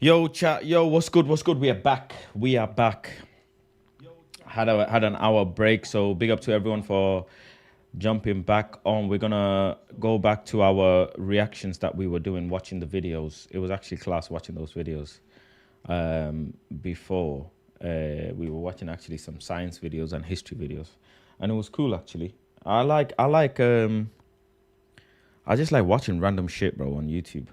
Yo, chat. Yo, what's good? What's good? We are back. We are back. Had an hour break, so big up to everyone for jumping back on. We're gonna go back to our reactions that we were doing, watching the videos. It was actually class watching those videos. Before we were watching actually some science videos and history videos, and it was cool actually. I just like watching random shit, bro, on YouTube.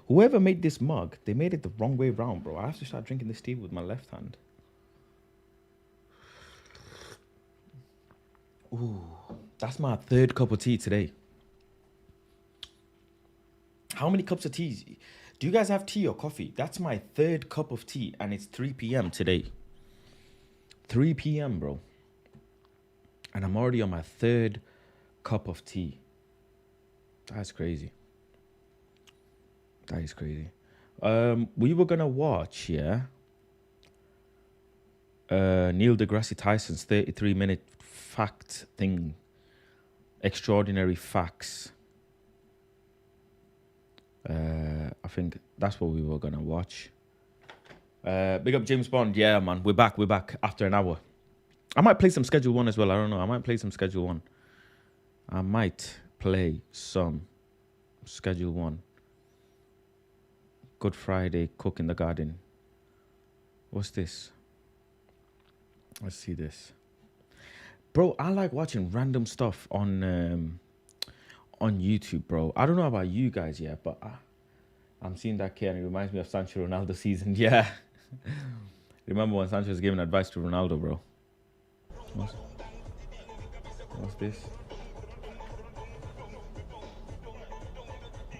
Whoever made this mug, they made it the wrong way round, bro. I have to start drinking this tea with my left hand. Ooh, that's my third cup of tea today. How many cups of tea? Do you guys have tea or coffee? That's my third cup of tea, and it's 3 p.m. today. 3 p.m., bro. And I'm already on my third cup of tea. That's crazy. That is crazy. We were gonna watch, yeah. Neil deGrasse Tyson's 33-minute fact thing. Extraordinary facts. I think that's what we were gonna watch. Big up James Bond. Yeah, man. We're back. We're back after an hour. I might play some Schedule 1 as well. I don't know. I might play some Schedule 1. I might play some Schedule 1. Good Friday, cook in the garden. What's this? Let's see this. Bro, I like watching random stuff on YouTube, bro. I don't know about you guys yet, but I'm seeing that kid and it reminds me of Sancho Ronaldo season. Yeah. Remember when Sancho was giving advice to Ronaldo, bro? What's this?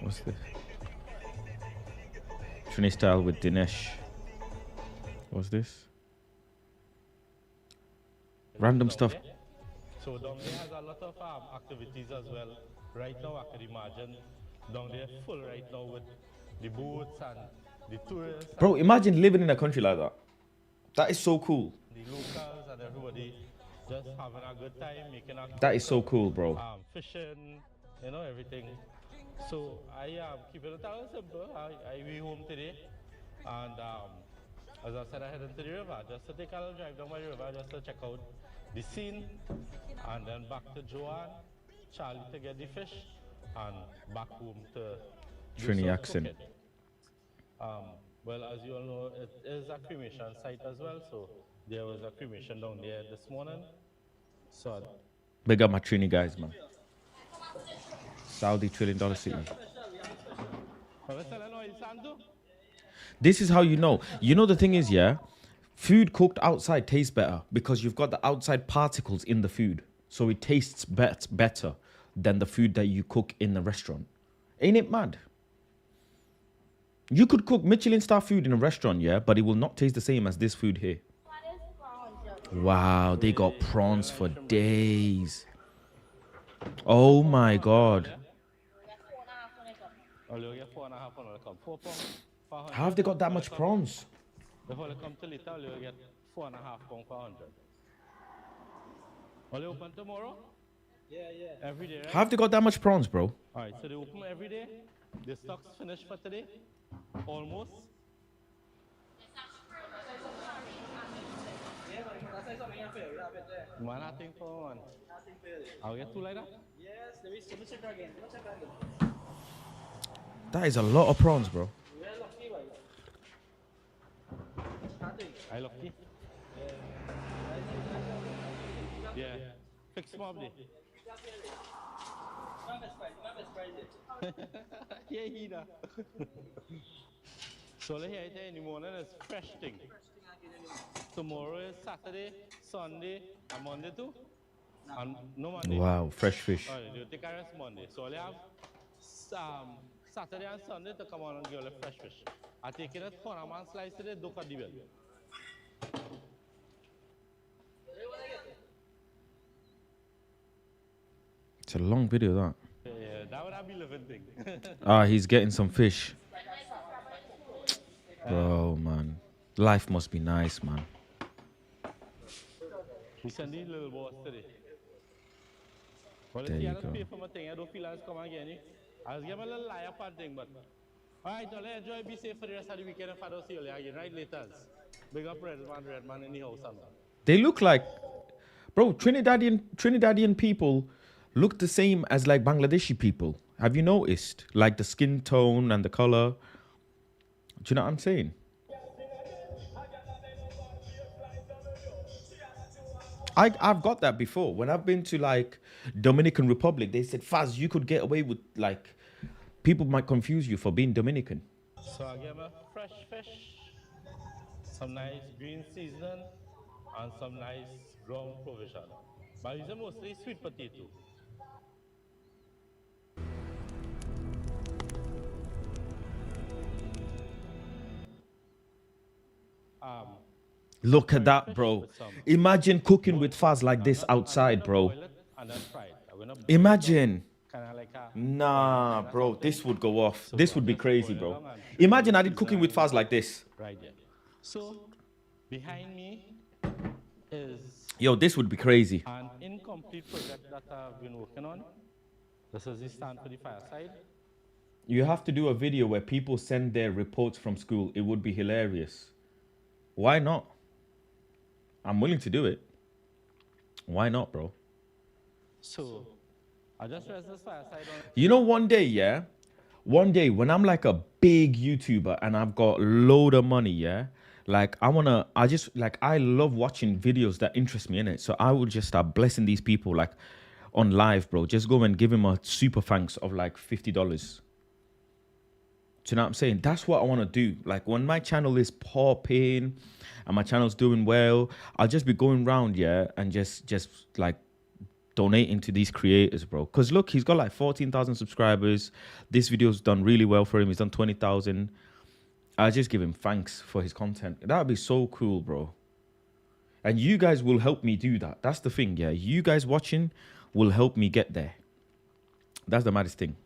What's this? Trini style with Dinesh. What's this? Random stuff. So down there has a lot of activities as well. Right now I can imagine down there full right now with the boats and the tourists. Bro, imagine living in a country like that. That is so cool. The locals and everybody just having a good time, making a That is so cool, bro. fishing, you know, everything. So I am keeping it simple. I be home today, and as I said, I head into the river just to take a little drive down by the river just to check out the scene, and then back to Joanne, Charlie to get the fish, and back home to Trini accent. Well, as you all know, it is a cremation site as well, so there was a cremation down there this morning. So Big up my Trini guys, man. Saudi $1 trillion city. This is how you know. You know the thing is, yeah, food cooked outside tastes better because you've got the outside particles in the food. So it tastes better than the food that you cook in the restaurant. Ain't it mad? You could cook Michelin star food in a restaurant, yeah, but it will not taste the same as this food here. Wow, they got prawns for days. Oh my God. How have they got that much prawns? If you come to later, you'll get £4.5 for 100. Will you open tomorrow? Yeah. Every day, right? How have they got that much prawns, bro? Alright, so they open every day. The stock's finished for today. Almost. Man, nothing for one. I'll get two like that? Yes, let me check again. That is a lot of prawns, bro. I lucky. Yeah. Fix mob day. Yeah, he da. So here in the morning is fresh thing. Tomorrow is Saturday, Sunday, and Monday too. And no Monday. Wow, fresh fish. Alright, you take a rest Monday. So you have Saturday and Sunday to come on and give you fresh fish. I take it for a man slice today, do cut the bill. It's a long video, that. Yeah, that would have been a living thing. He's getting some fish. Bro, man. Life must be nice, man. We send these little boys today. Well, There if you you don't go. pay for my thing, I don't feel like come again. I was giving a little lie up and thing, but all right, well, enjoy, be safe for the rest of the weekend. If I don't see you again, right, later. Big up Red Man in the house, man. They look like, bro, Trinidadian people look the same as like Bangladeshi people. Have you noticed? Like the skin tone and the color. Do you know what I'm saying? I've got that before. When I've been to like Dominican Republic, they said, Faz, you could get away with like, people might confuse you for being Dominican. So I gave me fresh fish, some nice green seasoning, and some nice ground provision. But it's mostly sweet potato. Look at that, bro. Imagine cooking with Faz like this outside, bro. Imagine. Nah, bro, this would go off. This would be crazy, bro. Imagine I did cooking with Faz like this. Right there. So, behind me is Yo, this would be crazy. an incomplete project that I've been working on. This is the stand for the fireside. You have to do a video where people send their reports from school. It would be hilarious. Why not? I'm willing to do it. Why not, bro? So, I just press this fireside on. You know, one day when I'm like a big YouTuber and I've got load of money, yeah, like I love watching videos that interest me in it. So I will just start blessing these people like on live, bro. Just go and give him a super thanks of like $50. Do you know what I'm saying? That's what I want to do. Like when my channel is popping and my channel's doing well, I'll just be going around, yeah, and just like donating to these creators, bro. Because look, he's got like 14,000 subscribers. This video's done really well for him. He's done 20,000. I just give him thanks for his content. That would be so cool, bro. And you guys will help me do that. That's the thing, yeah. You guys watching will help me get there. That's the maddest thing.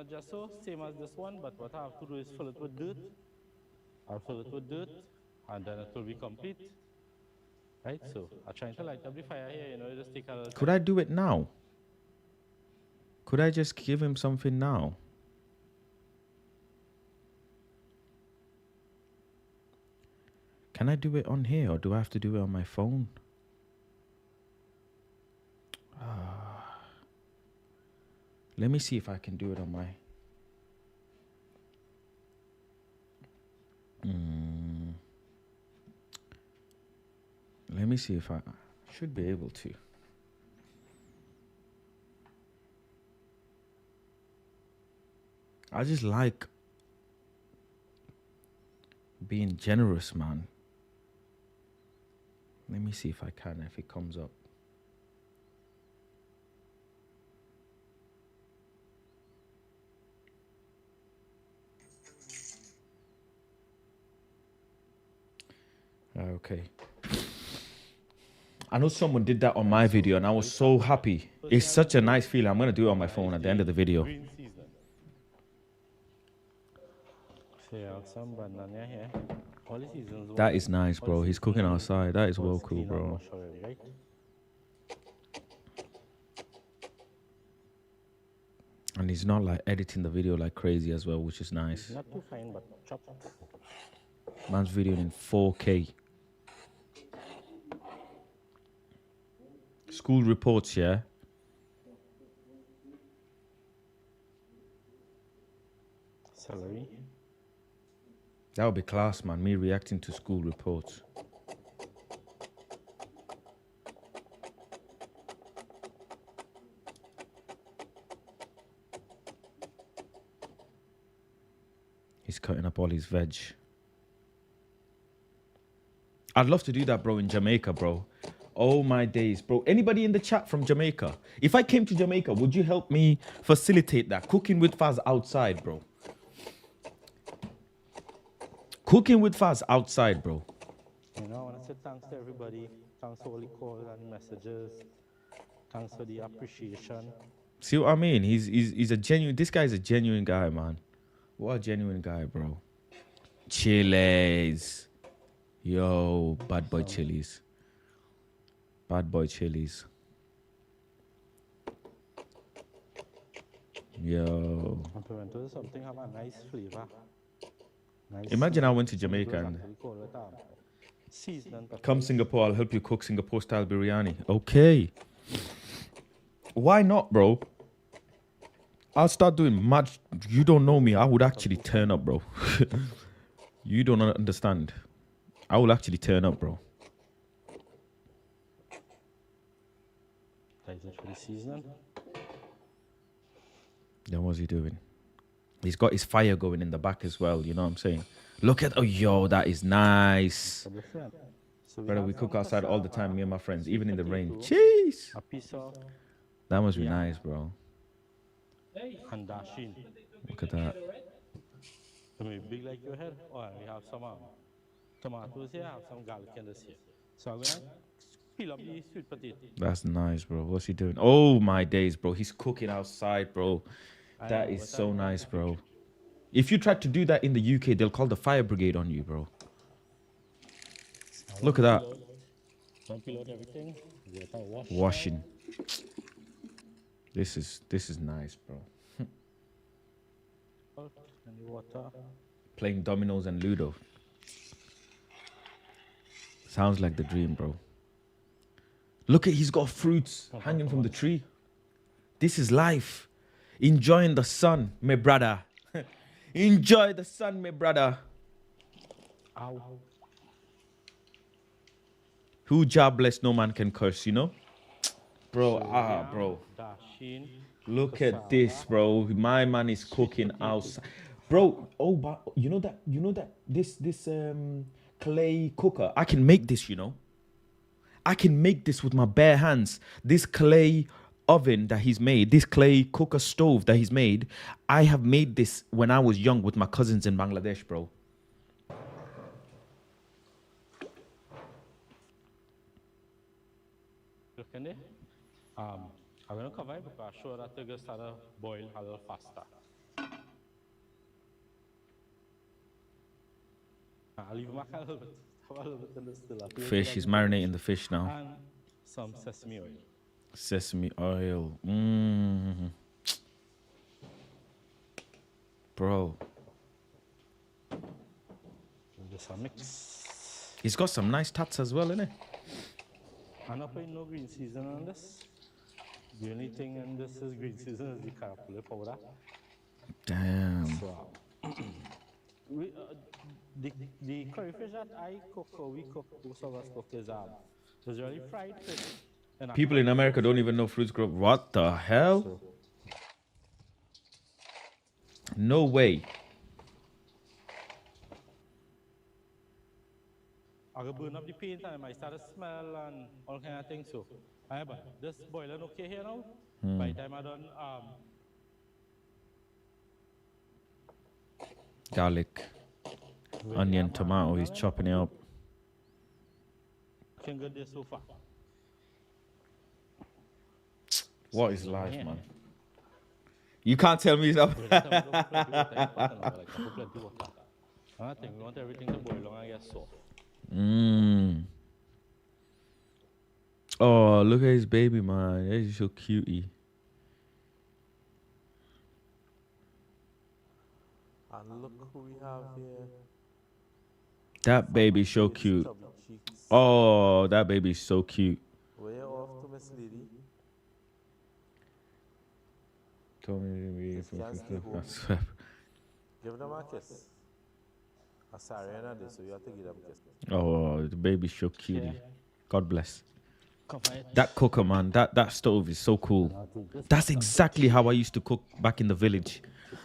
Just so, same as this one, but what I have to do is fill it with dirt. I'll fill it with dirt, and then it will be complete. Right, so I'm trying to light up the fire here, you know, just take a little Could I do it now? Could I just give him something now? Can I do it on here, or do I have to do it on my phone? Let me see if I can do it on my... Let me see if I should be able to. I just like being generous, man. Let me see if I can, if it comes up. Okay. I know someone did that on my video and I was so happy. It's such a nice feeling. I'm going to do it on my phone at the end of the video. green season. So you have some banana here. All the seasons. That is nice, bro. He's cooking outside. That is well cool, clean and bro. wash already, right? And he's not like editing the video like crazy as well, which is nice. Not too fine, but chopped. Man's videoing in 4K. School reports, yeah? Celery. That would be class, man. Me reacting to school reports. He's cutting up all his veg. I'd love to do that, bro, in Jamaica, bro. Oh, my days, bro. Anybody in the chat from Jamaica? If I came to Jamaica, would you help me facilitate that? Cooking with Faz outside, bro. Cooking with Faz outside, bro. You know, I want to say thanks to everybody. Thanks for all the calls and messages. Thanks for the appreciation. See what I mean? He's a genuine... This guy's a genuine guy, man. What a genuine guy, bro. Chilies. Yo, bad boy chilies. Bad boy chilies. Yo. And pimento something have a nice flavor. Nice Imagine I smell. went to So Jamaica Negroes and actually call it seasoning pepper. come Singapore, I'll help you cook Singapore style biryani. Okay. Why not, bro? I'll start doing much. You don't know me. I would actually turn up, bro. You don't understand. I will actually turn up, bro. That is it for the seasoning. Then what's he doing? He's got his fire going in the back as well. You know what I'm saying? Look at, oh, yo, that is nice. So Brother, have we cook some outside all the cassava, time, me and my friends, even in the rain. potato, Jeez. a piece of That must be Yeah. nice, bro. and dasheen. Look at that. I mean, big like your head. Oh, and we have some tomatoes here, have some garlic in this here. So I'm gonna peel up the sweet potato. That's nice, bro. What's he doing? Oh, my days, bro. He's cooking outside, bro. That is so nice, bro. If you tried to do that in the UK, they'll call the fire brigade on you, bro. Look at that. Don't peel out everything. Get a wash. Washing. This is nice, bro. Out and the water. Playing dominoes and Ludo. Sounds like the dream, bro. Look at, he's got fruits hanging from the tree. This is life. Enjoying the sun, my brother. Enjoy the sun, my brother. Ow. Who Jah bless, no man can curse, you know? Bro, bro. Dasheen. Look at this, bro. My man is cooking outside. Bro, oh, but you know that this clay cooker, I can make this, you know? I can make this with my bare hands. This clay oven that he's made, this clay cooker stove that he's made, I have made this when I was young with my cousins in Bangladesh, bro. Look in there. I'm gonna cover it because I'm sure that they're gonna start to boil a little faster. I'll leave my a little bit. Have a little bit in the still. Fish, he's marinating the fish now. And some sesame oil. Sesame oil. Bro, Just a mix. he's got some nice tats as well, innit? I'm not putting no green season on this. The only thing in this is green season is the carapule powder. Damn. So, the curry fish that I cook or we cook, most of us cook is really fried fish. And People in America don't even know fruits grow. What the hell? No way. I go burn up the paint and I might start to smell and all kind of things. So, but this boiling okay here now. By the time I done Garlic, onion, tomato. He's chopping it up. can get this so far. What is life, man? You can't tell me stuff. I think we want everything to boil long and get soft. Oh, look at his baby, man. He's so cutie. And look who we have here. That baby's so cute. Oh, that baby's so cute. Where you off to, Miss Lady? Told me Yes, yes, they go. to Give them a kiss. A sorry, and so you have to give them a kiss. Oh, the baby's so cutie. God bless. Cover it. That cooker, man, that stove is so cool. That's exactly how I used to cook back in the village.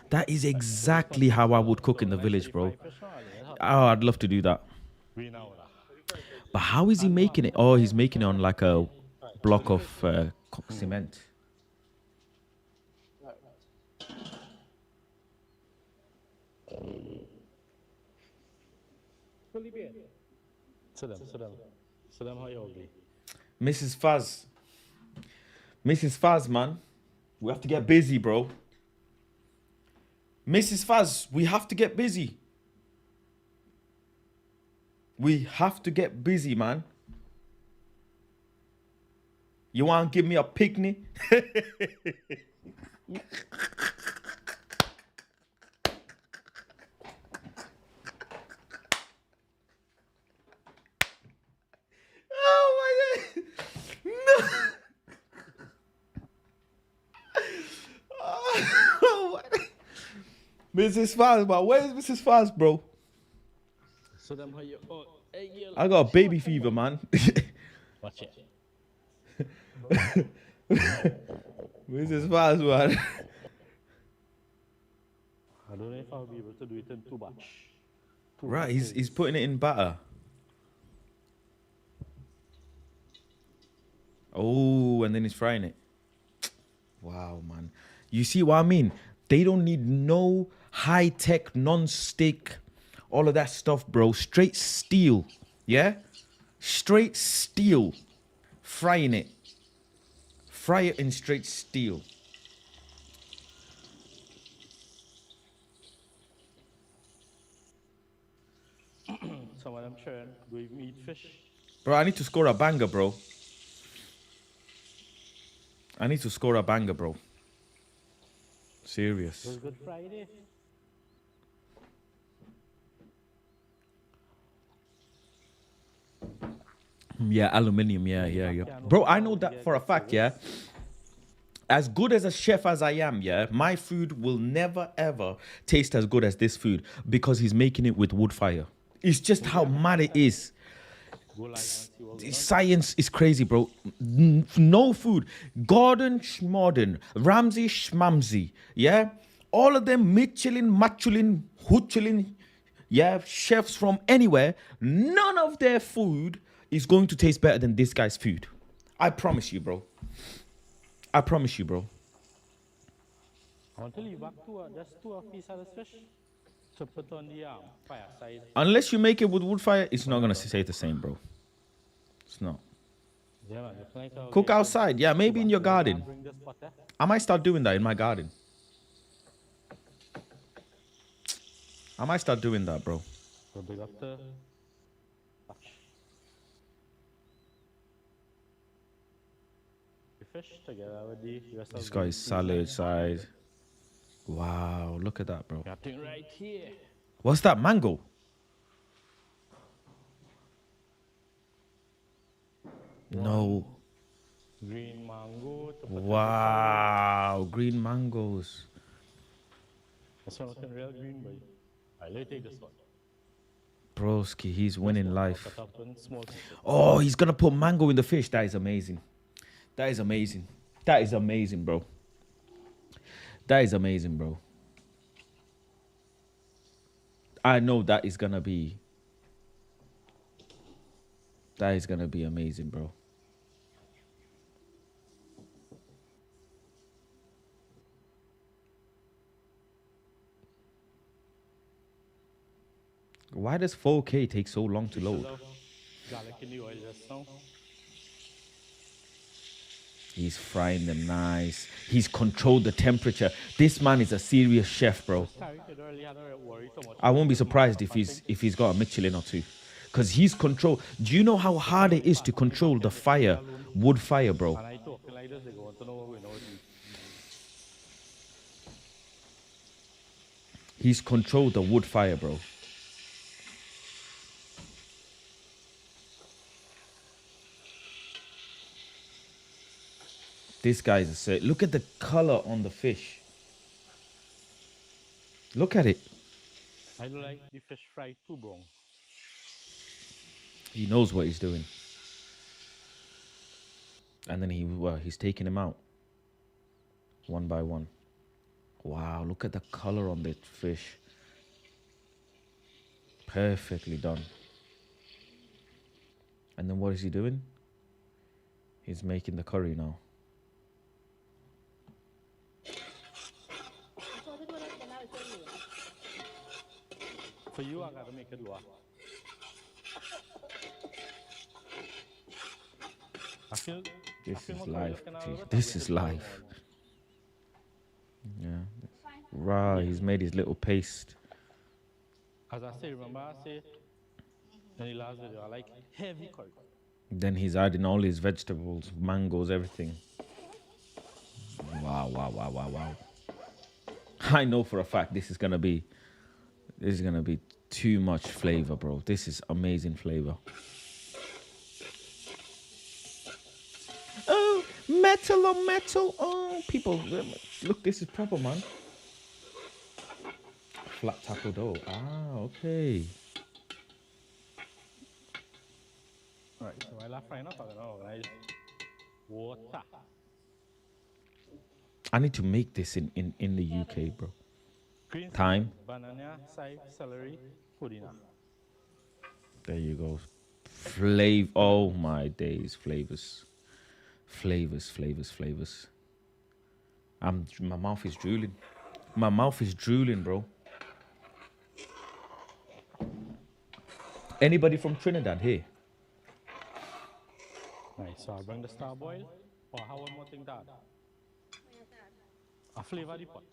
That is exactly how I would cook in the village, bro. Oh, I'd love to do that. But how is he making it? Oh, he's making it on like a block of cement. So them how you ugly. Mrs. Faz, man. We have to get busy, bro. Mrs. Faz, we have to get busy. We have to get busy, man. You want to give me a picnic? Oh my god! No! Oh, Mrs. Faz, but where's Mrs. Faz, bro? So them how you hey girl. I got baby fever, man. Watch it. Mrs. Faz, man. I don't know if I'll be able to do it in too much. Right, he's putting it in batter. Oh, and then he's frying it. Wow, man. You see what I mean? They don't need no high-tech, non-stick, all of that stuff, bro. Straight steel. Yeah? Straight steel. Frying it. Fry it in straight steel. Some of them churn. Do you even eat fish? Bro, I need to score a banger, bro. I need to score a banger, bro. It Serious. was Good Friday. Yeah, aluminium. Yeah. Bro, I know that for a fact, yeah. As good as a chef as I am, yeah, my food will never ever taste as good as this food because he's making it with wood fire. It's just how mad it is. Go live and see what we Science is crazy, bro. No food. Gordon Schmorden, Ramsey Schmamsey, yeah? All of them Michelin, Machulin, Huchelin, yeah, chefs from anywhere. None of their food is going to taste better than this guy's food. I promise you, bro. I promise you, bro. I want to leave back to just to a piece of this fish to put on the fireside. Unless you make it with wood fire, it's not going to taste the same, bro. It's not. Yeah, man. Just like how Cook they- outside. Yeah, maybe in your garden. Bring this pot, eh? I might start doing that in my garden. I might start doing that, bro. So big up the touch. The fish together with the rest of This the guy's salad seasoning. side. Wow, look at that, bro. Got thing right here. What's that? Mango? No. Green mango. To put on Wow, green mangoes. This one looking real green, boy. Alright, let me take this one. Broski, he's winning life. Cut up in small pieces. Oh, he's gonna put mango in the fish. That is amazing. That is amazing. That is amazing, bro. That is amazing, bro. I know that is gonna be. That is gonna be amazing, bro. Why does 4K take so long to load? Garlic in the oil just now. He's frying them nice. He's controlled the temperature. This man is a serious chef, bro. Sorry, you don't really have to worry too much. I won't be surprised if he's got a Michelin or two, because he's control. Do you know how hard it is to control the fire, wood fire, bro? And I talking like this, they go want to know what we know. He's controlled the wood fire, bro. This guy is a set. Look at the color on the fish. Look at it. I don't like the fish fried too brown. He knows what he's doing. And then he's taking him out one by one. Wow, look at the color on the fish. Perfectly done. And then what is he doing? He's making the curry now. For you, I gotta make it lower. I feel This is more live. looking at Gee, it, this I is make it lower. live. Yeah. Right, he's made his little paste. As I say, remember I say in the last video, I like heavy curry. Then he's adding all his vegetables, mangoes, everything. Wow, wow, wow, wow, wow. I know for a fact this is gonna be too much flavor, bro. This is amazing flavor. Oh, metal on metal. Oh, people, look, this is proper, man. Flat taco dough. Ah, okay. Right, so while I'm frying up, I'm gonna organize water. I need to make this in the UK, bro. Green Thyme. season, banana, chive, celery, pudina. There you go. Flavor. Oh my days. Flavors. Flavors, flavors, flavors. My mouth is drooling. My mouth is drooling, bro. Anybody from Trinidad here? Right, so I'll bring the star boil. Or how one more thing to add? A flavor the pot.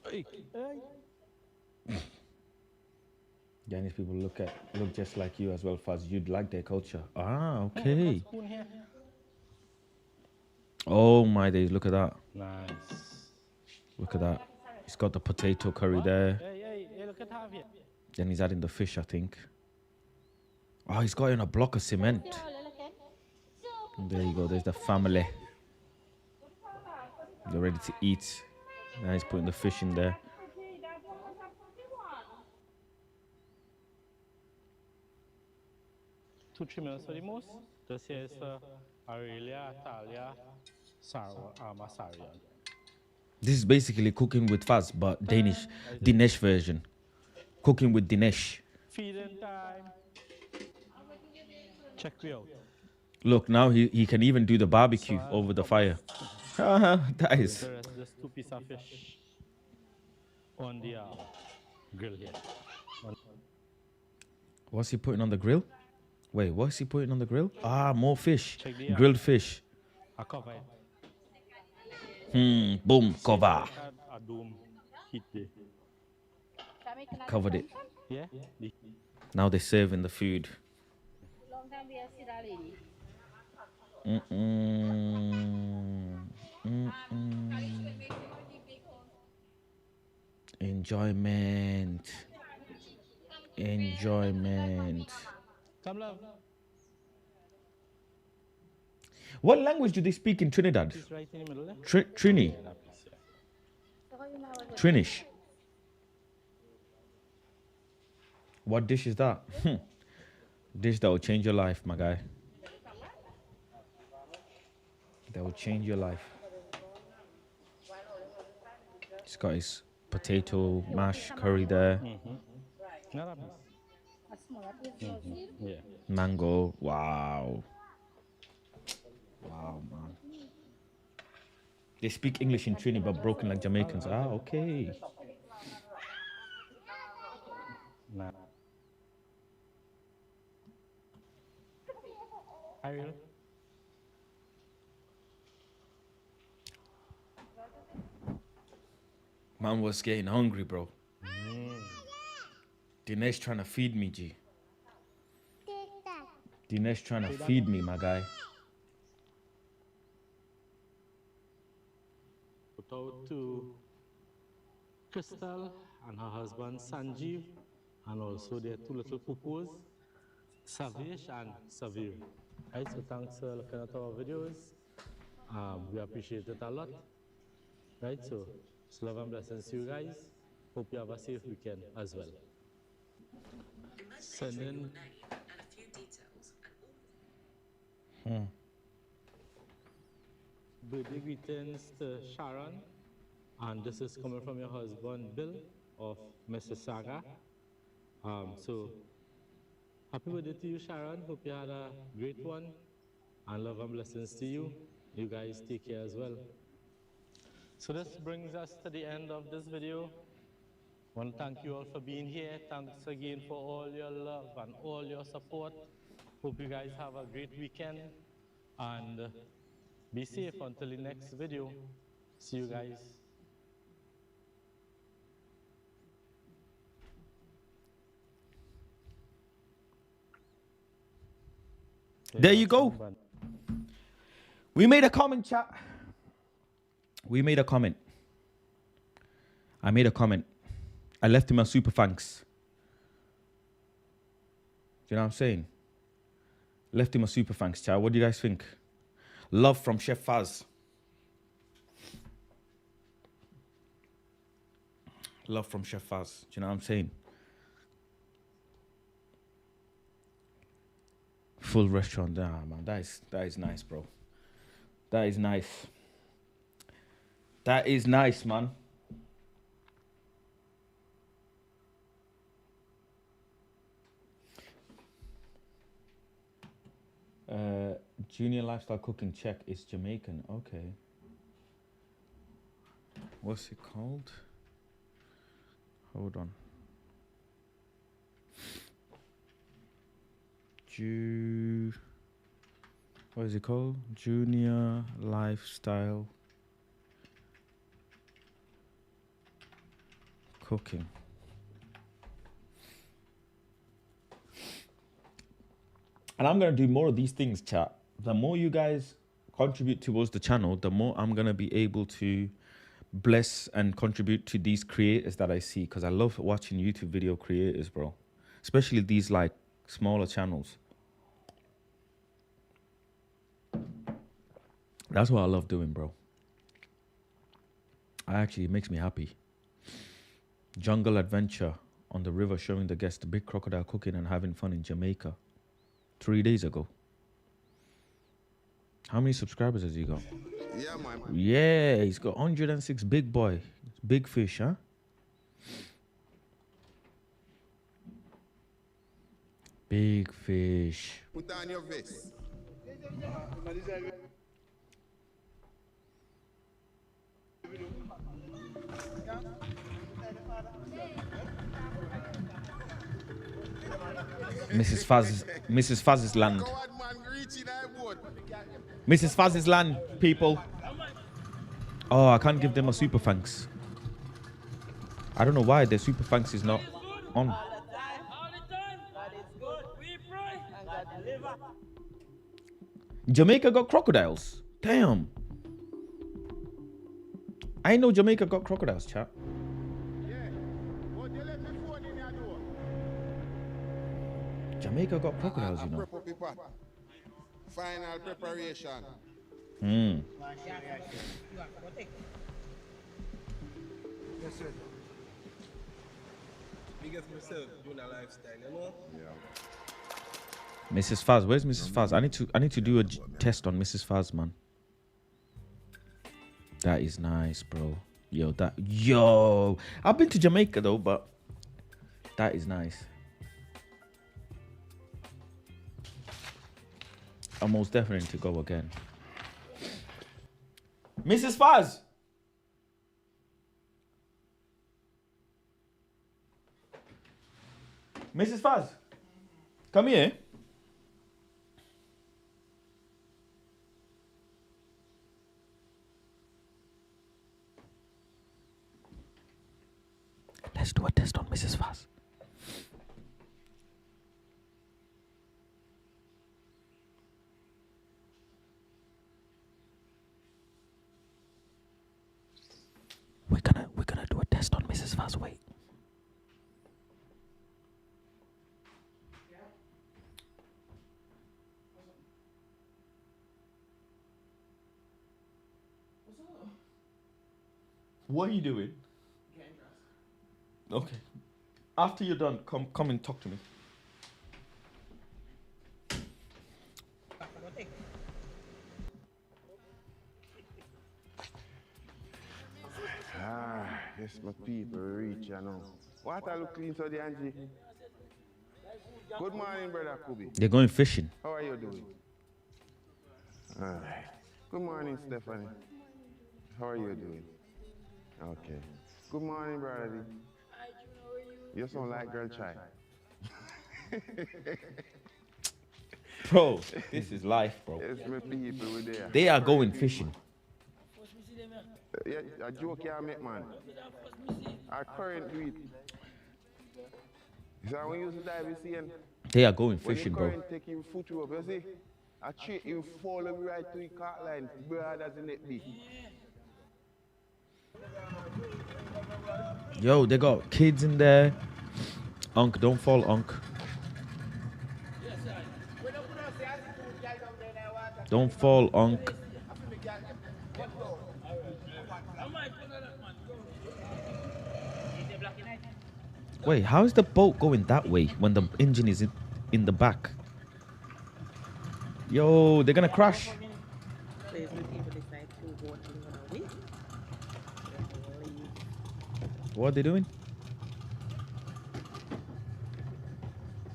Hey, hey. Chinese people look just like you as well, Faz. You'd like their culture. Ah, okay. Spoon here. Oh my days, look at that. Nice. Look at that. He's got the potato curry there. Hey, look at Javier. Then he's adding the fish, I think. Oh, he's got it in a block of cement. And there you go, there's the family. They're ready to eat. Now he's putting the fish in there. 2-3 minutes for the most. This here is Aurelia, Talia, Masarian. This is basically cooking with Faz, but Dinesh version. Cooking with Dinesh. Feeding time. Check me out. Look, now he can even do the barbecue over the fire. That is. The rest, just 2 pieces of fish on the grill here. What's he putting on the grill? Wait, what's he putting on the grill? Ah, more fish. Check the Grilled fish. I cover it. Boom, cover. A dome heat there. Covered it. Yeah? Now they're serving the food. Enjoyment. Enjoyment. Come love. What language do they speak in Trinidad? It's right in the middle there. Trini. Yeah, that piece, yeah. Trinish. What dish is that? Dish that will change your life, my guy. That will change your life. He's got his potato mash curry there. Not that piece. Yeah. Mango. Wow. Wow, man. They speak English in Trinidad, but broken like Jamaicans. Ah, okay. Nah. Ariel? Man was getting hungry, bro. Dinesh trying to feed me, G. Dinesh trying to feed me, my guy. Put out to Crystal and her husband Sanjeev, and also their 2 little pupus, Savesh and Savir. Right, so thanks for looking at our videos. We appreciate it a lot. Right, so love and blessings to you guys. Hope you have a safe weekend as well. Send in birthday greetings to Sharon, and this is coming from your husband Bill of Mississauga. So happy birthday to you, Sharon. Hope you had a great one, and love and blessings to you. You guys take care as well. So this brings us to the end of this video. I want to thank you all for being here. Thanks again for all your love and all your support. Hope you guys have a great weekend, and be safe until the next video. See you guys. There you go. We made a comment, chat. We made a comment. I made a comment. I left him a super thanks. Do you know what I'm saying? Left him a super thanks, chat. What do you guys think? Love from Chef Faz. Love from Chef Faz. Do you know what I'm saying? Full restaurant. Man. That is nice, bro. That is nice. That is nice, man. Junior lifestyle cooking check is Jamaican. Okay. What's it called? Hold on. What is it called? Junior lifestyle cooking. And I'm going to do more of these things, chat. The more you guys contribute towards the channel, the more I'm going to be able to bless and contribute to these creators that I see. Because I love watching YouTube video creators, bro. Especially these, like, smaller channels. That's what I love doing, bro. It makes me happy. Jungle adventure on the river showing the guests the big crocodile cooking and having fun in Jamaica. 3 days ago. How many subscribers has he got? Yeah, man. Yeah, he's got 106. Big boy. Big fish, huh? Big fish. Put on your vest. Mrs. Faz's land. Coward man reaching that boat. Mrs. Faz's land, people. Oh, I can't give them a super thanks. I don't know why their super thanks is not on. Jamaica got crocodiles. Damn. I know Jamaica got crocodiles, chat. Yeah. But you left me phone in your door. Jamaica got crocodiles, you know. Prep up your pot. Final preparation. Hmm. Yes, sir. Biggest myself doing a lifestyle, you know? Yeah. Mrs. Faz, where's Mrs. Faz? I need to do a test on Mrs. Faz, man. That is nice, bro. Yo, I've been to Jamaica though, but that is nice. I'm most definitely to go again. Mrs. Faz. Mrs. Faz, come here. Let's do a test on Mrs. Faz. We're gonna do a test on Mrs. Faz. Wait. What are you doing? Getting dressed. Okay. After you're done, come and talk to me. Yes, my people reach, you know. Water look clean so the Angie. Good morning, brother Kubi. They're going fishing. How are you doing? All right. Good morning, Stephanie. How are you doing? Okay. Good morning, brother. You sound like girl child. Bro, this is life, bro. Yes, my people were there. They are going fishing. Yeah, a joke you make, man. Our current do it. So when you use the dive, you see, and They are going when fishing, the bro. current take your foot up, you see, I treat you follow me right to the car line, brothers in it be. Yo, they got kids in there. Unc, don't fall, Unc. Don't fall, Unc. Wait, how is the boat going that way when the engine is in the back? Yo, they're gonna crash. What are they doing?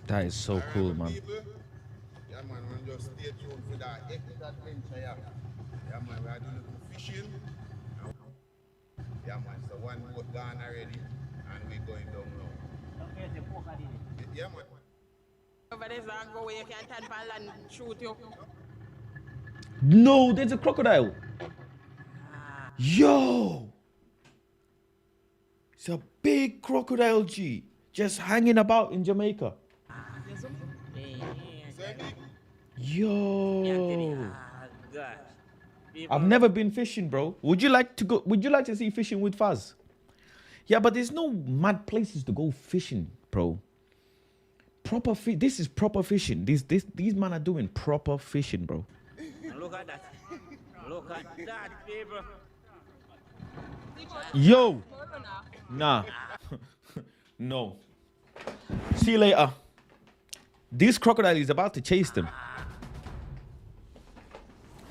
That is so cool, man. Yeah, man, we just stay tuned for that extra adventure, yeah. Yeah, man, we are doing little fishing. Yeah, man, so one boat gone already, and we're going down now. Yeah, man. Over there, go where you can turn ball and shoot you. No, there's a crocodile. Yo! It's a big crocodile, G. Just hanging about in Jamaica. Yo! I've never been fishing, bro. Would you like to go? Would you like to see fishing with Faz? Yeah, but there's no mad places to go fishing, bro. Proper fish. This is proper fishing. These men are doing proper fishing, bro. Look at that. Look at that, people. Yo! Nah. No. See you later. This crocodile is about to chase them.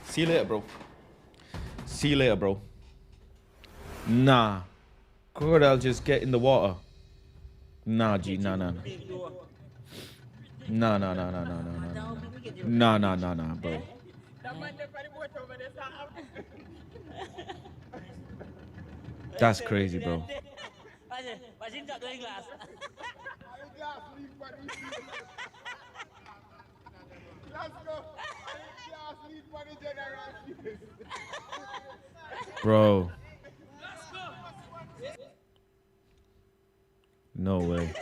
See you later, bro. See you later, bro. Nah. Crocodile just get in the water. Nah, G. Nah, nah, nah. Nah, nah, nah, nah, nah, nah, nah. Nah, nah, nah, nah, bro. That's crazy, bro. Bro. No way.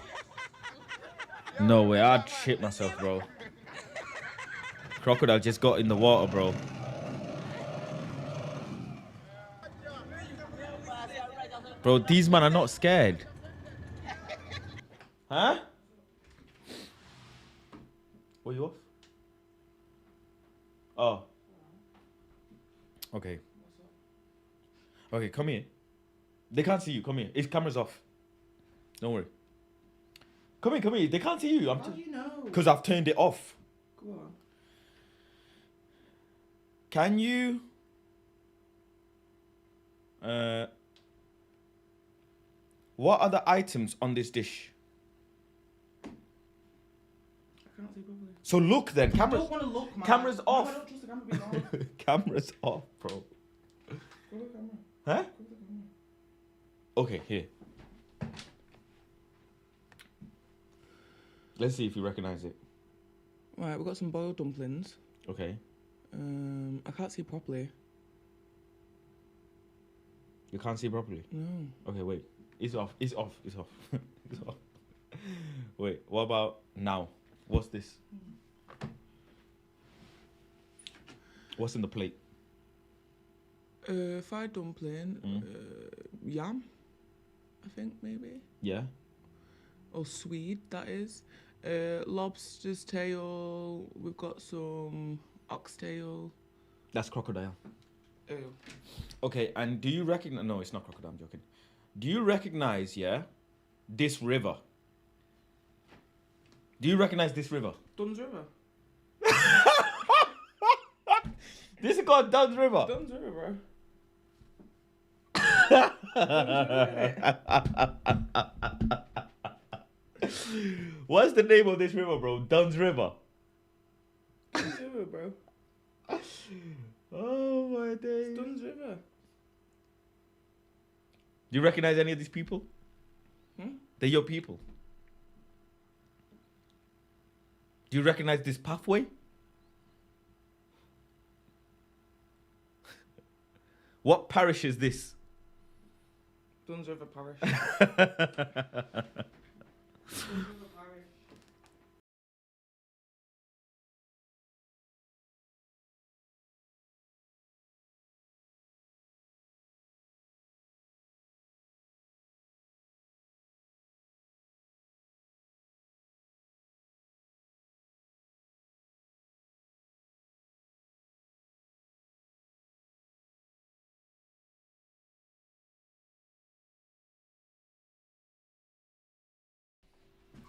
No way. I'd shit myself, bro. Crocodile just got in the water, bro. Bro, these men are not scared. Huh? Were you off? Oh. Okay. Okay, come here. They can't see you. Come here. His camera's off. Don't worry. Come here, come here. They can't see you. How do you know? Because I've turned it off. Go on. Can you... what are the items on this dish? I can't see properly. So look then. Cameras, I don't want to look, man. camera's off. No, I don't trust the camera being on. Camera's off, bro. Go to the camera. Huh? Go to the camera. Okay, here. Let's see if you recognize it. Right, we've got some boiled dumplings. Okay. I can't see properly. You can't see properly? No. Okay, wait. It's off. It's off. It's off. It's off. Wait, what about now? What's this? What's in the plate? Fried dumpling, yam, I think maybe. Yeah. Or swede, that is. Lobster's tail. We've got some oxtail. That's crocodile. Oh. Okay, and do you recognize... No, it's not crocodile, I'm joking. Do you recognize, yeah, this river? Do you recognize this river? Dunn's River. This is called Dunn's River. Dunn's River, bro. What's the name of this river, bro? Dunn's River. Dunn's River, bro. Oh my days. Dunn's River. Do you recognize any of these people? They're your people. Do you recognize this pathway? What parish is this? Dunn's River Parish.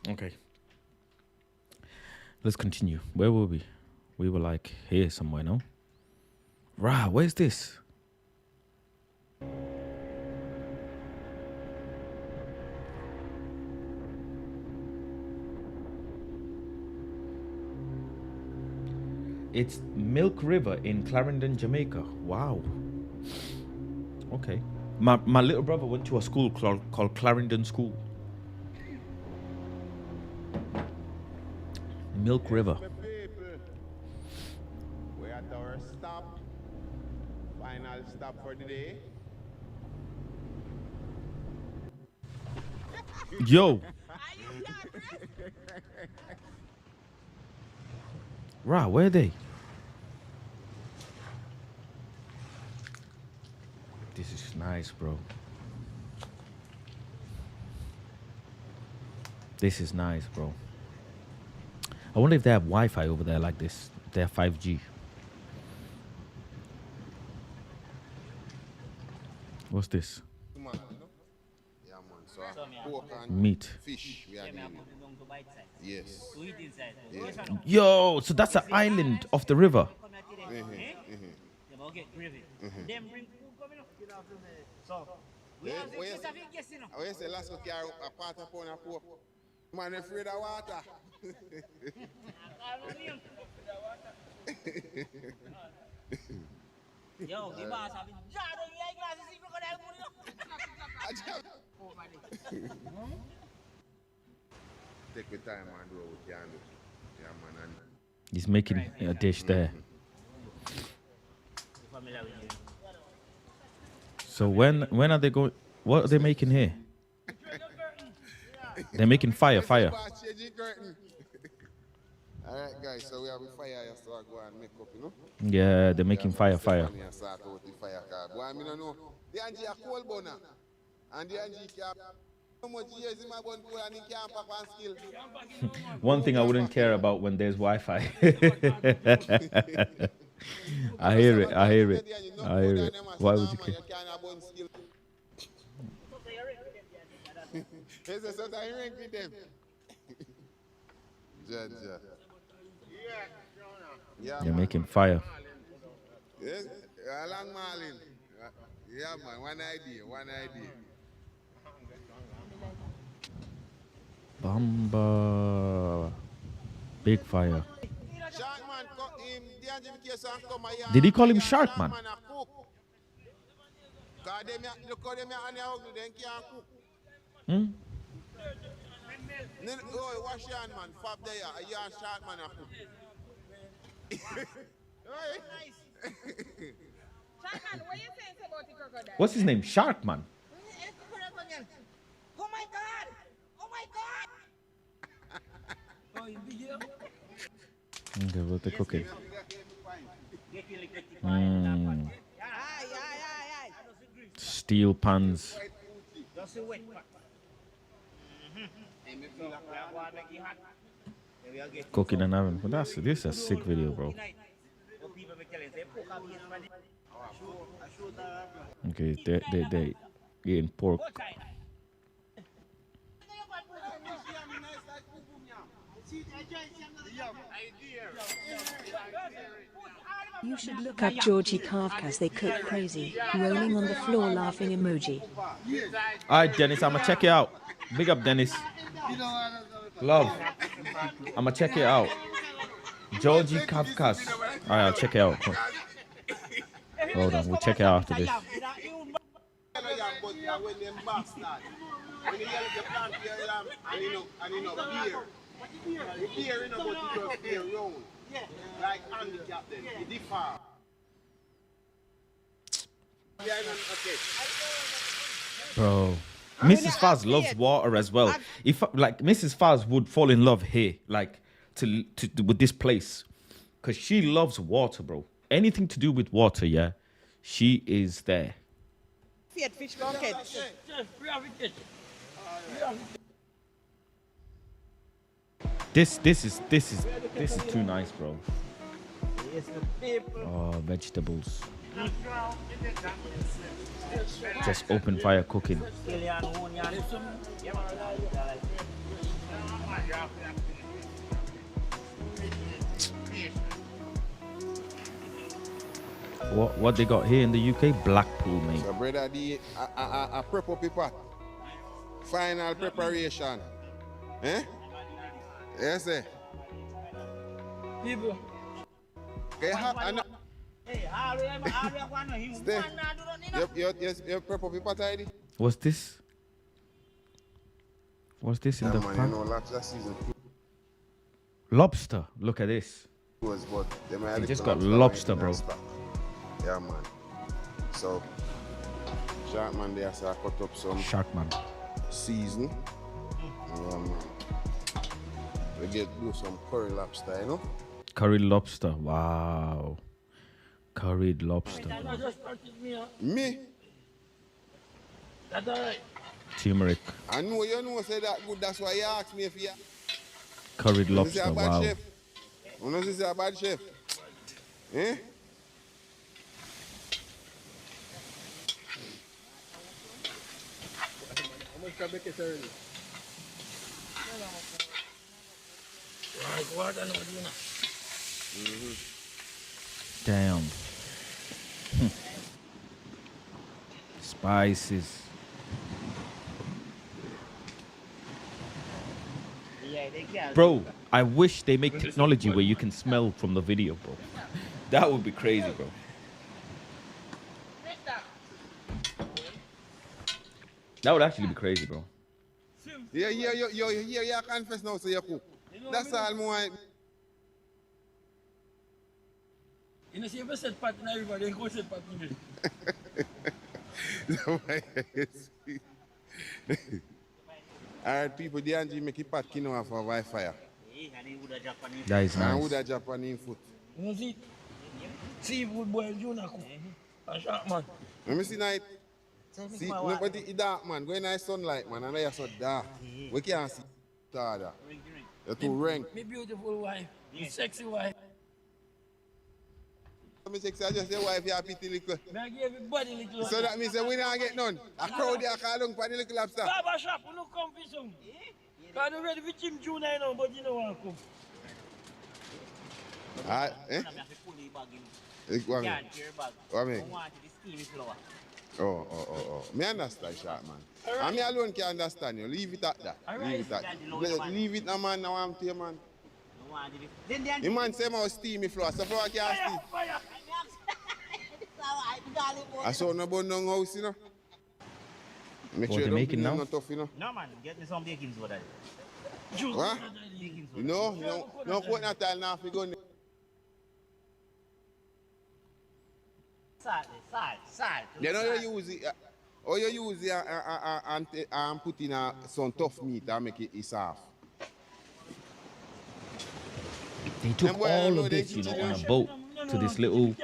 Okay. Let's continue. Where were we? We were like here somewhere, no? Rah, where's this? It's Milk River in Clarendon, Jamaica. Wow. Okay. My little brother went to a school called Clarendon School. Milk River. We're at our stop. Final stop for the day. Yo. Rah, where are they? This is nice, bro. This is nice, bro. I wonder if they have Wi-Fi over there like this. They have 5G. What's this? Yeah, man. So, pork and Meat. fish. We are doing. Yes. Yo, so that's an island off the river. I say last week a part of pound of pork. Man afraid of water. Yo, the boss have a jar of your glasses, see crocodile money. Take your time and do what you can do. Yeah, man. And He's making a dish there. So when are they going? What are they making here? They're making fire. Alright guys, so we have a fire here, so I go and make up, you know? Yeah, they're making fire. Boy, I mean, I know. The Angie a cold burner. And the Angie cap. How much years in my bun cool and he can't pack one skill? One thing I wouldn't care about when there's Wi-Fi. I hear it. Why would you care? There's something rank with them. They're making fire. Yes, along Marlin. Yeah, man, one idea. Bamba. Big fire. Did he call him Shark Man? Hmm? Oh, wash your hand, man. Fab there, you and Shark Man a cook. Sharkman, what you saying about the crocodile? What's his name? Shark Man. Oh my God! Oh my God! Okay, what they're cooking. Steel pans. Cooking and having. But this is a sick video, bro. Okay, they eating pork. You should look up Georgie Kafka's They Cook Crazy, rolling on the floor laughing emoji. Alright, Dennis, I'ma check it out. Big up, Dennis. Love. I'ma check it out. Georgie Kafka's. Alright, I'll check it out. Hold on, we'll check it out after this. Bro, Mrs. Faz loves water as well. If like Mrs. Faz would fall in love here, like to with this place, cause she loves water, bro. Anything to do with water, yeah, she is there. Fish bucket. This is too nice, bro. Oh, vegetables. Just open fire cooking. What they got here in the UK? Blackpool, mate. So, brother, I prep up the pot. Final preparation. Eh? Yes, sir. People. Okay, Stay. You prep up the pot already? What's this? What's this in Yeah, the man, pan? you know, last season Lobster. Look at this. was, but they might You have just little got lobster, in bro. stock. Yeah, man. So, Shark man there, so I cut up some Shark man. season. Yeah, man. We do some curry lobster, you know? Curried lobster. Wow. Curried lobster. Me? That's alright. Turmeric. I know you know say that good, that's why you asked me if you Curried You say lobster. a bad Wow. chef. You know say a bad chef. Eh? How much can make it early? Right, water no dinner. Damn. Spices. Bro, I wish they make technology where you can smell from the video, bro. That would be crazy, bro. That would actually be crazy, bro. Yeah, you confess now, so you cook. That's all I want. You know, see if I set pot in everybody, then go set pot in me. Alright, people, the Angie make it pot quinoa for Wi-Fi. That is And with nice. a Japanese food. You know, see? Seafood boil, you know, cook. A shark man. Let me see night. See, nobody eat dark, man. Go in the sunlight, man, and you're so dark. We can't see harder. You're too rank. Me beautiful wife, me sexy wife. Me sexy, I just say wife, you're pity little. Me I give everybody little. So that means that we don't get none. A crowd there call down for the little lobster. Barber shop, you know, come for some. Because I'm ready for Jim Junior, you know, but you know what come. Alright, eh? What mean? What mean? Oh. Me understand, shark man. And me alone can understand you. Leave it at that. Leave it at that. Leave it, no man, now I'm to you, man. The man say I steamy flour, so flour can't steam. I saw no bun down house, you know. Make What sure they you don't making bring them now? no tough, you know. No, man, get me some bacon soda. What? No coconut oil now if you go in. Salt. You know you use it, or you use it and put in some tough meat and make it soft. They took Them boy, I all know of they this, you teach know, you on a them. boat to this little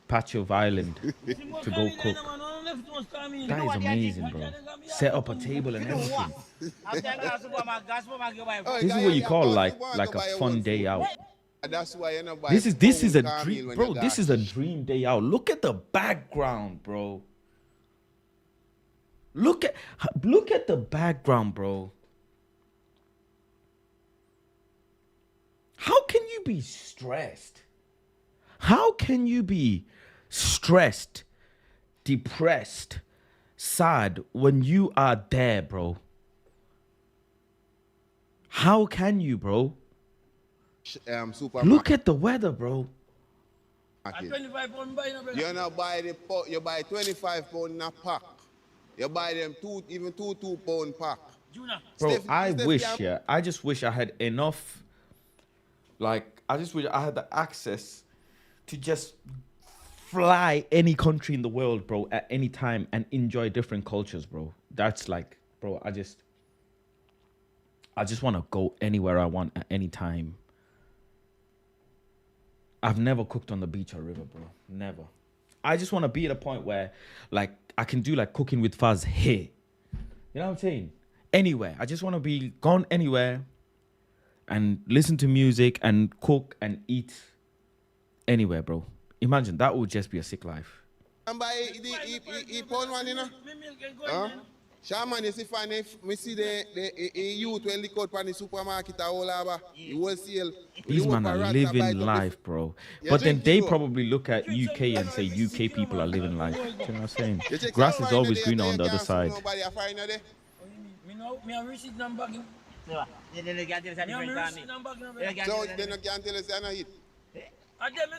patch of island to go cook. That is amazing, bro. Set up a table and everything. This is what you call like a fun day out. That's why you know. This is a dream, bro. This is a dream day out. Look at the background, bro. Look at the background, bro. How can you be stressed? How can you be stressed, depressed, sad when you are there, bro? How can you, bro? Supermarket. Look at the weather, bro. At 25 pound buy no You not buy you buy 25 pound in a pack. You buy them even two pound pack. Bro, Steph, I just wish I had enough. Like, I just wish I had the access to just fly any country in the world, bro, at any time and enjoy different cultures, bro. That's like, bro, I just want to go anywhere I want at any time. I've never cooked on the beach or river, bro. Never. I just want to be at a point where, like, I can do, like, cooking with Faz here. You know what I'm saying? Anywhere. I just want to be gone anywhere and listen to music and cook and eat anywhere, bro. Imagine, that would just be a sick life. And buy the pound one, you know? Huh? Shaman, you see, funny, me see the youth when lick out from the supermarket all over, the wholesale. These men are living life, bro. But then they probably look at UK and say UK people are living life. Do you know what I'm saying? Grass is always greener on the other side. Me a receipt number. So, they don't get this Me a different receipt time. number. So they don't can't tell us they're not hit. I tell me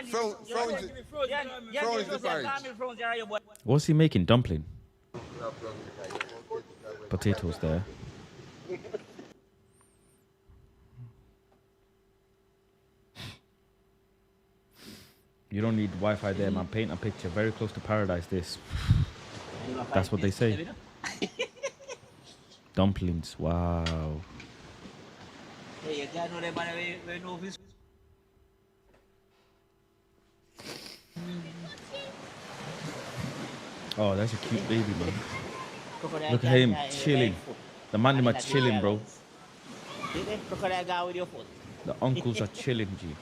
Frowns the porridge. What's he making? Dumpling? Potatoes there. You don't need Wi-Fi there, man. Paint a picture. Very close to paradise, this. That's what they say. Dumplings. Wow. Hey, you can't know them, but we know this. Oh, that's a cute baby, man. Look at him chilling. The man in my chilling, bro. Crocodile guy with your foot. The uncles are chilling, G.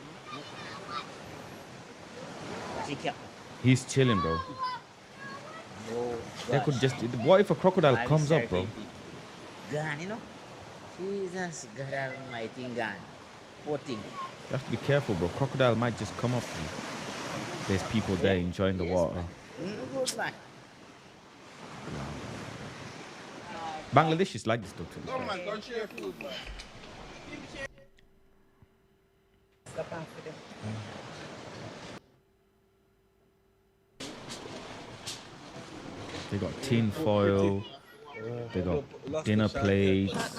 Chicken. He's chilling, bro. Oh, They could just. What if a crocodile comes up, bro? Gone, you know? Jesus, God Almighty, gone. Poor thing. You have to be careful, bro. Crocodile might just come up to you. There's people there enjoying the water. Good man. Bangladesh is like this, though. No, man, don't share food, man. They got tin foil. They got dinner plates.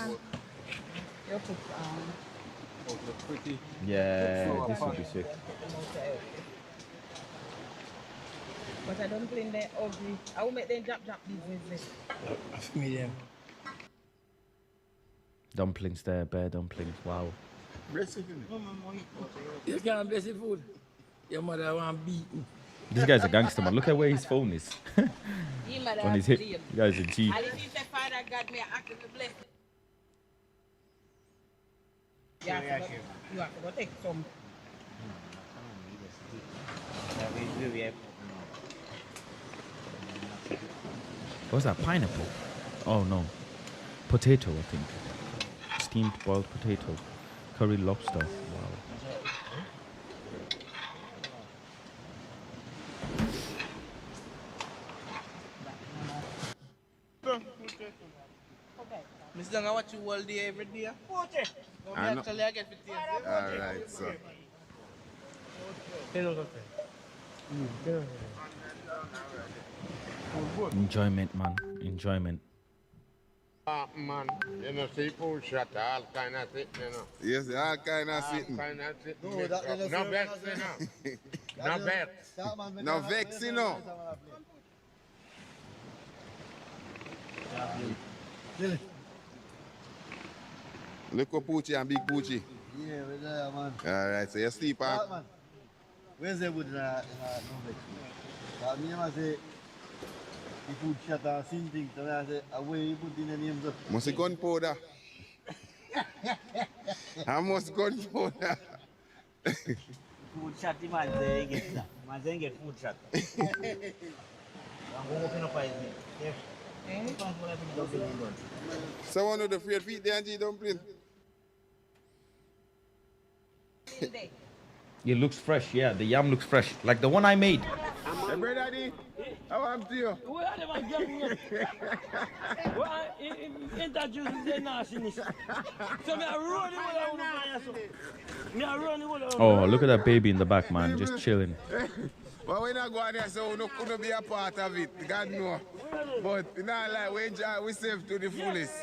Yeah, this would be sick. But I don't clean them ugly. I will make them drop business. Medium. Dumplings there, bear dumplings. Wow. You can't bless the food. Your mother want beat me. This guy's a gangster, man. Look at where his phone is. On his hip. You guys a G. And if you say, Father God, may I act to bless. You have to go take some. What's that? Pineapple? Oh, no. Potato, I think. Steamed boiled potato. Curry lobster. Wow. Mr. I watch you all day, every day. I know. Actually, I get it. Alright, so. Enjoyment, man. Enjoyment. Man, you know, seafood shot, all kind of thing, you know. Yes, all kind of sitting. Kind of thing. No vex, you know. No vex. No vex, you know. Look up Poochie and Big Poochie. Yeah, we're there, man. Alright, so you sleep on. Man. Where's the wood in no vex? I mean, I say, the food shot and seen things, and I say, away you put in the names of. Must be gunpowder. How much gunpowder? Food shot, the man say get that. Man say get food shot. I'm going to open up his name. Someone with the afraid feet there and G dumpling. It looks fresh, yeah. The yam looks fresh. Like the one I made. Hey, brother Daddy, how am to you? Where are they getting me? Well, introduce the nastiness. So me a run the whole of me a run the whole of. Oh, look at that baby in the back, man. Just chilling. But we're not going there, so we couldn't be a part of it. God know. But you know, like, we enjoy ourselves to the fullest.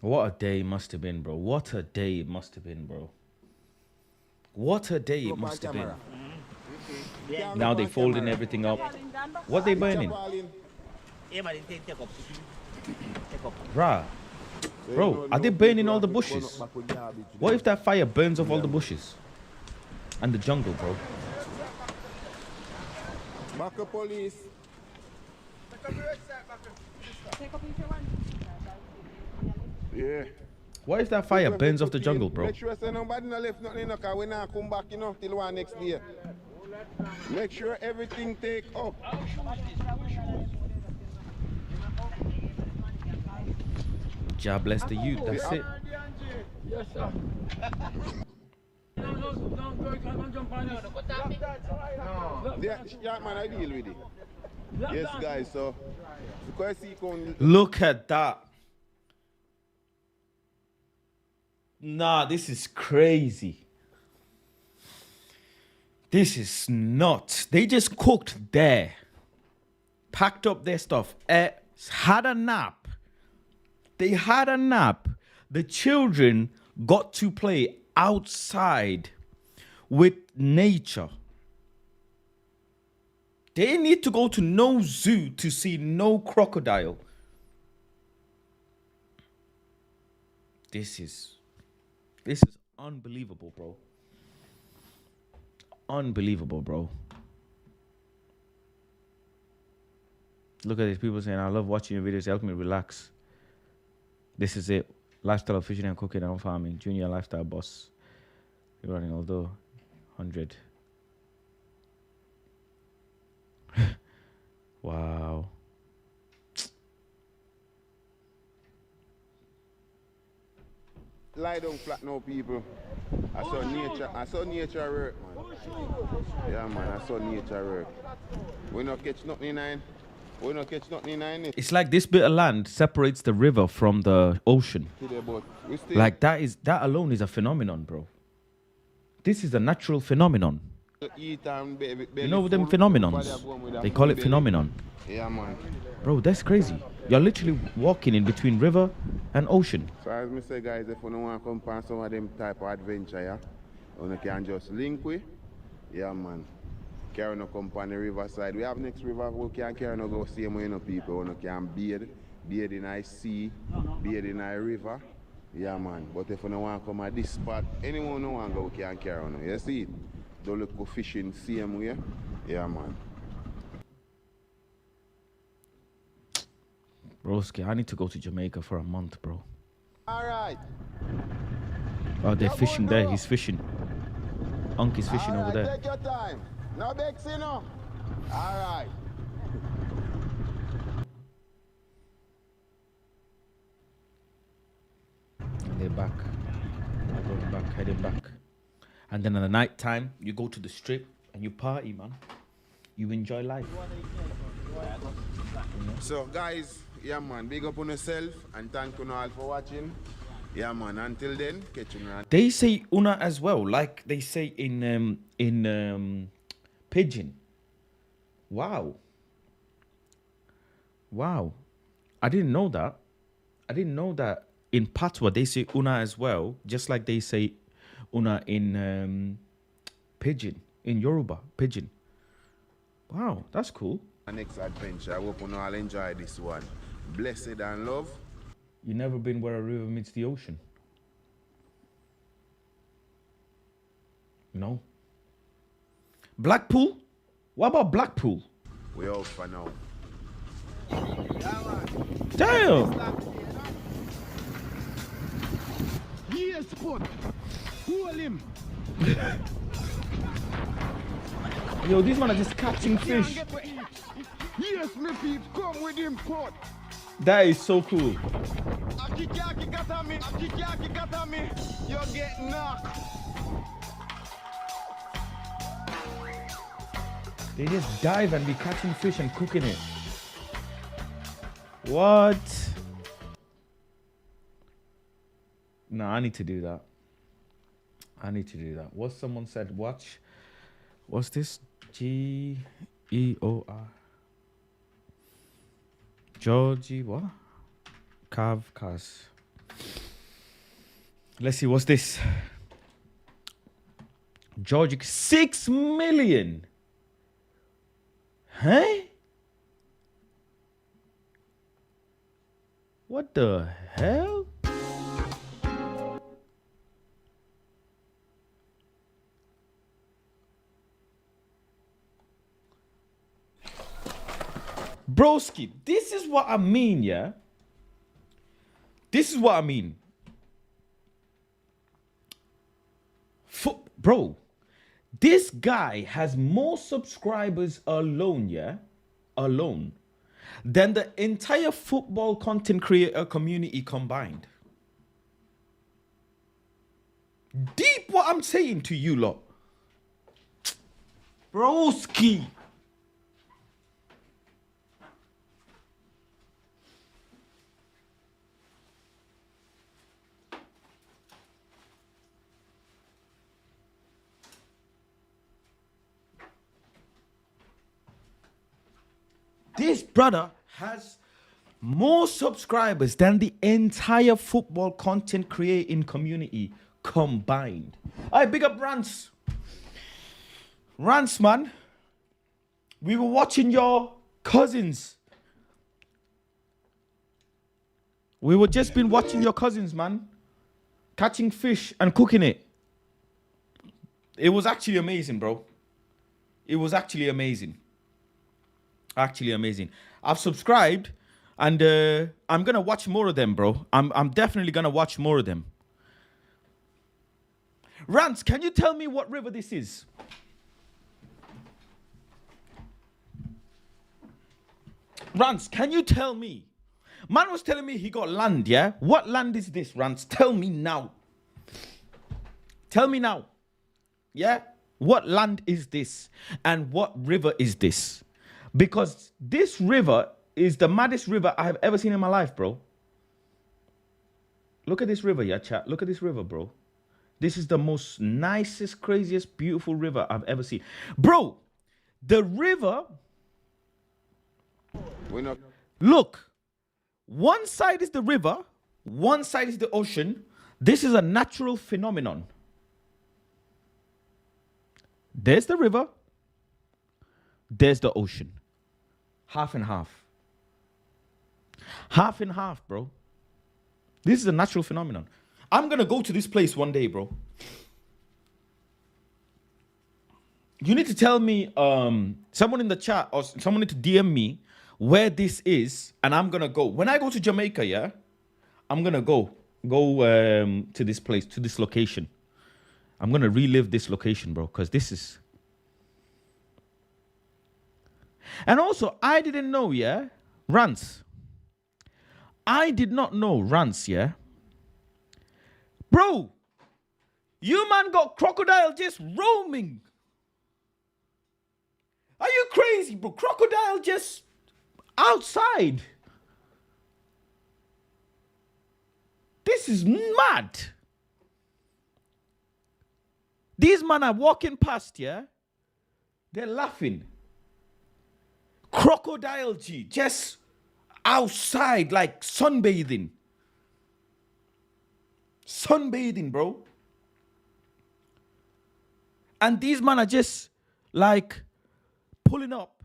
What a day it must have been, bro. What a day it must have been, bro. What a day it must have been. Now they folding everything up. What they burning? Bruh. Bro, are they burning all the bushes? What if that fire burns off all the bushes? And the jungle, bro. Back up police. Yeah. What if that fire burns off the jungle, bro? Make sure say nobody no left nothing, because we not come back, you know, till one next day. Make sure everything take up. God bless the youth. That's it. Yes, sir. Don't jump on this. Yeah, man, I deal with it. Yes, guys, so because he can Look at that. Nah, this is crazy. This is nuts. They just cooked there, packed up their stuff, had a nap. They had a nap. The children got to play outside with nature. They need to go to no zoo to see no crocodile. This is unbelievable, bro. Unbelievable, bro. Look at these people saying, I love watching your videos. Help me relax. This is it. Lifestyle of fishing and cooking and farming. Junior lifestyle boss. You're running, although 100. Wow. lie down flat now, people. I saw nature work, man. Yeah, man, I saw nature work. We not catch nothing in nine. We not catch nothing in nine. It's like this bit of land separates the river from the ocean. Like that alone is a phenomenon, bro. This is a natural phenomenon. You know them phenomenons? They call it phenomenon. Yeah, man. Bro, that's crazy. You're literally walking in between river and ocean. So as me say, guys, if you don't want to come on some of them type of adventure, yeah, you can just link with. Yeah, man. Carry no come on the riverside. We have next river we can carry no go same way, you know, people. You can bathe in the sea, bathe in the river. Yeah, man. But if you don't want to come at this spot, anyone don't want to go, we can carry on. You see it? Don't look for fishing same way. Yeah, man. Broski, I need to go to Jamaica for a month, bro. Alright. Oh, they're fishing there. He's fishing. Uncle's fishing over there. Take your time. No bex, you know. Alright. And they're back. They're going back, heading back. And then at the night time, you go to the strip and you party, man. You enjoy life. You know? So, guys, yeah, man, big up on yourself and thank you all for watching. Yeah, man, until then, catch you around. They say una as well, like they say in Pidgin. Wow. Wow. I didn't know that. I didn't know that in Patois they say una as well, just like they say una in Pidgin, in Yoruba, Pidgin. Wow, that's cool. Our next adventure, I hope you all enjoy this one. Blessed and love. You never been where a river meets the ocean? No. Blackpool? What about Blackpool? We out for now. Damn! Yes, spot. Hold him. Yo, these men are just catching fish. Yes, me peeps, come with him, pot. That is so cool. You get knocked. They just dive and be catching fish and cooking it. What? No, I need to do that. I need to do that. What someone said, watch. What's this? Geor. Georgie, what? Kavkaz. Let's see, what's this? Georgie, 6 million. Huh? What the hell? Broski, this is what I mean, yeah? This is what I mean. Bro, This guy has more subscribers alone, yeah? Alone. Than the entire football content creator community combined. Deep what I'm saying to you lot. Broski. This brother has more subscribers than the entire football content creating community combined. I big up Rance. Rance, man. We were watching your cousins. We were just been watching your cousins, man. Catching fish and cooking it. It was actually amazing, bro. It was actually amazing. Actually amazing. I've subscribed and I'm gonna watch more of them, bro. I'm definitely gonna watch more of them. Rance, can you tell me what river this is? Rance, can you tell me? Man was telling me he got land, yeah? What land is this, Rance? Tell me now. Tell me now. Yeah? What land is this? And what river is this? Because this river is the maddest river I have ever seen in my life, bro. Look at this river, yeah, chat. Look at this river, bro. This is the most nicest, craziest, beautiful river I've ever seen. Bro, the river... Look, one side is the river, one side is the ocean. This is a natural phenomenon. There's the river, there's the ocean. Half and half. Half and half, bro. This is a natural phenomenon. I'm going to go to this place one day, bro. You need to tell me, someone in the chat or someone need to DM me where this is, and I'm going to go. When I go to Jamaica, yeah, I'm going to go to this place, to this location. I'm going to relive this location, bro, because this is... And also, I didn't know, yeah, Rance. I did not know Rance, yeah. Bro, you man got crocodile just roaming. Are you crazy, bro? Crocodile just outside. This is mad. These men are walking past, yeah. They're laughing. Crocodile G, just outside, like sunbathing. Sunbathing, bro. And these men are just like pulling up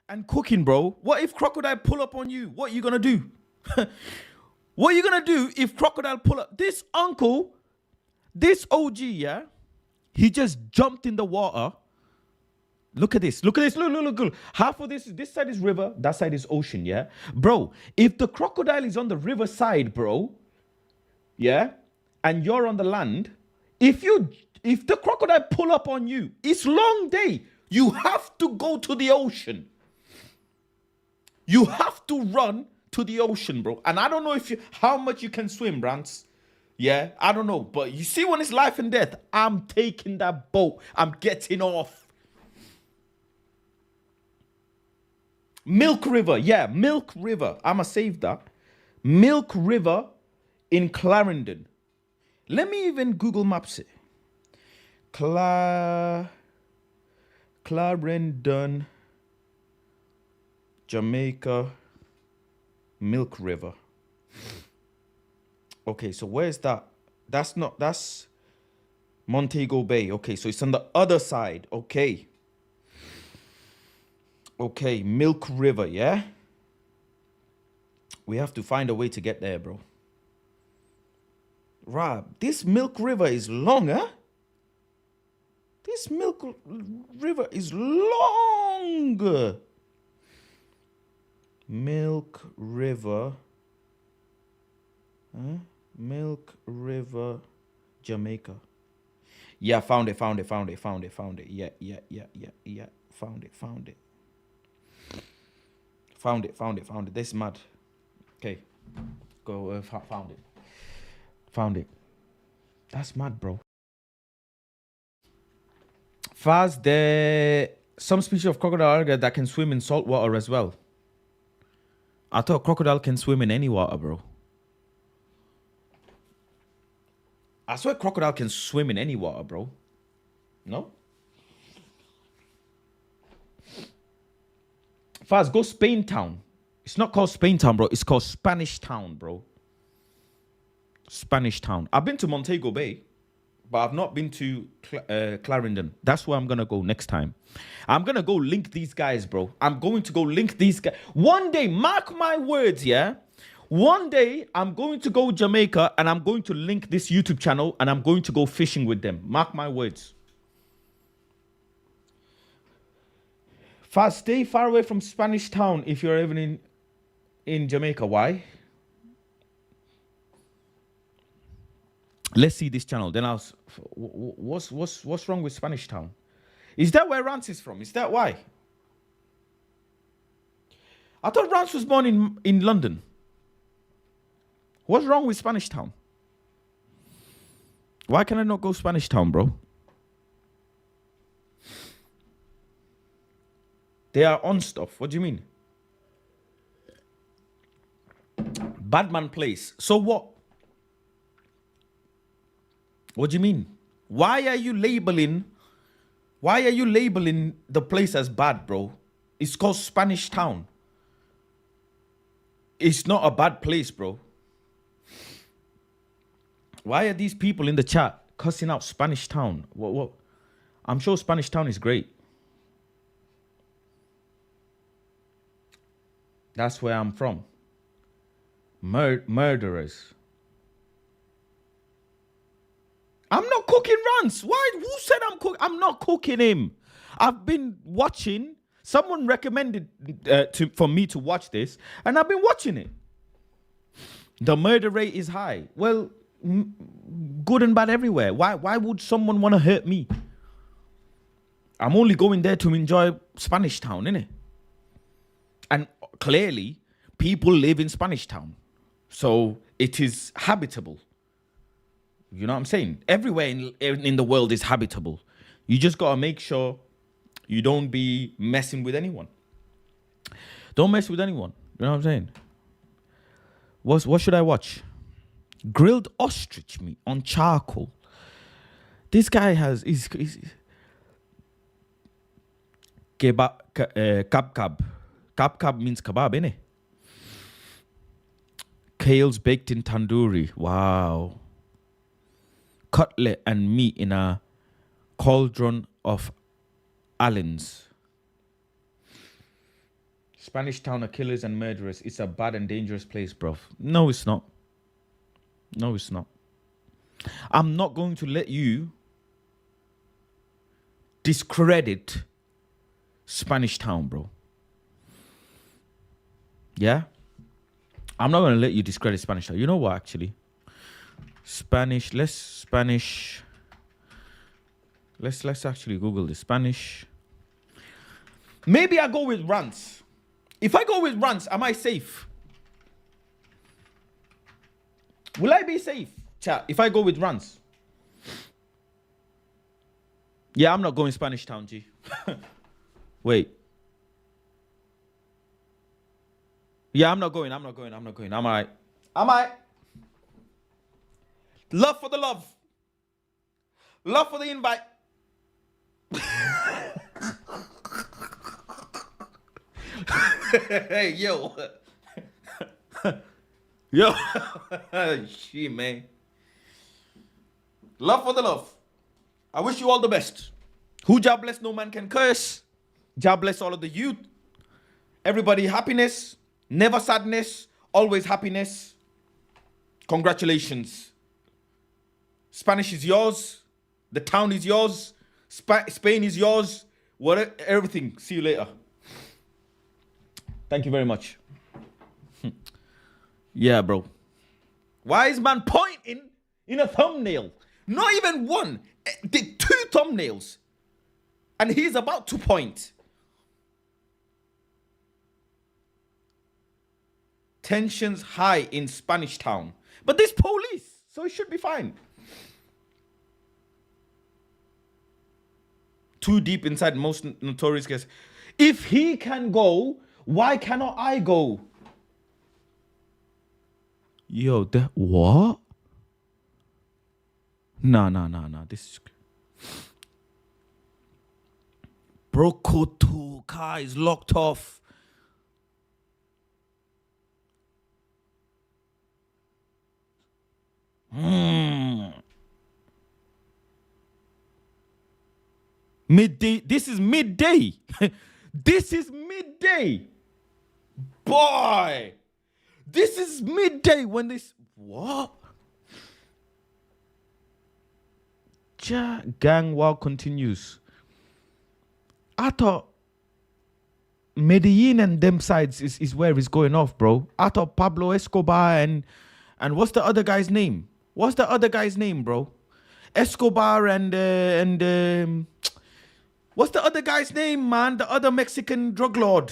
and cooking, bro. What if crocodile pull up on you? What are you gonna do? What are you gonna do if crocodile pull up? This uncle, this OG, yeah, he just jumped in the water. Look at this. Look at this. Look. Half of this side is river, that side is ocean, yeah? Bro, if the crocodile is on the river side, bro, yeah, and you're on the land, if the crocodile pull up on you, it's long day. You have to go to the ocean. You have to run to the ocean, bro. And I don't know how much you can swim, Rance. Yeah, I don't know. But you see when it's life and death, I'm taking that boat. I'm getting off. Milk River. Yeah, Milk River. I'ma save that. Milk River in Clarendon. Let me even Google Maps it. Clarendon, Jamaica, Milk River. Okay, so where's that? That's Montego Bay. Okay, so it's on the other side. Okay. Okay, Milk River, yeah? We have to find a way to get there, bro. Rob, this Milk River is long, huh? This Milk River is long. Milk River. Huh? Milk River, Jamaica. Yeah, found it. Yeah. Found it. This is mad. Okay. Go, found it. That's mad, bro. Faz, there some species of crocodile alligator that can swim in salt water as well. I thought crocodile can swim in any water, bro. I swear crocodile can swim in any water, bro. No? Faz, go Spain Town. It's not called Spain Town, bro. It's called Spanish Town, bro. Spanish Town. I've been to Montego Bay, but I've not been to Clarendon. That's where I'm going to go next time. I'm going to go link these guys, bro. I'm going to go link these guys. One day, mark my words, yeah? One day, I'm going to go Jamaica and I'm going to link this YouTube channel and I'm going to go fishing with them. Mark my words. Fast, stay far away from Spanish Town if you're even in Jamaica. Why? Let's see this channel. Then I'll. What's wrong with Spanish Town? Is that where Rance is from? Is that why? I thought Rance was born in London. What's wrong with Spanish Town? Why can I not go Spanish Town, bro? They are on stuff. What do you mean? Badman Place. So what? What do you mean? Why are you labeling the place as bad, bro? It's called Spanish Town. It's not a bad place, bro. Why are these people in the chat cussing out Spanish Town? What? I'm sure Spanish Town is great. That's where I'm from. Murderers. I'm not cooking Rance. Why? Who said I'm cooking? I'm not cooking him. I've been watching. Someone recommended for me to watch this, and I've been watching it. The murder rate is high. Well, good and bad everywhere. Why would someone want to hurt me? I'm only going there to enjoy Spanish Town, innit? And clearly, people live in Spanish Town. So it is habitable. You know what I'm saying? Everywhere in the world is habitable. You just got to make sure you don't be messing with anyone. Don't mess with anyone. You know what I'm saying? What should I watch? Grilled ostrich meat on charcoal. This guy is kebab, kab. Kab means kebab, innit? Kales baked in tandoori. Wow. Cutlet and meat in a cauldron of Allens. Spanish Town are killers and murderers. It's a bad and dangerous place, bruv. No, it's not. No, it's not. I'm not going to let you discredit Spanish Town, bro. Yeah? I'm not going to let you discredit Spanish Town. You know what, actually? Let's actually Google this. Spanish. Maybe I go with Rance. If I go with Rance, am I safe? Will I be safe, chat, if I go with Rance? Yeah, I'm not going Spanish Town, G. Wait. Yeah, I'm not going. I'm all right. Love for the love. Love for the invite. Hey, yo. Yo. Shit, man. Love for the love. I wish you all the best. Who Jah bless, no man can curse. Jah bless all of the youth. Everybody happiness. Never sadness. Always happiness. Congratulations. Spanish is yours. The town is yours. Spain is yours. Everything. See you later. Thank you very much. Yeah, bro. Why is man pointing in a thumbnail? Not even one. Did 2 thumbnails. And he's about to point. Tensions high in Spanish Town. But this police, so it should be fine. Too deep inside most notorious case. If he can go, why cannot I go? Yo, what? Nah. This is... Brokoto car is locked off. Midday. This is midday. This is midday. Boy. This is midday when this... What? Gang war continues. I thought Medellin and them sides is where it's going off, bro. I thought Pablo Escobar and what's the other guy's name? What's the other guy's name, bro? Escobar and what's the other guy's name, man? The other Mexican drug lord.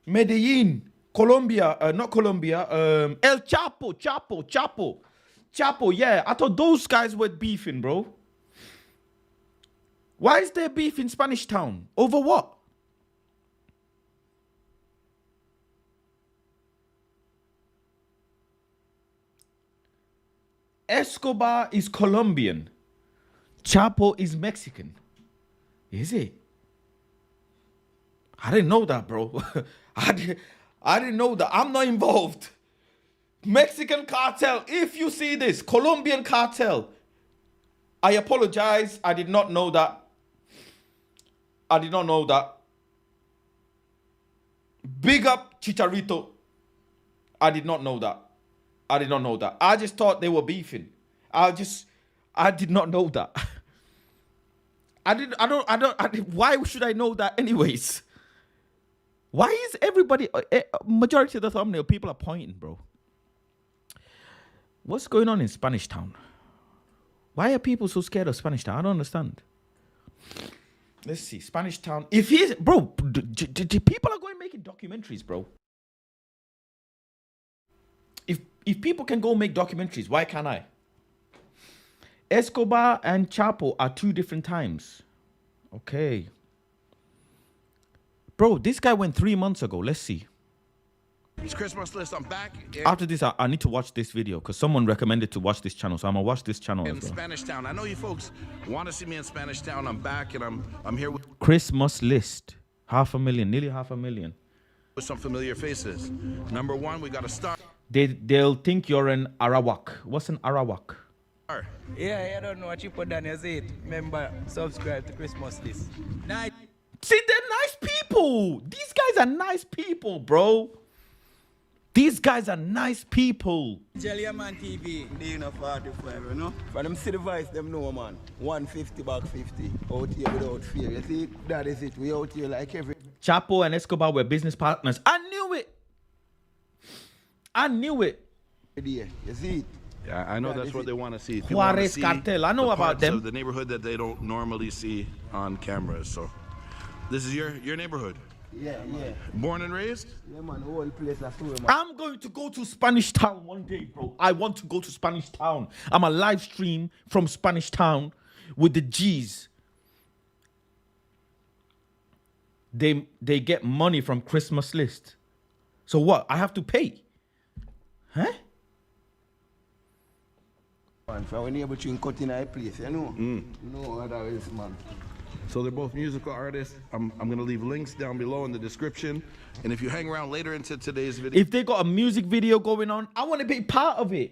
Medellin, Colombia, not Colombia. El Chapo. Yeah, I thought those guys were beefing, bro. Why is there beef in Spanish Town? Over what? Escobar is Colombian. Chapo is Mexican. Is it? I didn't know that, bro. I didn't know that. I'm not involved. Mexican cartel. If you see this, Colombian cartel. I apologize. I did not know that. Big up Chicharito. I did not know that. I just thought they were beefing. I did not know that. Why should I know that anyways? Why is everybody, majority of the thumbnail, people are pointing, bro? What's going on in Spanish Town? Why are people so scared of Spanish Town? I don't understand. Let's see, Spanish Town. If he's, bro, people are going making documentaries, bro. If people can go make documentaries, why can't I? Escobar and Chapo are 2 different times. Okay. Bro, this guy went 3 months ago. Let's see. It's Christmas list. I'm back. After this, I need to watch this video because someone recommended to watch this channel. So I'm going to watch this channel in as well. Spanish Town. I know you folks want to see me in Spanish Town. I'm back and I'm here with Christmas list. 500,000, nearly 500,000. with some familiar faces. Number 1, we got to start. They'll think you're an Arawak. What's an Arawak? Yeah, I don't know what you put down. You see it. Remember, subscribe to Christmas list. Nice. See, they're nice people. These guys are nice people, bro. These guys are nice people. Jellyman TV, they know 45, you know? For them see the voice, them know, man. 150 back 50. Out here without fear. You see, that is it. We out here like every... Chapo and Escobar were business partners. I knew it. You see it. Yeah, I know that's what they want to see. Juarez Cartel. I know about them. The neighborhood that they don't normally see on cameras. So, this is your neighborhood. Yeah. Born and raised? Yeah, man. The whole place is full, man. I'm going to go to Spanish Town one day, bro. I want to go to Spanish Town. I'm a live stream from Spanish Town with the G's. They get money from Christmas list. So what? I have to pay? Huh? Man, for when you're able to cut in a place, you know? No other ways, man. So they're both musical artists. I'm going to leave links down below in the description. And if you hang around later into today's video, if they got a music video going on, I want to be part of it.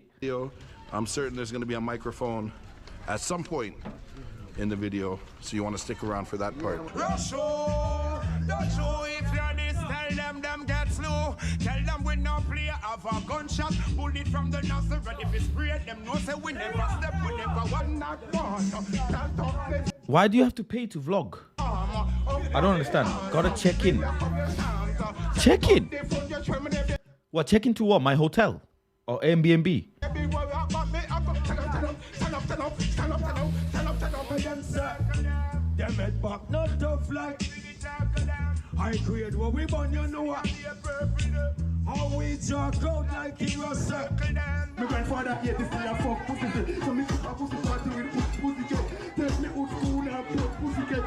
I'm certain there's going to be a microphone at some point in the video. So you want to stick around for that part. Don't show if you're this, tell them get slow. Tell them we no play of a gunshot. Pull it from the nostril, ready to spray them. No say we never step, we never one not one. Why do you have to pay to vlog? I don't understand. Gotta check in. Check in? What, check into what? My hotel? Or Airbnb? med back, not tough like. I create what we born, you know what? How we talk out like he was circle them. My grandfather hate this thing, I fuck pussy. So me fuck a pussy party with pussy cat. Take me out school and put pussy cat.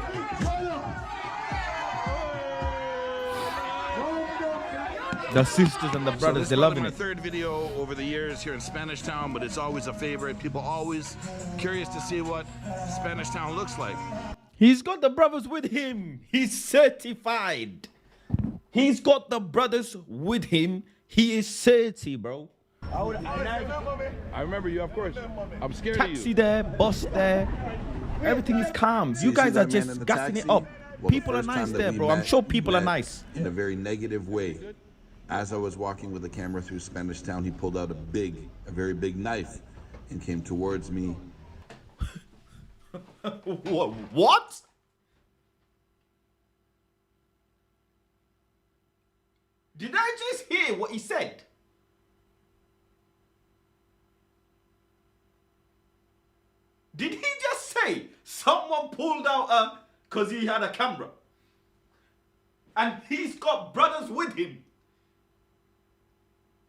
The sisters and the brothers, they're loving my it. third video over the years here in Spanish Town, but it's always a favorite. People always curious to see what Spanish Town looks like. He's got the brothers with him. He's certified. He's got the brothers with him. He is certi, bro. I remember you, of course. I'm scared of you. Taxi there, bus there. Everything is calm. You guys are just gassing it up. Well, people are nice there, bro. I'm sure people are nice. In a very negative way. As I was walking with the camera through Spanish Town, he pulled out a very big knife and came towards me. What? Did I just hear what he said? Did he just say someone pulled out because he had a camera? And he's got brothers with him.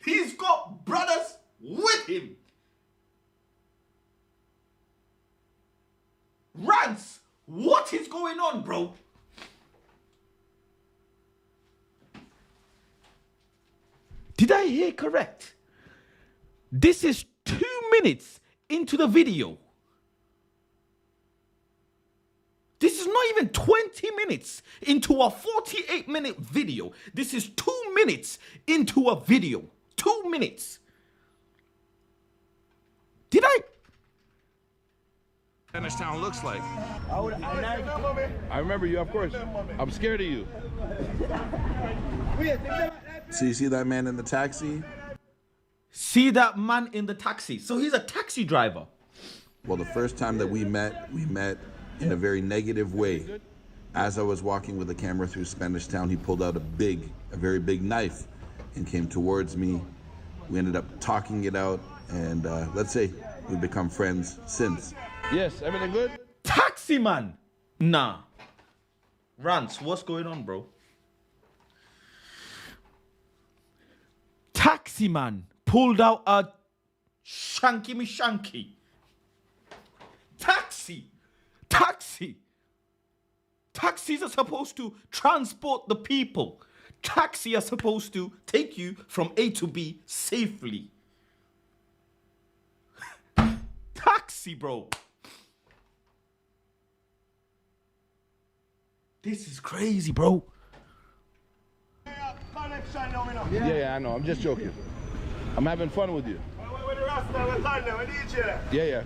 He's got brothers with him. Rance, what is going on, bro? Did I hear correct? This is 2 minutes into the video. This is not even 20 minutes into a 48-minute video. This is 2 minutes into a video. 2 minutes. Did I? Spanish Town looks like. I remember you, of course. I'm scared of you. So you see that man in the taxi? See that man in the taxi. So he's a taxi driver. Well, the first time that we met in a very negative way. As I was walking with the camera through Spanish Town, he pulled out a very big knife and came towards me. We ended up talking it out, and let's say we've become friends since. Yes, everything good? Taxi man. Nah. Rance, what's going on, bro? Taxi man pulled out a shanky me shanky. Taxi. Taxis are supposed to transport the people. Taxi are supposed to take you from A to B safely. Taxi, bro. This is crazy, bro. Yeah, I know. I'm just joking. I'm having fun with you. Yeah.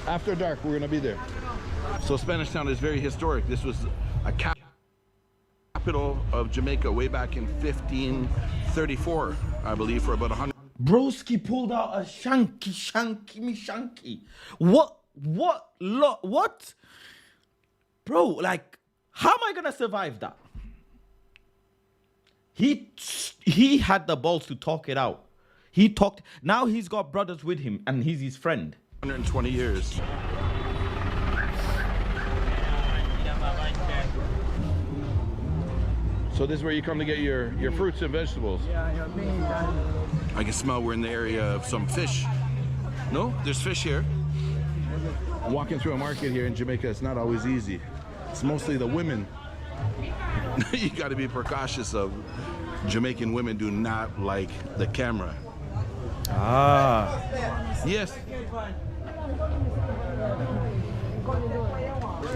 After dark, we're going to be there. So Spanish Town is very historic. This was a capital of Jamaica way back in 1534, I believe, for about 100. Broski pulled out a shanky. What? Bro, like, how am I going to survive that? He had the balls to talk it out. He talked. Now he's got brothers with him and he's his friend. 120 years. So this is where you come to get your fruits and vegetables. I can smell we're in the area of some fish. No? There's fish here. Walking through a market here in Jamaica, it's not always easy. It's mostly the women. You got to be precautious of. Jamaican women do not like the camera. Ah. Yes.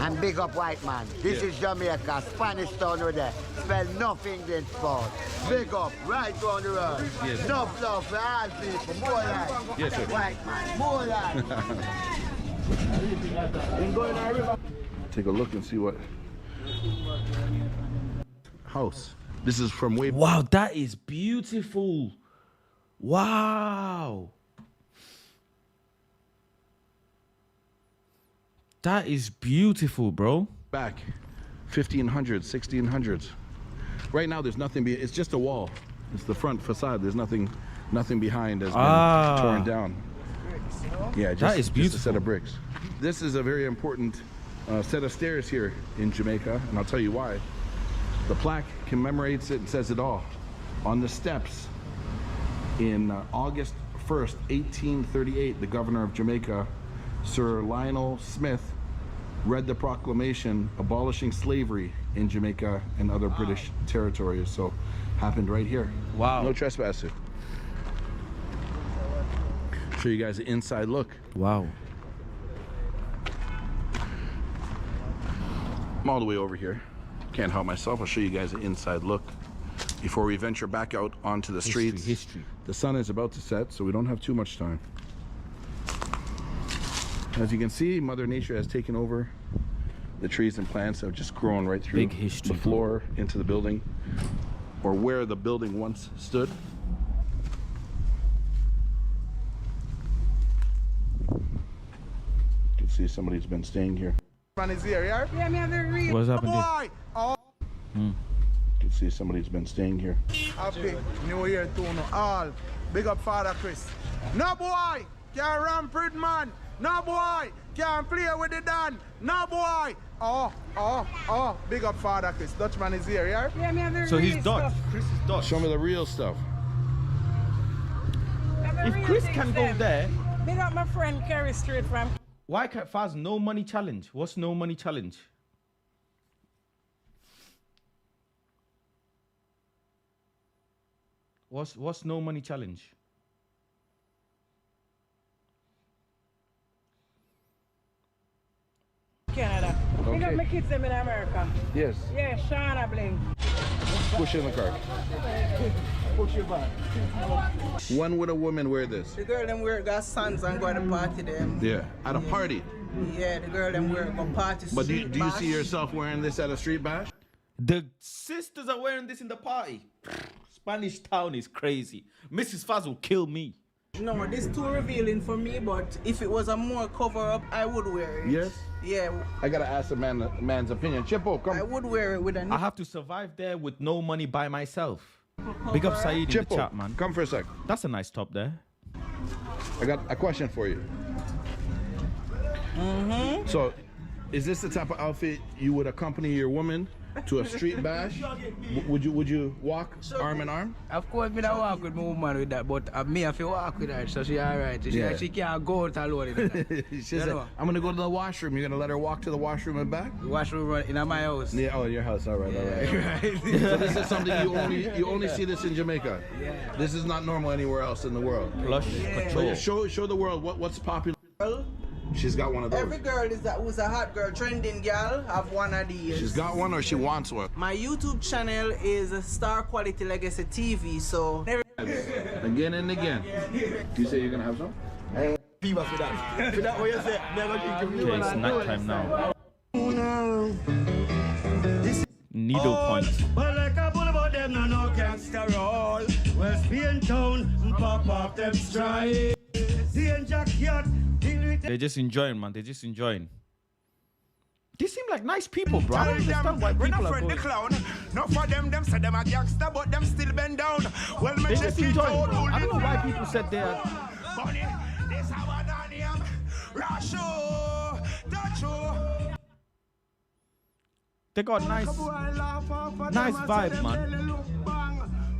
And big up white man. This is Jamaica, Spanish town over there. Spell nothing English sport. Big up, right on the road. Yes. Enough love for all people, more life. Yes, sir. White man, more life. Take a look and see what house. This is from way. Wow, that is beautiful. Wow. That is beautiful, bro. Back 1500s, 1600s. Right now there's nothing, it's just a wall. It's the front facade. There's nothing behind has been torn down. Yeah, that is beautiful. Just a set of bricks. This is a very important set of stairs here in Jamaica, and I'll tell you why. The plaque commemorates it and says it all. On the steps in August 1st, 1838, the governor of Jamaica, Sir Lionel Smith, read the proclamation abolishing slavery in Jamaica and other British territories. So, happened right here. Wow. No trespassing. Show you guys an inside look. Wow. I'm all the way over here. Can't help myself. I'll show you guys an inside look before we venture back out onto the streets. History. The sun is about to set, so we don't have too much time. As you can see, Mother Nature has taken over. The trees and plants have just grown right through the floor into the building, or where the building once stood. You can see somebody's been staying here. Man is here, yeah? Yeah, me have the real. What's happened here? Boy! Oh, You can see somebody's been staying here. happy New Year to you all. Big up Father Chris. No boy can't rampant man. No boy can't play with the Dan. No boy. Oh. Big up Father Chris. Dutchman is here, yeah? Yeah, me have the So real he's Dutch. stuff. Chris is Dutch. Show me the real stuff. The If real Chris things can go them. there, Big up my friend Kerry straight from. why can't Faz no money challenge? What's no money challenge? What's no money challenge? Canada. Big up Okay. my kids them in America. Yes. Yeah, Shauna Bling. Push in the car. Push it back. When would a woman wear this? The girl them wear got sons and go to the party them. Yeah, at a party. Yeah, the girl them wear go party. But do street you bash. see yourself wearing this at a street bash? The sisters are wearing this in the party. Spanish Town is crazy. Mrs. Faz will kill me. No, this too revealing for me, but if it was a more cover up, I would wear it. Yes. Yeah, I gotta ask the man's opinion. Chippo, come. I would wear it with a I have to survive there with no money by myself. Big up Saeed in the Chippo, chat, man. come for a sec. That's a nice top there. I got a question for you. So, is this the type of outfit you would accompany your woman to a street bash? Would you walk arm in arm? Of course, me don't walk with my woman with that, but me have to walk with her, so she alright. She can't go out alone. She said, I'm gonna go to the washroom. You're gonna let her walk to the washroom and back? The washroom in my house. Yeah, oh, your house. All right, all right. Right. So this is something you only see this in Jamaica. Yeah. This is not normal anywhere else in the world. Plush patrol. Show the world what's popular. She's got one of those. Every girl who's a hot girl, trending girl, have one of these. She's got one or she wants one. My YouTube channel is Star Quality Legacy TV, so. Again and again. You say you're gonna have some? Fever for that. For that, what you say? Never drink Okay, it's night time now. Needle point. Well, like a bull about them, no gangster roll. West Spain town, pop off them stride. Danger cat. They're just enjoying, man. They're just enjoying. They seem like nice people, bro. I don't understand why We're people not are friend the going. clown. Not for them say them a gangster, but them still bend down. Well, They're just enjoying, bro. I don't know why people said they are. Bunny, this our Daniel. Rasho, Dacho. They got nice vibe, man.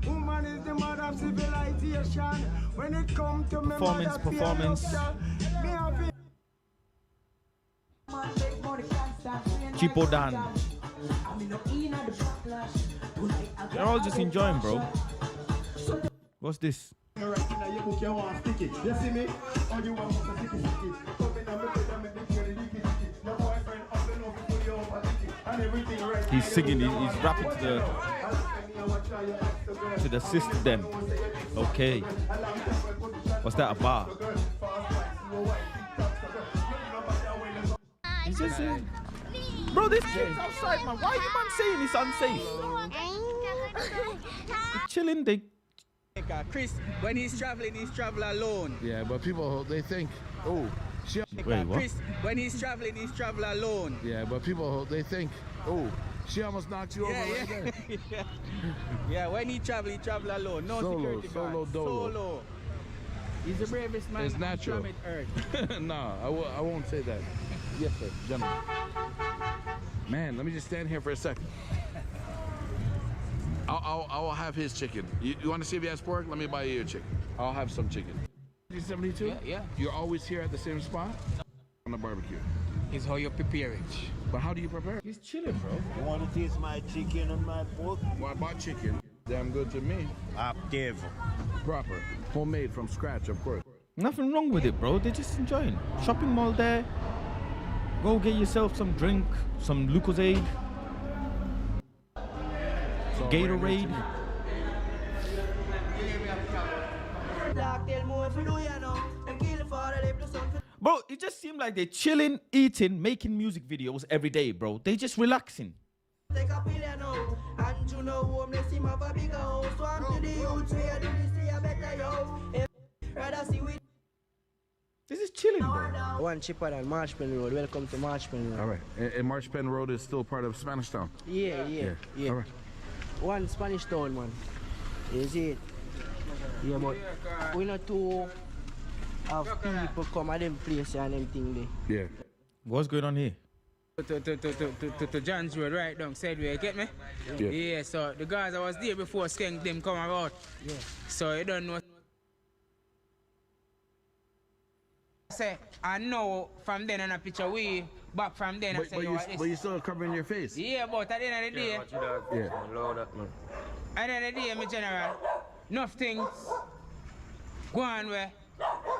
Woman is the mother of civilization. When it comes to Performance. Chipo Dan. They're all just enjoying, bro. What's this? He's singing, he's rapping to the system. Okay. What's that about? He's just saying, bro, this kid's outside, man. Why are you man saying it's unsafe? They're chilling, they. Chris, when he's traveling alone. Yeah, but people, they think, oh, she. Wait, what? Chris, when he's traveling alone. Yeah, but people, they think, oh, she almost knocked you over right there. Yeah, when he travel alone. No security guard. Solo. He's the bravest man It's on natural. planet Earth. No, I won't say that. Yes, sir, gentlemen. Man, let me just stand here for a second. I'll have his chicken. You want to see if he has pork? Let me buy you a chicken. I'll have some chicken. 72? Yeah. You're always here at the same spot? On the barbecue. It's how you prepare it. But how do you prepare it? He's chilling, bro. You want to taste my chicken and my pork? Well, I bought chicken. Damn good to me. Active. Proper. Homemade from scratch, of course. Nothing wrong with it, bro. They're just enjoying. Shopping mall there. Go get yourself some drink, some Lucozade, Gatorade. Bro, it just seemed like they're chilling, eating, making music videos every day, bro. They just relaxing. Take a pillion now, and you know homeless him have a bigger house. Swam to the youth, where do we see a better yo? Rather see we. This is chilling, bro. One cheaper than Marchpen Road. Welcome to Marchpen Road. All right. And Marchpen Road is still part of Spanish Town? Yeah. All right. One Spanish Town, man. Is it? Yeah, but we not too have people come at them place and them thing there. Yeah. What's going on here? To John's Road, right down, said we get me? Yeah. So the guys that was there before skank them come about. Yeah. So you don't know. Say, I know from then on a picture we back from then. But you still covering your face? Yeah, but at the end of the day, at the end of the day, my general, enough things go on where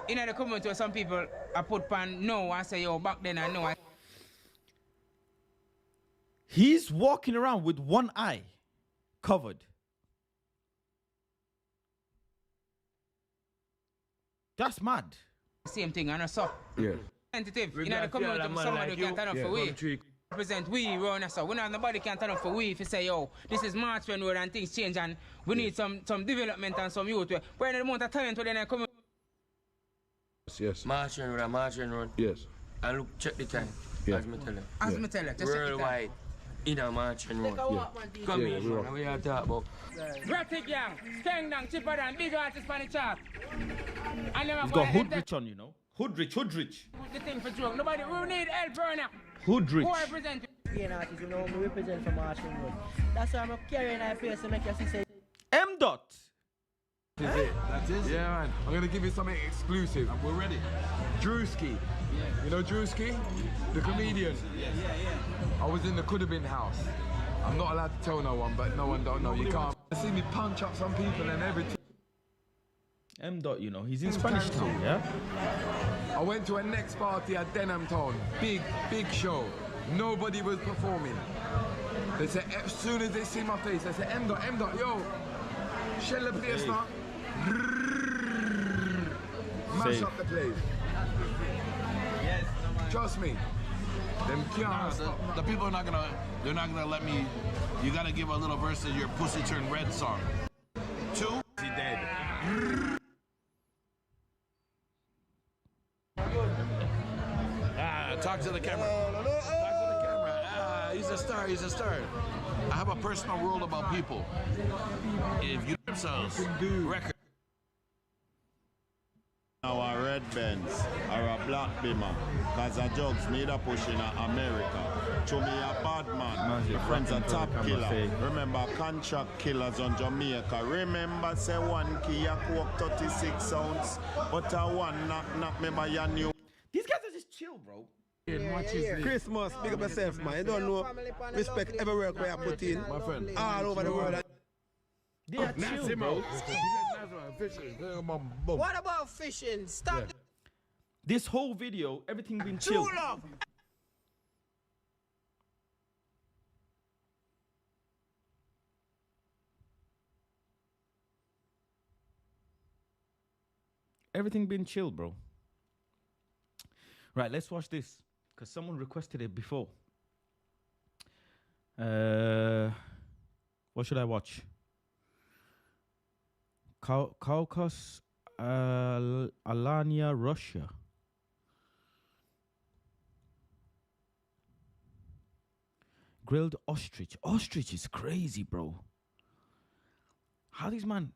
in the community where some people I put pan no and say, yo, back then I know. He's walking around with one eye covered. That's mad. Same thing, and so. Yeah. Representative, in the community, somebody who can turn up for we. Represent we, run us so. We not nobody can turn up for we if you say, yo, this is Marchpen Road and things change and we need some development and some youth. We're in the amount of talent within the community. Yes. Marchpen Road. Yes. And look, check the time. Yeah. As me tell you. As me tell you, just check the time. Worldwide. In a Marchpen Road. Come here, man. We are talking about. Gratic Yang, Skeng Dang, Chipper and big artist on the chart. He's got Hoodrich on, you know. Hoodrich. The thing for joke. Nobody, we need help right now. Hoodrich. Who represent Being artist, you know, we represent from Marchpen Road. That's why I'm carrying that place to make you see say. M. Dot. That's it. Yeah, man. I'm going to give you something exclusive. We're ready. Drewski. You know Drewski? The comedian. I was in the Could Have Been house. I'm not allowed to tell no one, but no one don't know. You can't see me punch up some people and everything. M. Dot, you know, he's in Spanish Town, yeah? I went to a next party at Denham Town. Big show. Nobody was performing. They said, as soon as they see my face, they said, M. Dot, yo, shell the place now. Mash up the place. Trust me. Them can't stop. The people are not gonna, they're not gonna let me, you gotta give a little verse of your Pussy Turn Red song. 2, he dead. Talk to the camera. Talk to the camera. He's a star. I have a personal rule about people. If you themselves record. Now a red Benz or a black Beamer, cause a jugs need a push in America. To me a bad man, your friends a top killer. Remember contract killers on Jamaica. Remember say 1 key a coke 36 ounce, but a one knock me by your new. These guys are just chill, bro. Christmas, big up yourself, man. You don't know respect every work where I put in, my friend, all over the world. They are chill, bro. What about fishing? Stop. This whole video, everything been chill. True love. Everything been chill, bro. Right, let's watch this. Because someone requested it before. What should I watch? Caucasus, Alania, Russia. Grilled ostrich. Ostrich is crazy, bro. How these man?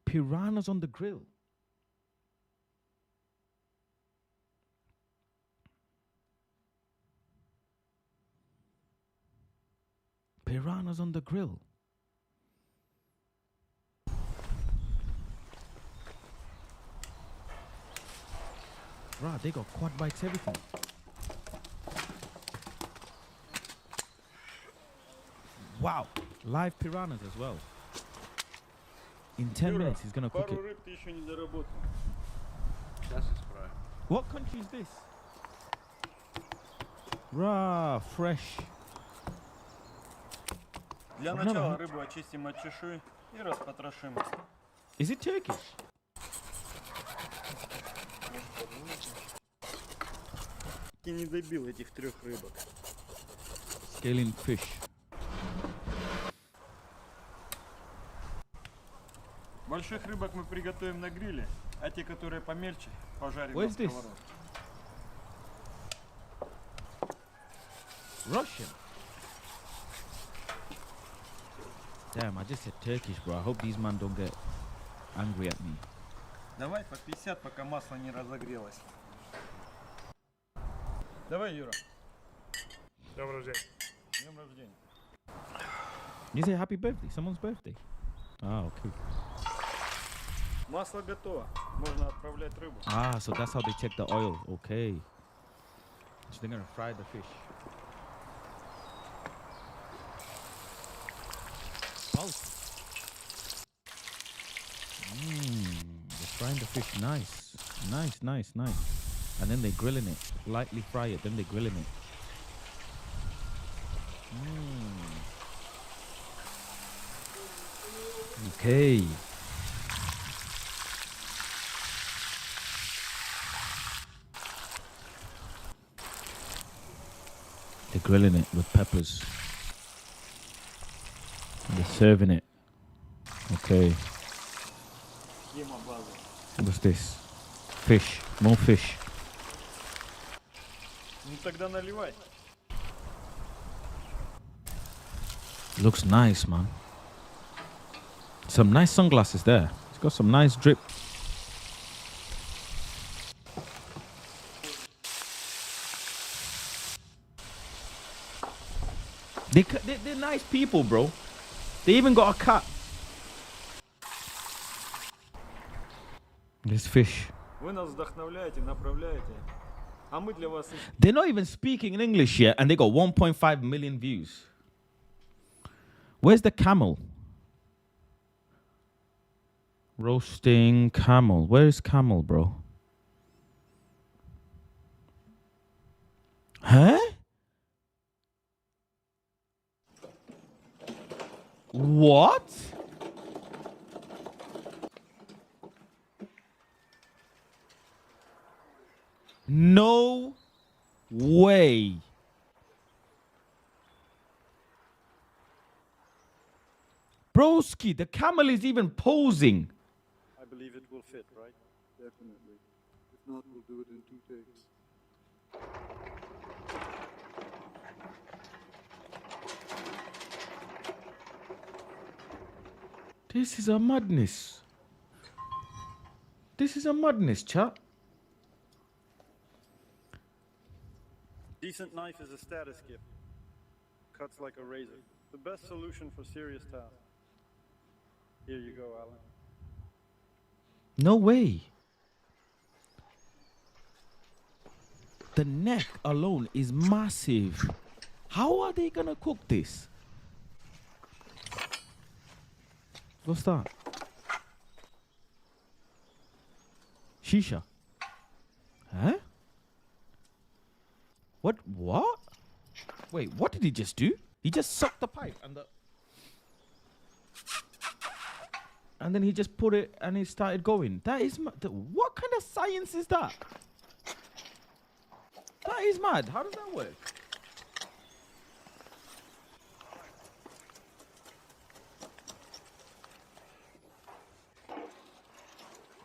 Piranhas on the grill. Piranhas on the grill. Right, they got quad bikes, everything. Wow, live piranhas as well. In 10 minutes, he's gonna cook it. What country is this? Raw, fresh. Для I've never начала had- рыбу очистим от чешуи и распотрошим. Is it Turkish? Я не добил этих 3 рыбок. Scaling fish. Больших рыбок мы приготовим на гриле, а те, которые помельче, пожарим на Where's this? сковородке. Russian. Damn, I just said Turkish, bro. I hope these men don't get angry at me. Давай по 50, пока масло не разогрелось. Давай, Юра. Добрый день. С днем рождения. You say happy birthday? Someone's birthday? Ah, okay. Масло готово. Можно отправлять рыбу. Ah, so that's how they check the oil. Okay. So they're gonna fry the fish. They're frying the fish nice. Nice, nice, nice. And then they're grilling it. Lightly fry it, then they're grilling it. Okay. They're grilling it with peppers. And they're serving it. Okay. What's this? Fish. More fish. Ну тогда наливай. Looks nice, man. Some nice sunglasses there. It's got some nice drip. They're nice people, bro. They even got a cat. This fish. Вы нас вдохновляете, направляете. А мы для вас... They're not even speaking in English yet, and they got 1.5 million views. Where's the camel? Roasting camel. Where is camel, bro? Huh? What? No way. Broski, the camel is even posing. I believe it will fit, right? Definitely. If not, we'll do it in 2 takes. This is a madness. This is a madness, chat. Decent knife is a status gift. Cuts like a razor. The best solution for serious tasks. Here you go, Alan. No way. The neck alone is massive. How are they gonna cook this? What's that? Shisha. Huh? What? Wait, what did he just do? He just sucked the pipe and then he just put it and it started going. That is what kind of science is that? That is mad. How does that work?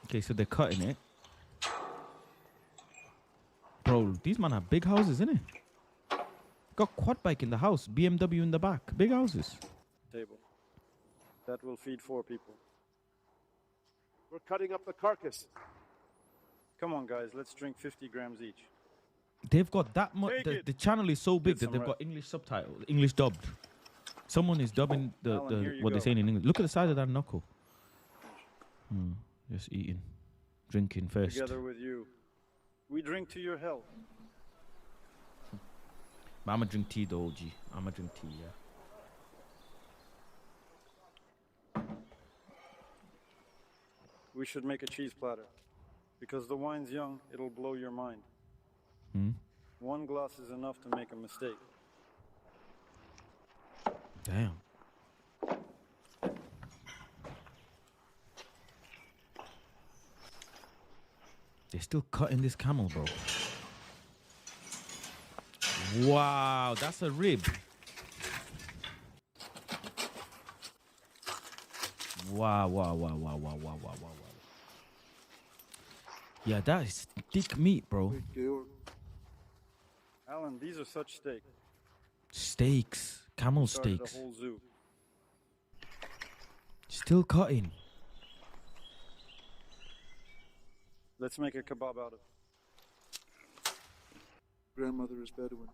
Okay, so they're cutting it. Bro, these men have big houses, innit? Got quad bike in the house, BMW in the back. Big houses. Table. That will feed 4 people. We're cutting up the carcass. Come on, guys. Let's drink 50 grams each. They've got that much. Take it. The channel is so big Get that some they've rest. got English subtitles, English dubbed. Someone is dubbing Alan, here you what they're go. saying in English. Look at the size of that knuckle. Just eating, drinking first. Together with you, we drink to your health. But I'ma drink tea though, OG. I'ma drink tea, yeah. We should make a cheese platter. Because the wine's young, it'll blow your mind. One glass is enough to make a mistake. Damn. They're still cutting this camel, bro. Wow, that's a rib. Wow. Yeah, that is thick meat, bro. Alan, these are such steak. Steaks, camel Started steaks. a whole zoo. Still cutting. Let's make a kebab out of it. Grandmother is Bedouin.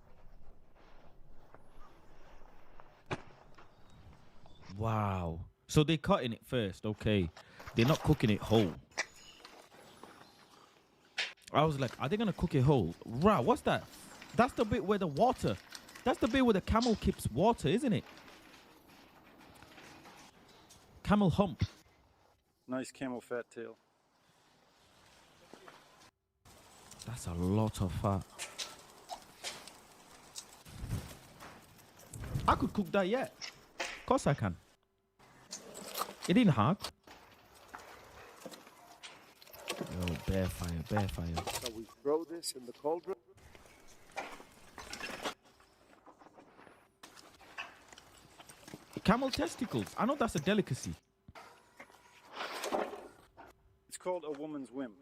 Wow. So they're cutting it first, okay. They're not cooking it whole. I was like, are they gonna cook it whole? Right, what's that? That's the bit where the water. That's the bit where the camel keeps water, isn't it? Camel hump. Nice camel fat tail. That's a lot of fat. I could cook that yet. Of course I can. It ain't hard. Yo, bare fire. Shall we throw this in the cauldron? Camel testicles. I know that's a delicacy. It's called a woman's whim.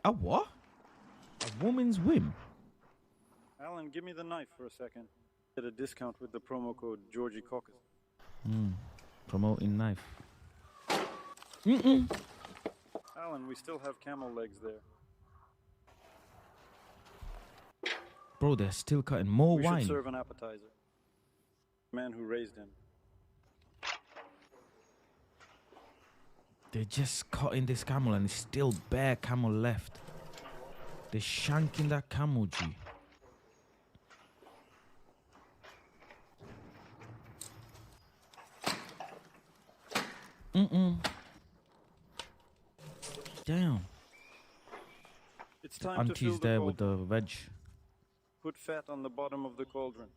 A what? A woman's whim? Alan, give me the knife for a second. Get a discount with the promo code Georgie Caucus. Promoting knife. Alan, we still have camel legs there. Bro, they're still cutting more We wine. should serve an appetizer. Man who raised him. They're just cutting this camel and it's still bare camel left. They're shanking that camel, G. Damn. It's time to fill Auntie's the there with cauldron. the veg. Put fat on the bottom of the cauldron.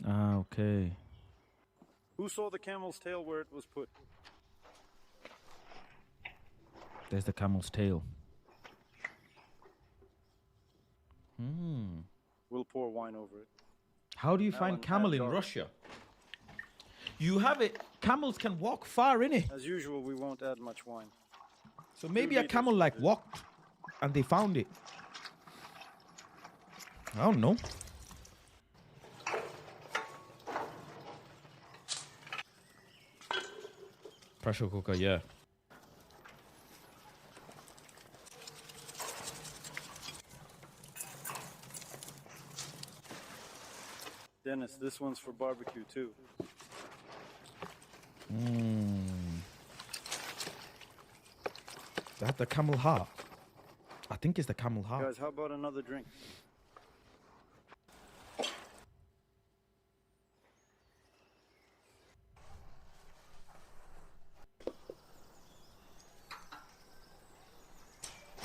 Ah, okay. Who saw the camel's tail where it was put? There's the camel's tail. We'll pour wine over it. How do you Alan, find camel add in garlic. Russia? You have it. Camels can walk far, innit? As usual, we won't add much wine. So maybe a camel like walked and they found it. I don't know. Pressure cooker, yeah. Dennis, this one's for barbecue too. That the camel heart. I think it's the camel heart. Guys, how about another drink?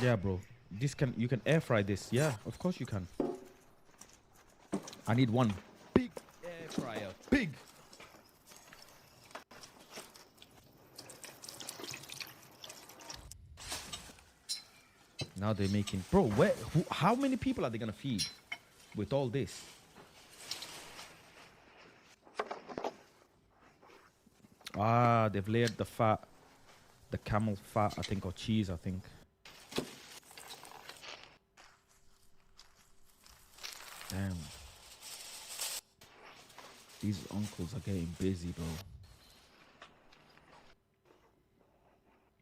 Yeah, bro. You can air fry this. Yeah, of course you can. I need one big air fryer. Big. Now they're making, bro. How many people are they gonna feed with all this? Ah, they've layered the fat, the camel fat, I think, or cheese, I think. Damn. These uncles are getting busy, bro.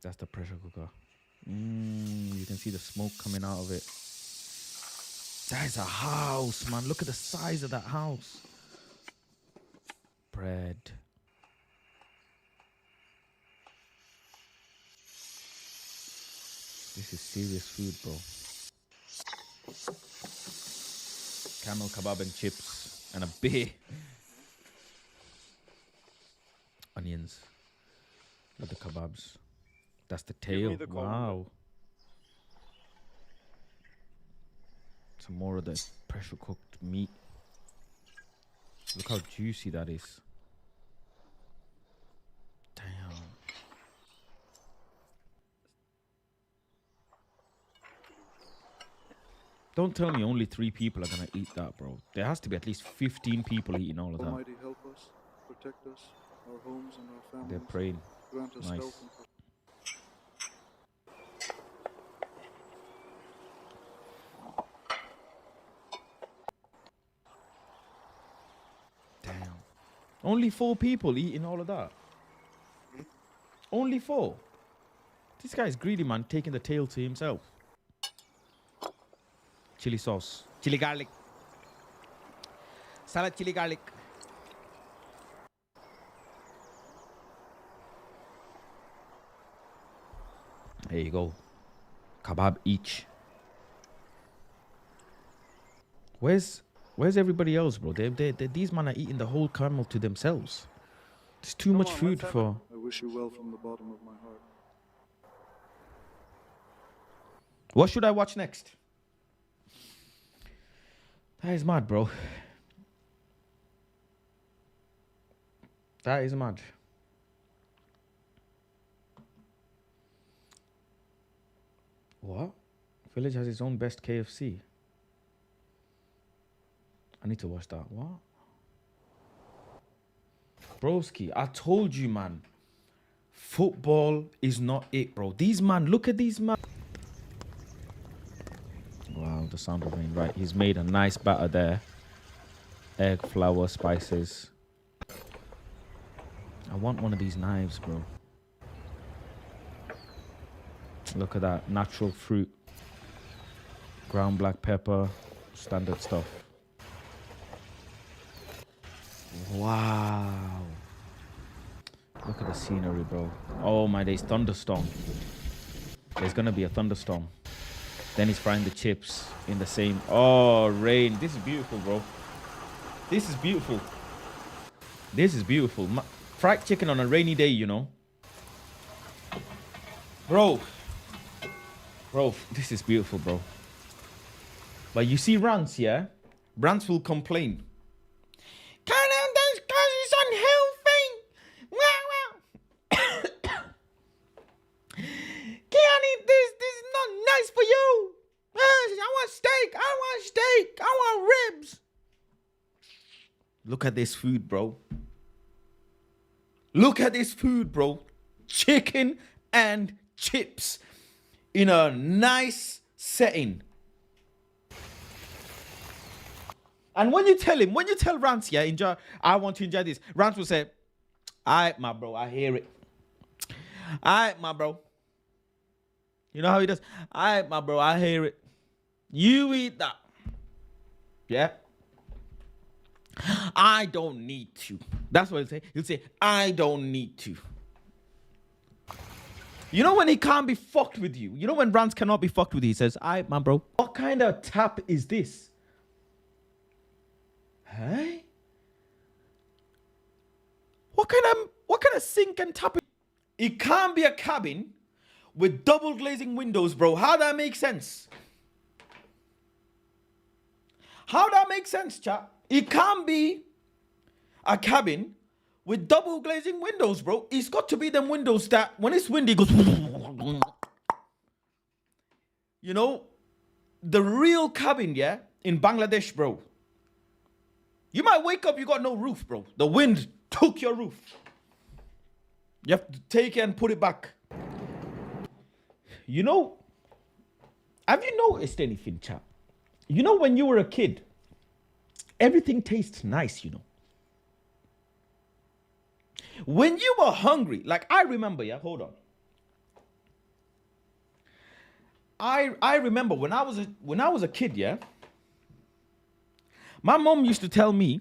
That's the pressure cooker. You can see the smoke coming out of it. That is a house, man. Look at the size of that house. bread. This is serious food, bro. Camel kebab and chips and a beer. Onions. Look at the kebabs. That's the tail. Wow. Some more of the pressure cooked meat. Look how juicy that is. Damn. Don't tell me only 3 people are gonna eat that, bro. There has to be at least 15 people eating all of that. Almighty, help us, protect us, our homes and our families. They're praying. Grant us Nice. health and Damn. Only 4 people eating all of that. Only 4. This guy's greedy, man, taking the tail to himself. Chili sauce. Chili garlic. Salad chili garlic. There you go. Kebab each. Where's everybody else, bro? These men are eating the whole camel to themselves. There's too much food for... I wish you well from the bottom of my heart. What should I watch next? That is mad, bro. That is mad. What? Village has its own best KFC. I need to watch that. What? Broski, I told you, man. Football is not it, bro. These man, look at these man. Wow, the sound of rain. Right, he's made a nice batter there. Egg, flour, spices. I want one of these knives, bro. Look at that. Natural fruit. Ground black pepper. Standard stuff. Wow. Look at the scenery, bro. Oh my days. Thunderstorm. There's gonna be a thunderstorm. Then he's frying the chips in the same... Oh, rain. This is beautiful, bro. This is beautiful. This is beautiful. Fried chicken on a rainy day, you know. Bro. Bro, this is beautiful, bro. But you see Rance, yeah? Rance will complain. It's unhealthy. Can't eat this. This is not nice for you. I want steak. I want steak. I want ribs. Look at this food, bro. Look at this food, bro. Chicken and chips in a nice setting. And when you tell Rance, yeah, enjoy, I want to enjoy this, Rance will say, all right, my bro, I hear it. All right, my bro. You know how he does? All right, my bro, I hear it. You eat that. Yeah? I don't need to. That's what he'll say. He'll say, I don't need to. You know when he can't be fucked with you? You know when Rance cannot be fucked with you? He says, all right, man, bro. What kind of tap is this? Hey? What kind of sink and tap? It can't be a cabin with double glazing windows, bro. How that make sense? How that make sense, chat? It can't be a cabin with double glazing windows, bro. It's got to be them windows that when it's windy, it goes... You know, the real cabin, yeah, in Bangladesh, bro. You might wake up, you got no roof, bro. The wind took your roof. You have to take it and put it back. You know, have you noticed anything, chap? You know, when you were a kid, everything tastes nice, you know. When you were hungry, like I remember, yeah, hold on. I remember when I was a kid, yeah. My mom used to tell me,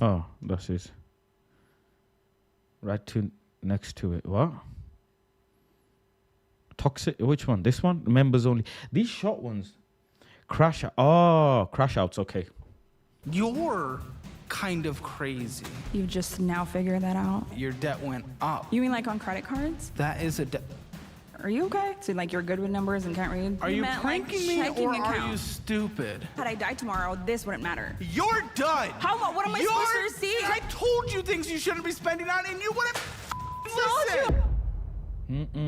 Oh, that's it. Right next to it. What? Toxic. Which one? This one? Members only. These short ones. Crash out. Oh, crash outs. Okay. You're kind of crazy. You just now figure that out? Your debt went up. You mean like on credit cards? That is a debt. Are you okay? So like you're good with numbers and can't read? Are you meant, pranking me or are you stupid? Had I died tomorrow, this wouldn't matter. You're done. What am I supposed to see? I told you things you shouldn't be spending on and you wouldn't listen.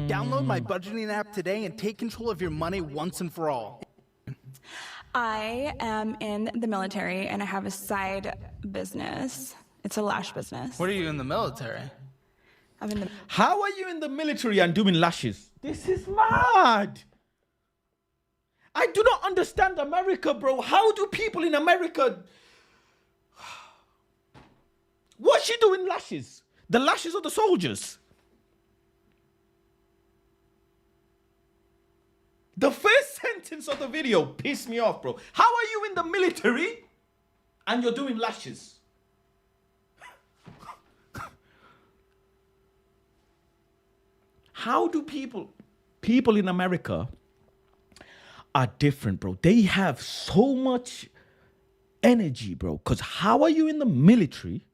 Download my budgeting app today and take control of your money once and for all. I am in the military and I have a side business. It's a lash business. What are you in the military? I'm in the... How are you in the military and doing lashes? This is mad. I do not understand America, bro. How do people in America... What's she doing lashes? The lashes of the soldiers. The first sentence of the video pissed me off, bro. How are you in the military and you're doing lashes? How do people in America are different, bro? They have so much energy, bro. Because how are you in the military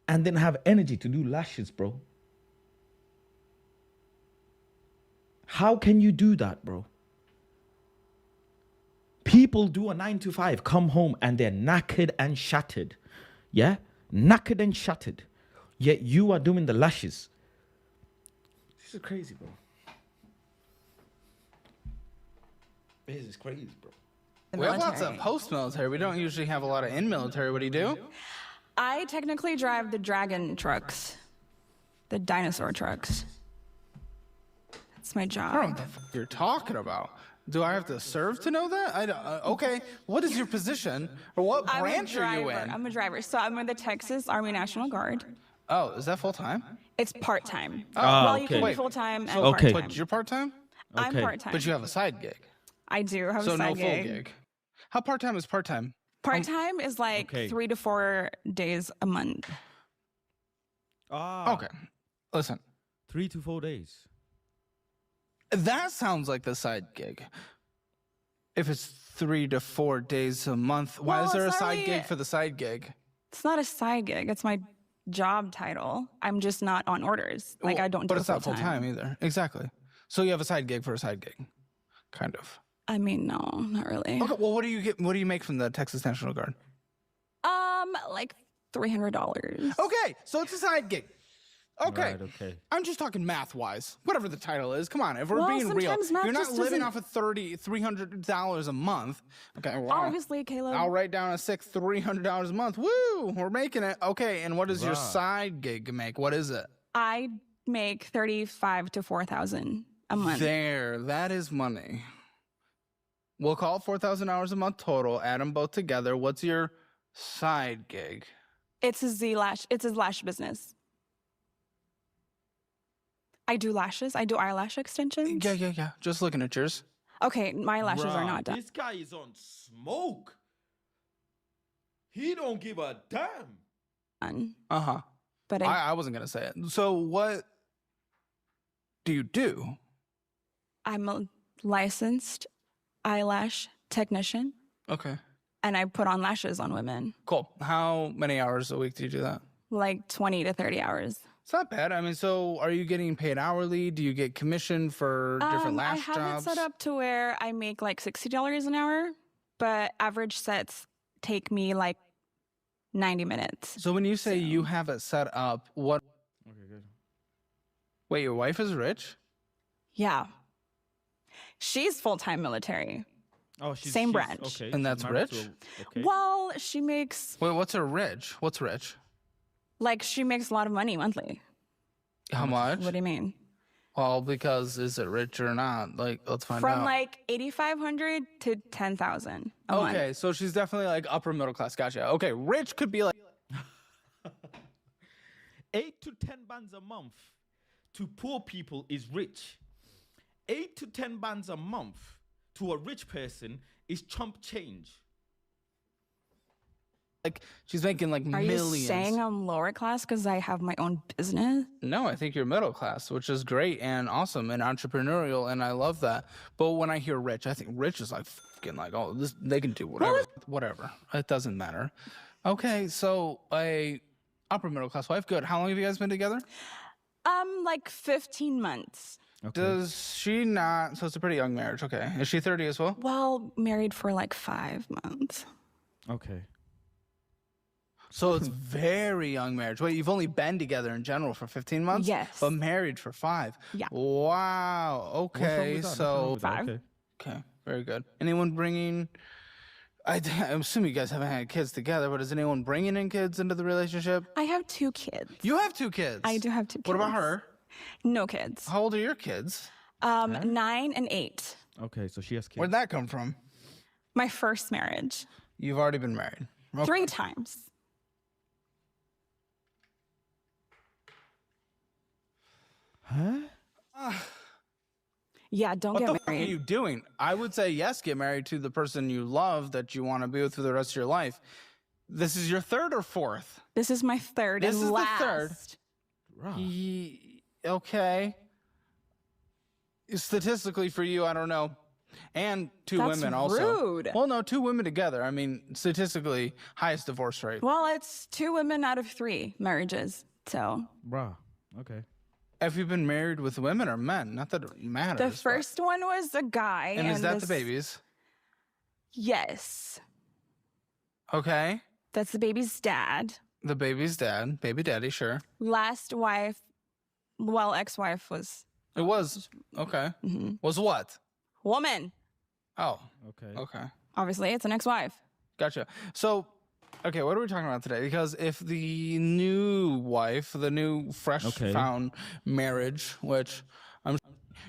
and then have energy to do lashes, bro? How can you do that, bro? People do a 9 to 5, come home and they're knackered and shattered. Yeah? Knackered and shattered. Yet you are doing the lashes. This is crazy, bro. This is crazy, bro. We have lots of post-military. We don't usually have a lot of in-military. What do you do? I technically drive the dragon trucks. The dinosaur trucks. That's my job. I don't know what the fuck you're talking about. Do I have to serve to know that? I don't, okay. What is your position? Or what branch are you in? I'm a driver. So I'm with the Texas Army National Guard. Oh, is that full-time? It's part-time. Oh, well, you can be full-time and part-time. But you're part-time? I'm part-time. But you have a side gig. I do have a So side no gig. full gig. How part-time is part-time? Part-time is like 3 to 4 days a month. Okay. Listen. 3 to 4 days. That sounds like the side gig. If it's 3 to 4 days a month, why is there a side gig for the side gig? It's not a side gig. It's my job title. I'm just not on orders. Like I don't do But it it's not full-time either. Exactly. So you have a side gig for a side gig. Kind of. I mean, no, not really. Okay, well, what do you get? What do you make from the Texas National Guard? Like $300. Okay, so it's a side gig. Okay. Right, okay. I'm just talking math-wise. Whatever the title is. Come on, if we're Well, being real, sometimes math you're not just living doesn't- off of $300 a month. Okay, well, Obviously, Caleb. I'll write down a $300 a month. Woo, we're making it. Okay, and what does your Wow. side gig make? What is it? I make $3,500 to $4,000 a month. There, that is money. We'll call it $4,000 a month total. Add them both together. What's your side gig? It's a lash business. I do lashes. I do eyelash extensions. Yeah. Just looking at yours. Okay, my lashes are Bruh, not done. This guy is on smoke. He don't give a damn. Uh-huh. But I wasn't going to say it. So what do you do? I'm a licensed eyelash technician, Okay. and I put on lashes on women, Cool. How many hours a week do you do that? like 20 to 30 hours. It's not bad. I mean, so are you getting paid hourly? Do you get commission for different I lash have jobs? it set up to where I make like $60 an hour, but average sets take me like 90 minutes. So when you say you have it set up, what? Okay, good. Wait, your wife is rich? Yeah. She's full-time military. Oh, Same branch. Okay. And that's married rich? to okay. Well, she makes, Wait, what's her rich? What's rich? like, she makes a lot of money monthly. How much? What do you mean? Well, because is it rich or not? Like, let's find out. From like 8,500 to 10,000 a month. Okay, so she's definitely like upper middle class. Gotcha. Okay, rich could be like 8 to 10 bands a month to poor people is rich. 8 to 10 bands a month to a rich person is chump change. like she's making like Are millions. you saying I'm lower class because I have my own business? No, I think you're middle class, which is great and awesome and entrepreneurial, and I love that. But when I hear rich, I think rich is like fucking like, oh, this, they can do whatever, whatever. It doesn't matter. Okay, so a upper middle class wife, good. How long have you guys been together? Like 15 months. Okay. Does she not? So it's a pretty young marriage. Okay, is she 30 as well? Well, married for like 5 months. Okay. So it's very young marriage. Wait, you've only been together in general for 15 months? Yes. But married for 5? Yeah. Wow. Okay, so... 5. Okay, very good. Anyone bringing... I'm assuming you guys haven't had kids together, but is anyone bringing in kids into the relationship? I have 2 kids. You have 2 kids? I do have 2 kids. What about her? No kids. How old are your kids? 9 and 8. Okay, so she has kids. Where'd that come from? My first marriage. You've already been married. Okay. 3 times. Huh? Yeah, don't what get the married. Fuck are you doing? I would say yes, get married to the person you love that you want to be with for the rest of your life. This is your 3rd or 4th? This is my 3rd This and is last. the 3rd. Okay. Statistically for you, I don't know. And 2 That's women also. rude. Well, no, 2 women together. I mean, statistically, highest divorce rate. Well, it's 2 women out of 3 marriages. So Bruh. Okay. Have you been married with women or men? Not that it matters. the first one was a guy. And is that the this- babies? Yes. Okay. That's the baby's dad. The baby's dad. Baby daddy, sure. Last wife, well, ex-wife was It was. Okay. Was what? woman. Oh. Okay. Okay. Obviously, it's an ex-wife. Gotcha. So, okay, what are we talking about today? Because if the new wife, the new fresh found marriage, which I'm...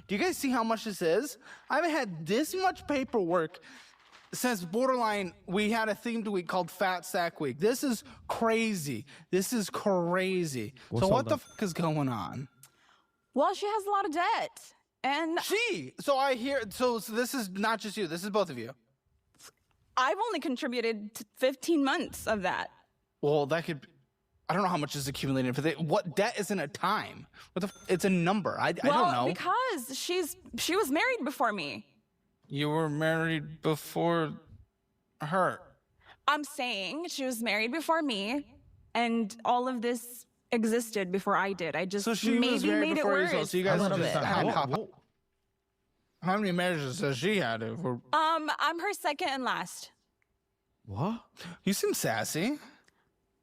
Do you guys see how much this is? I haven't had this much paperwork since borderline we had a themed week called Fat Sack Week. This is crazy. This is crazy. What's so all what the that? fuck is going on? Well, she has a lot of debt. And So I hear, so this is not just you, this is both of you. I've only contributed to 15 months of that. Well, that could, I don't know how much is accumulated for that. What debt isn't a time? What the, it's a number. I don't know. Because she was married before me. You were married before her. I'm saying she was married before me, and all of this existed before I did. I just So she maybe was married made it before you, worse so you guys a little just bit. had How many marriages has she had? I'm her second and last. What? You seem sassy.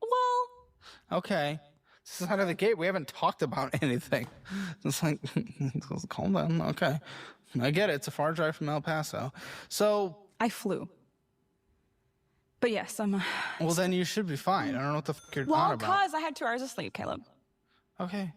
Well, Okay. This is out of the gate. We haven't talked about anything. It's like, calm down. Okay. I get it. It's a far drive from El Paso. So. I flew. But yes, I'm. Well, then you should be fine. I don't know what the fuck you're Well, on about. because I had 2 hours of sleep, Caleb. Okay.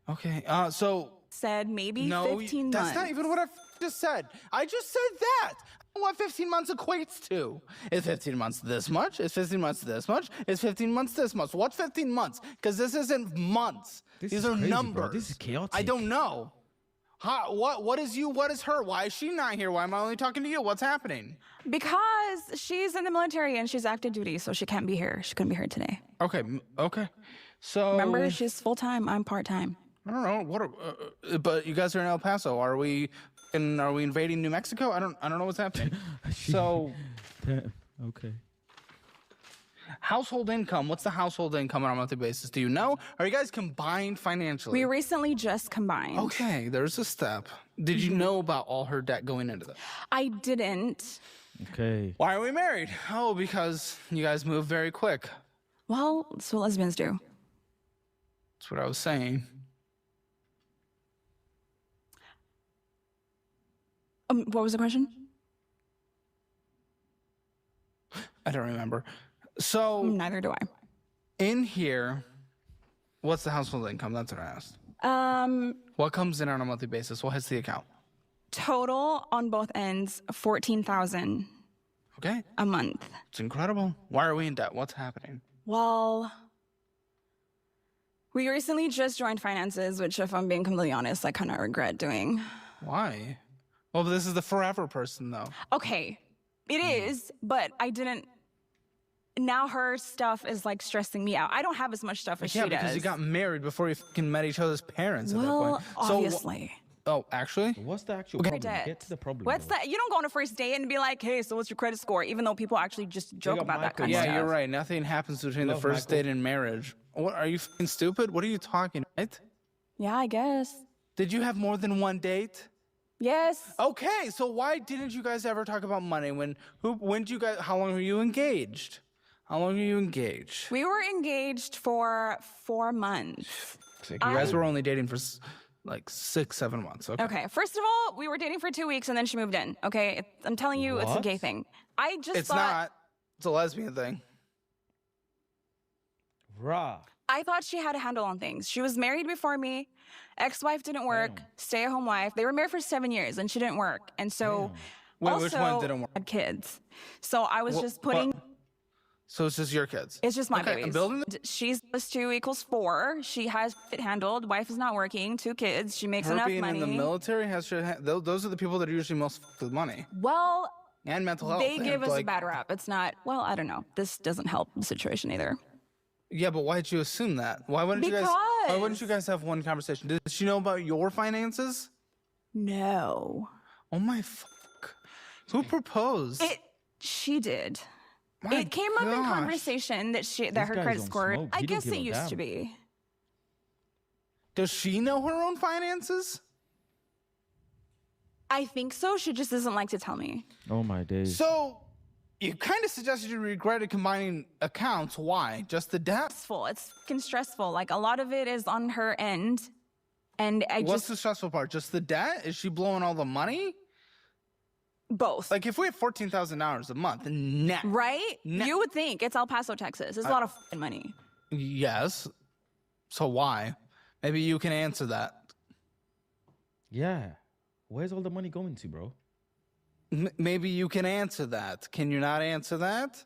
Okay. So. Said maybe No, 15 that's months. not even what I just said. I just said that. I don't know what 15 months equates to. Is 15 months this much? Is 15 months this much? Is 15 months this much? What's 15 months? Because this isn't months. This These is are crazy, bro. numbers. This is chaotic. I don't know. What is you? What is her? Why is she not here? Why am I only talking to you? What's happening? Because she's in the military and she's active duty, so she can't be here. She couldn't be here today. Okay. Okay. So. Remember, she's full-time, I'm part-time. I don't know. What? But you guys are in El Paso. Are we invading New Mexico? I don't know what's happening. So. Okay. Household income. What's the household income on a monthly basis? Do you know? Are you guys combined financially? We recently just combined. Okay, there's a step. Did you know about all her debt going into that? I didn't. Okay. Why are we married? Oh, because you guys move very quick. Well, that's what lesbians do. That's what I was saying. What was the question? I don't remember. So. Neither do I. In here, what's the household income? That's what I asked. What comes in on a monthly basis? What hits the account? Total on both ends, $14,000. Okay. A month. It's incredible. Why are we in debt? What's happening? Well, we recently just joined finances, which, if I'm being completely honest, I kind of regret doing. Why? Well, this is the forever person, though. Okay, it is, but I didn't now her stuff is like stressing me out. I don't have as much stuff as she does. Yeah, because you got married before you fucking met each other's parents at that Well, point. obviously. Oh, actually? What's the actual Okay. problem? Get to the problem. What's that? You don't go on a first date and be like, hey, so what's your credit score? Even though people actually just joke about that kind of stuff. Yeah, you're right. Nothing happens between the first date and marriage. What, are you fucking stupid? What are you talking about? Yeah, I guess. Did you have more than one date? Yes. Okay, so why didn't you guys ever talk about money? When did you guys, how long were you engaged? How long were you engaged? We were engaged for 4 months. You guys were only dating for like 6-7 months. Okay, first of all, we were dating for 2 weeks and then she moved in. Okay, I'm telling you, it's a What? gay thing. I just It's thought not. It's a lesbian thing. Rah. I thought she had a handle on things. She was married before me. Ex-wife didn't work. Stay-at-home wife. They were married for 7 years and she didn't work. And so Wait, also which one didn't work? had kids. So I was Wha- just putting. So it's just your kids? It's just my Okay, babies. I'm building She's plus 2 equals 4. She has it handled. Wife is not working. 2 kids. She makes her enough being money. in the military has those are the people that are usually most fucked with money Well, and mental health. they give and, us a like, bad rap. It's not. Well, I don't know. This doesn't help the situation either. Yeah, but why did you assume that? Why wouldn't you guys? Why wouldn't you guys have one conversation? Did she know about your finances? No. Oh my fuck! Who proposed? She did. My it came up in gosh. conversation that her guy's credit on score. smoke. I He don't guess give it a used damn. to be. Does she know her own finances? I think so. She just doesn't like to tell me. Oh my days. So you kind of suggested you regretted combining accounts. Why? Just the debt? Stressful. It's fucking stressful. Like a lot of it is on her end, and What's the stressful part? Just the debt? Is she blowing all the money? Both. Like if we have $14,000 a month net, right? You would think it's El Paso, Texas. It's a lot of fucking money. Yes. So why? Maybe you can answer that. Yeah. Where's all the money going to, bro? Maybe you can answer that. Can you not answer that?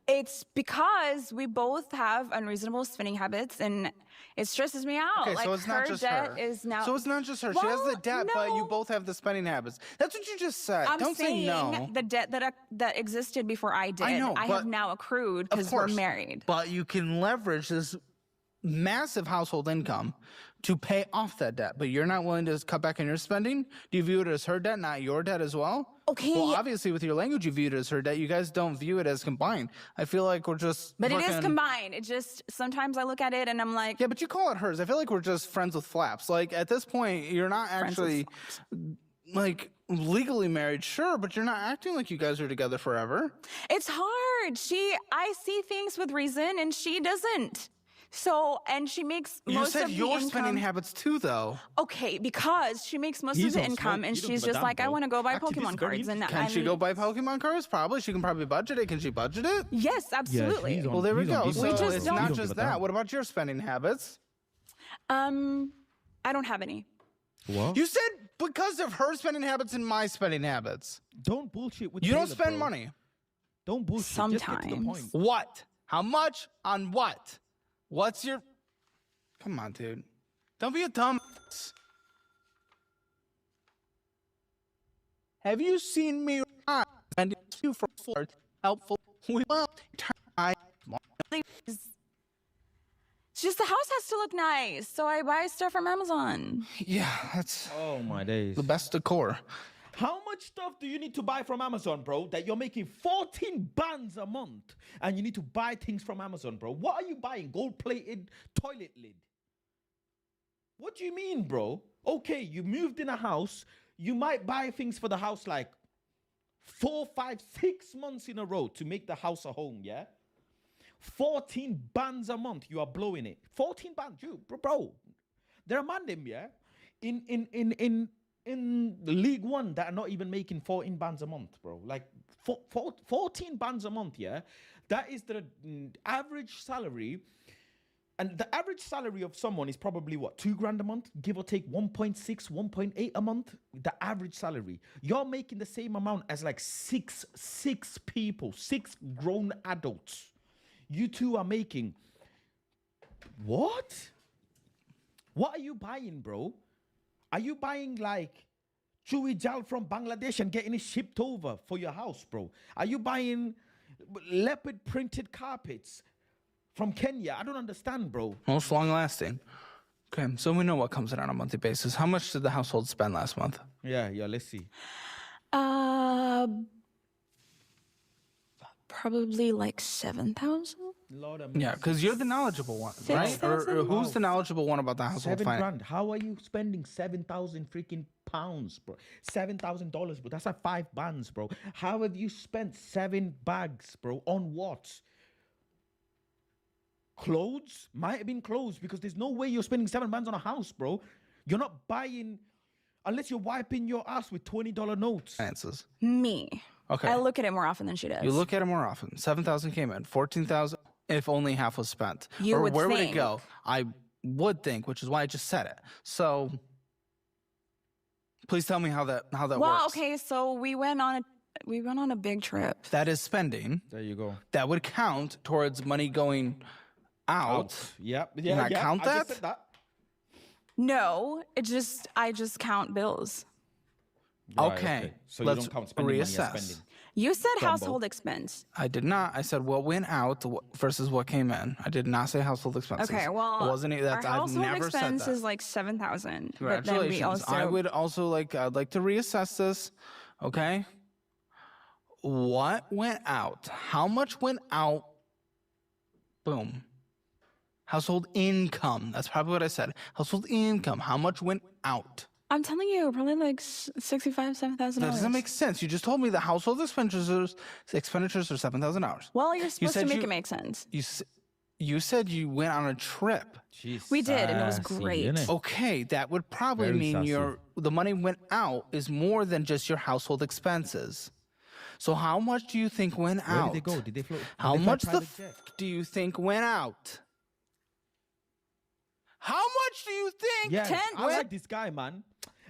It's because we both have unreasonable spending habits, and it stresses me out. Okay, like so it's not her just debt her. is now. So it's not just her. She has the Well, debt, but you no. both have the spending habits. That's what you just said. I'm Don't saying say no. the debt that existed before I did. I know, I but- have now accrued Of because we're course, married. But you can leverage this massive household income to pay off that debt. But you're not willing to cut back on your spending? Do you view it as her debt, not your debt as well? Okay. Well, obviously, with your language, you view it as her debt. You guys don't view it as combined. I feel like we're just. But it is fucking- combined. It just sometimes I look at it and I'm like, Yeah, but you call it hers. I feel like we're just friends with flaps. Like at this point, you're not Friends with actually like legally married, sure, but you're not acting like you guys are together forever. it's hard. I see things with reason and she doesn't. So, and she makes You most said of the your income. spending habits too, though. Okay, because she makes most He's of the on income smoke. and You don't she's give a just damn, like, I bro. want to go buy Activist Pokemon very cards. And Can she go buy Pokemon cards? Probably. She can probably budget it. Can she budget it? Yes, absolutely. Well, there we go. So We just it's don't. not just that. What about your spending habits? I don't have any. What? You said because of her spending habits and my spending habits. Don't bullshit with You don't Taylor, spend bro. money. Don't bullshit. Just get to the point. What? How much on what? What's your... Come on, dude. Don't be a dumb... Have you seen me and you for helpful? Well, It's just the house has to look nice, so I buy stuff from Amazon. Yeah, that's Oh my days. the best decor. How much stuff do you need to buy from Amazon, bro, that you're making 14 bands a month and you need to buy things from Amazon, bro? What are you buying? Gold-plated toilet lid? What do you mean, bro? Okay, you moved in a house. You might buy things for the house like 4, 5, 6 months in a row to make the house a home, yeah? 14 bands a month, you are blowing it. 14 bands, you, bro. There are man them, yeah? In League One that are not even making 14 bands a month, bro. Like 14 bands a month, yeah? That is the average salary. And the average salary of someone is probably what, $2,000 a month, give or take 1.6, 1.8 a month. The average salary. You're making the same amount as like six people, 6 grown adults. You two are making what? What are you buying, bro? Are you buying like chewy jal from Bangladesh and getting it shipped over for your house, bro? Are you buying leopard printed carpets from Kenya. I don't understand, bro. Most long-lasting. Okay, so we know what comes in on a monthly basis. How much did the household spend last month? Yeah, let's see. Probably like 7,000. Yeah, because you're the knowledgeable one, right? Or who's the knowledgeable one about the household finance? $7,000. How are you spending 7,000 freaking pounds, bro? $7,000, bro. That's like 5 bands, bro. How have you spent 7 bags, bro? On what? Clothes? Might have been clothes, because there's no way you're spending 7 bands on a house, bro. You're not buying, unless you're wiping your ass with $20 notes. Finances. Me. Okay. I look at it more often than she does. You look at it more often. 7,000 came in. 14,000 if only half was spent. You would where would it think. go? I would think, which is why I just said it. So please tell me how that works. Well, okay, so we went on a big trip. That is spending. There you go. That would count towards money going out. Yep. Yeah, Can I count I that? just said that. No, I just count bills. Okay. So let's you don't count spending money as reassess. spending. You said Dumbo. household expense. I did not. I said what went out versus what came in. I did not say household expenses. Okay, well, it wasn't. That's our I've household never said expense that. is like 7,000. But then Congratulations. we also I would also I'd like to reassess this. Okay. What went out? How much went out? Boom. Household income. That's probably what I said. Household income. How much went out? I'm telling you, probably like $65,000, $7,000. That doesn't make sense. You just told me the household expenditures are $7,000. Well, you're supposed to make you- it make sense. You said you went on a trip. We did, and it was great. Okay, that would probably Very mean sassy. the money went out is more than just your household expenses. So how much do you think went Where out? did they go? Did they float? How Did they fly much the private f jet? do you think went out? How much do you think? Yeah, I like this guy, man.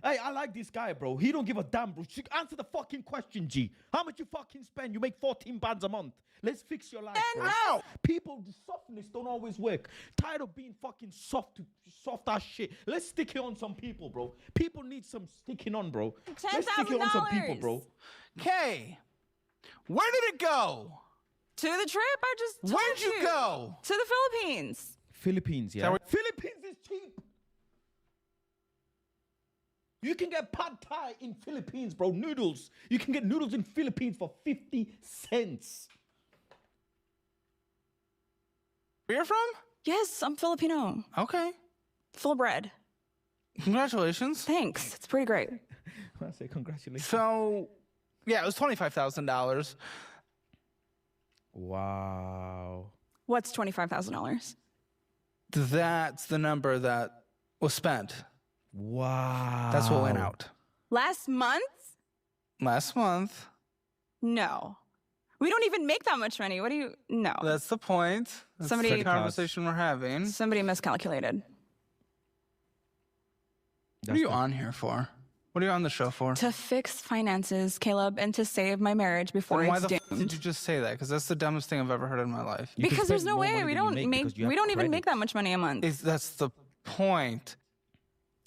Hey, I like this guy, bro. He don't give a damn, bro. Answer the fucking question, G. How much you fucking spend? You make 14 bands a month. Let's fix your life, bro. Now, people, the softness don't always work. Tired of being fucking soft ass shit. Let's stick it on some people, bro. People need some sticking on, bro. Let's stick it on some people, bro. Okay, where did it go? To the trip I just told Where'd you go? To the Philippines. Philippines, yeah. Philippines is cheap. You can get pad thai in Philippines, bro. Noodles. You can get noodles in Philippines for 50 cents. Where you're from? Yes, I'm Filipino. Okay. Full bred. Congratulations. Thanks. It's pretty great. I say congratulations. So, yeah, it was $25,000. Wow. What's $25,000? That's the number that was spent. Wow. That's what went out. Last month? Last month. No. We don't even make that much money. What do you... No. That's the point. That's the conversation we're having. Somebody miscalculated. What are you on here for? What are you on the show for? To fix finances, Caleb, and to save my marriage before Then why it's the doomed. did you just say that? Because that's the dumbest thing I've ever heard in my life. Because there's no way we don't even make that much money a month. That's the point.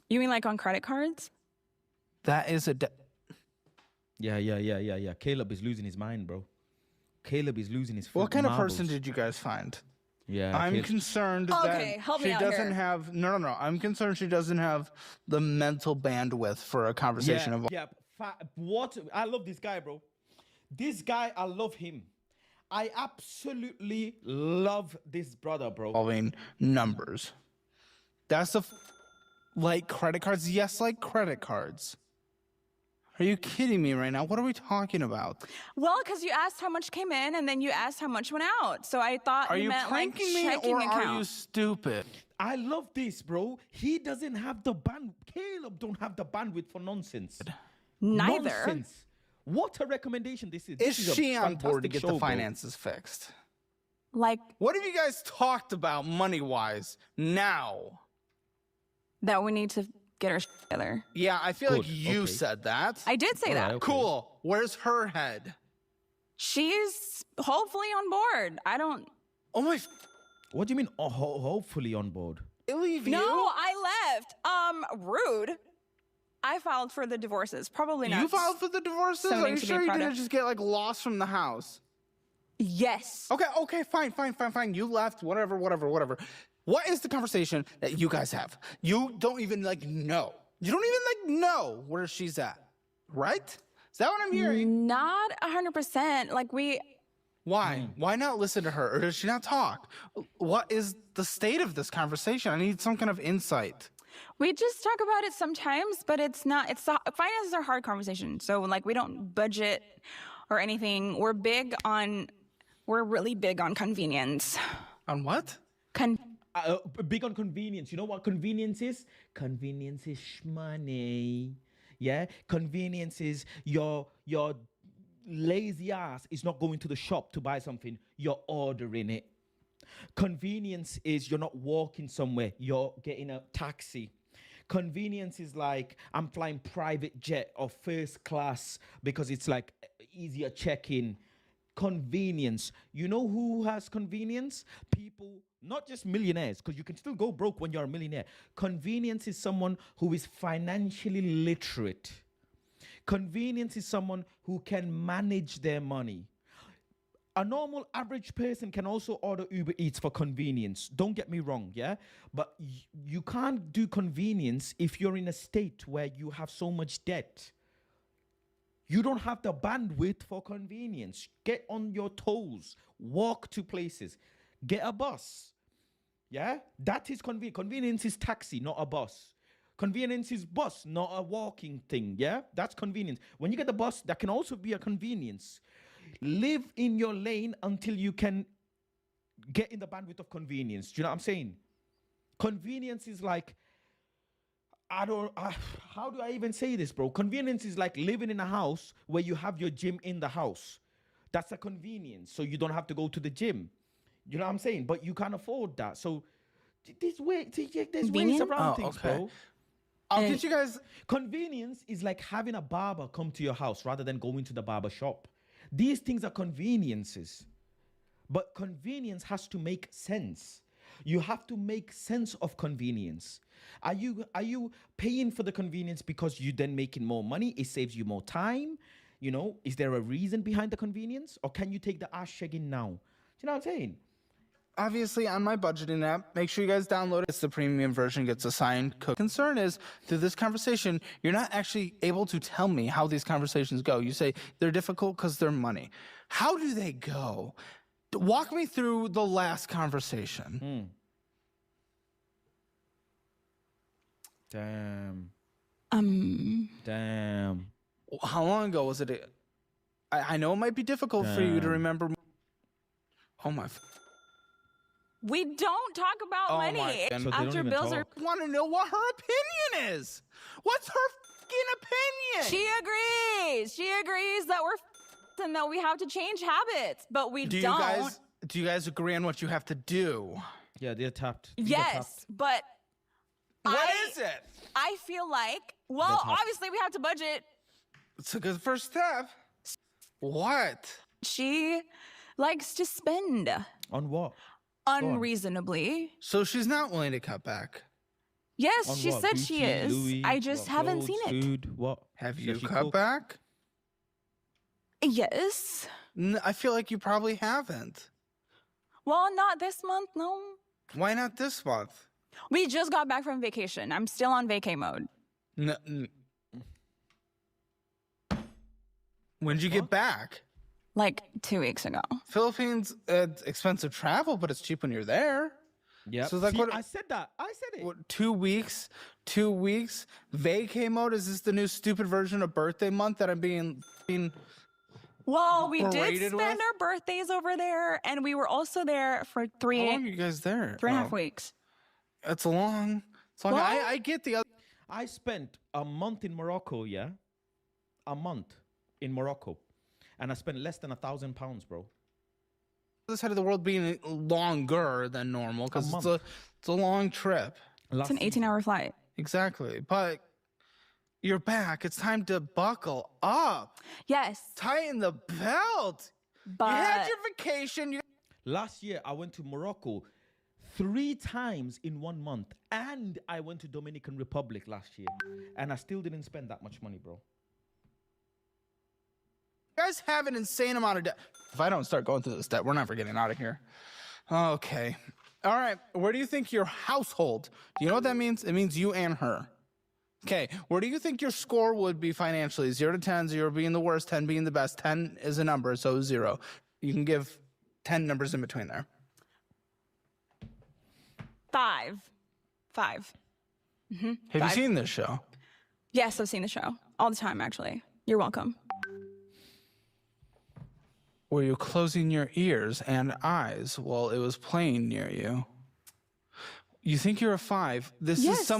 You mean like on credit cards? That is a. Yeah. Caleb is losing his mind, bro. Caleb is losing his. What kind marbles. of person did you guys find? Yeah, I'm Caleb. concerned Okay, that help me she out doesn't here. have. No. I'm concerned she doesn't have the mental bandwidth for a conversation of. Yeah. What? I love this guy, bro. This guy, I love him. I absolutely love this brother, bro. Involving numbers. That's the. Like credit cards? Yes, like credit cards. Are you kidding me right now? What are we talking about? Well, because you asked how much came in, and then you asked how much went out. So I thought Are you you meant like pranking me checking or account. are you stupid? I love this, bro. He doesn't have the Caleb don't have the bandwidth for nonsense. Neither. Nonsense. What a recommendation this is. Is This is a she on board to fantastic get show, the bro. finances fixed? Like What have you guys talked about money-wise now? that we need to get our shit together. Yeah, I feel like Good, you okay. said that. I did say that. okay. Cool. Where's her head? She's hopefully on board. I don't. Oh my. What do you mean? Hopefully on board. Leave you? No, I left. Rude. I filed for the divorces. Probably not. You filed for the divorces? something Are you to be sure you proud didn't of. just get like lost from the house? Yes. Okay, fine. You left, whatever. What is the conversation that you guys have? You don't even know. You don't even know where she's at, right? Is that what I'm hearing? Not 100%. Like Why? Why not listen to her? Or does she not talk? What is the state of this conversation? I need some kind of insight. We just talk about it sometimes, but finances are hard conversation. So like we don't budget or anything. We're really big on convenience. On what? Big on convenience. You know what convenience is? Convenience is money. Yeah? Convenience is your lazy ass is not going to the shop to buy something. You're ordering it. Convenience is you're not walking somewhere. You're getting a taxi. Convenience is like I'm flying private jet or first class because it's like easier check-in. Convenience. You know who has convenience? People, not just millionaires, because you can still go broke when you're a millionaire. Convenience is someone who is financially literate. Convenience is someone who can manage their money. A normal average person can also order Uber Eats for convenience. Don't get me wrong, yeah? But you can't do convenience if you're in a state where you have so much debt. You don't have the bandwidth for convenience. Get on your toes. Walk to places. Get a bus. Yeah? That is convenience. Convenience is taxi, not a bus. Convenience is bus, not a walking thing. Yeah? That's convenience. When you get the bus, that can also be a convenience. Live in your lane until you can get in the bandwidth of convenience. Do you know what I'm saying? Convenience is like, how do I even say this, bro? Convenience is like living in a house where you have your gym in the house. That's a convenience. So you don't have to go to the gym. You know what I'm saying? But you can't afford that. So there's ways around things, bro. I'll get you guys. Convenience is like having a barber come to your house rather than going to the barber shop. These things are conveniences. But convenience has to make sense. You have to make sense of convenience. Are you paying for the convenience because you then making more money? It saves you more time. You know, is there a reason behind the convenience? Or can you take the ass shagging now? Do you know what I'm saying? Obviously, on my budgeting app, make sure you guys download it. It's the premium version, gets assigned cook. Concern is, through this conversation, you're not actually able to tell me how these conversations go. You say they're difficult because they're money. How do they go? Walk me through the last conversation. Damn. How long ago was it? I know it might be difficult for you to remember. Oh my. We don't talk about money So after bills are. I want to know what her opinion is. What's her fucking opinion? She agrees that we're and that we have to change habits, but we don't. Do you guys agree on what you have to do? Yeah, they're tapped. Yes, but what is it? I feel like, well, obviously we have to budget. It's a good first step. What? She likes to spend. On what? Unreasonably. So she's not willing to cut back. Yes, On she what? said Gucci, she is. Louis, I just haven't seen it. Food, what? Have you Does she cut cook? back? Yes. I feel like you probably haven't. Well, not this month, no. Why not this month? We just got back from vacation. I'm still on vacay mode. When did you get back? Like 2 weeks ago. Philippines, it's expensive travel, but it's cheap when you're there. Yeah. So like, I said that. I said it. What, 2 weeks? 2 weeks? Vacay mode? Is this the new stupid version of birthday month that I'm being Well, we did berated spend with? our birthdays over there, and we were also there for How long are you guys there? 3.5 weeks. It's long. It's long. Well, I get the other. I spent a month in Morocco, yeah? A month in Morocco. And I spent less than £1,000, bro. This side of the world being longer than normal because it's a long trip. It's an 18-hour flight. Exactly. But you're back. It's time to buckle up. Yes. Tighten the belt. But you had your vacation. Last year, I went to Morocco 3 times in 1 month. And I went to Dominican Republic last year. And I still didn't spend that much money, bro. You guys have an insane amount of debt. If I don't start going through this debt, we're never getting out of here. Okay. All right. Where do you think your household? Do you know what that means? It means you and her. Okay. Where do you think your score would be financially? 0 to 10, 0 being the worst, 10 being the best. 10 is a number, so 0. You can give 10 numbers in between there. 5. 5. Mm-hmm. Have you seen this show? Yes, I've seen the show all the time, actually. You're welcome. Were you closing your ears and eyes while it was playing near you? You think you're a 5? This is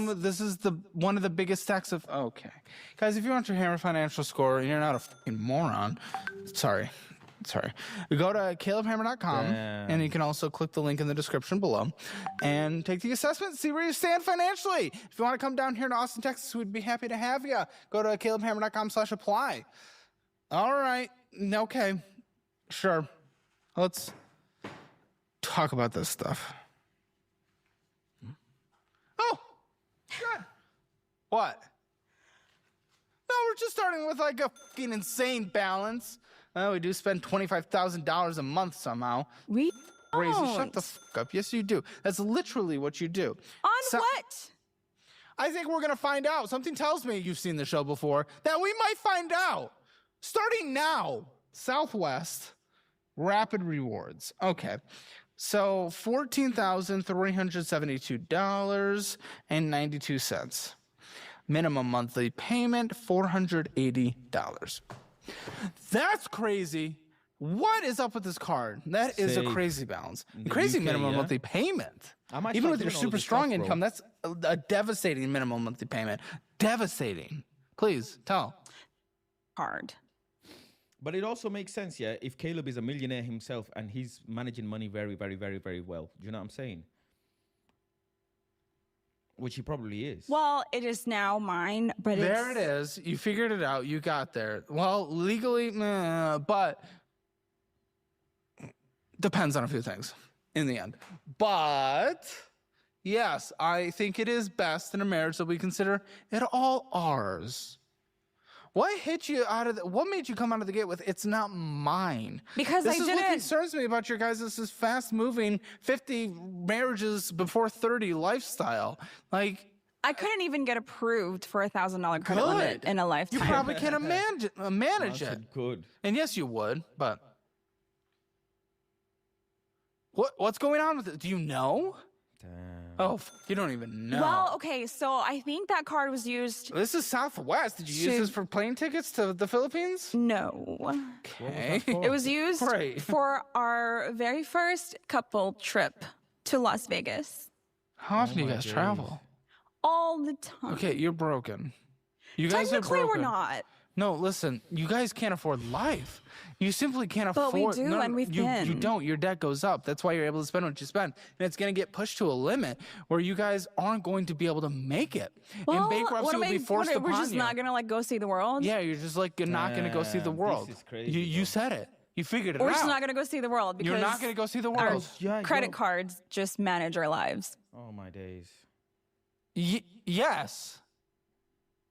one of the biggest stacks of. Okay, guys, if you want your hammer financial score and you're not a fucking moron, sorry. Go to calebhammer.com and you can also click the link in the description below and take the assessment, see where you stand financially. If you want to come down here to Austin, Texas, we'd be happy to have you. Go to calebhammer.com/apply. All right. Okay. Sure. Let's talk about this stuff. Oh, good. What? No, we're just starting with like a fucking insane balance. Well, we do spend $25,000 a month somehow. We crazy. Shut the fuck up. Yes, you do. That's literally what you do. On what? I think we're gonna find out. Something tells me you've seen the show before that we might find out. Starting now, Southwest Rapid Rewards. Okay. So $14,372.92. Minimum monthly payment, $480. That's crazy. What is up with this card? That is a crazy balance. Crazy UK, minimum monthly payment. Even with your super strong income, that's a devastating minimum monthly payment. Devastating. Please, tell. Hard. But it also makes sense, yeah, if Caleb is a millionaire himself and he's managing money very, very, very, very well. Do you know what I'm saying? Which he probably is. Well, it is now mine, but there it is. You figured it out. You got there. Well, legally, but depends on a few things in the end. But yes, I think it is best in a marriage that we consider it all ours. What hit you out of what made you come out of the gate with it's not mine? Because this is what concerns me about your guys. This is fast-moving 50 marriages before 30 lifestyle. Like I couldn't even get approved for $1,000 credit limit in a lifetime. You probably can't manage it. Good. And yes, you would, but what's going on with it? Do you know? Oh, you don't even know. Well, okay, so I think that card was used. This is Southwest. Did you use this for plane tickets to the Philippines? No. Okay. It was used for our very first couple trip to Las Vegas. How often do you guys travel? All the time. Okay, you're broken. You guys Technically, are broken. we're not. No, listen, you guys can't afford life. You simply can't afford. But we do, and we've been. You don't. Your debt goes up. That's why you're able to spend what you spend. And it's going to get pushed to a limit where you guys aren't going to be able to make it. Well, and bankruptcy will be forced upon you. We're just not going to like go see the world? Yeah, you're just like not going to go see the world. This is crazy, you said it. You figured it out. We're just not going to go see the world because you're not going to go see the world. Our credit cards just manage our lives. Oh, my days. Yes.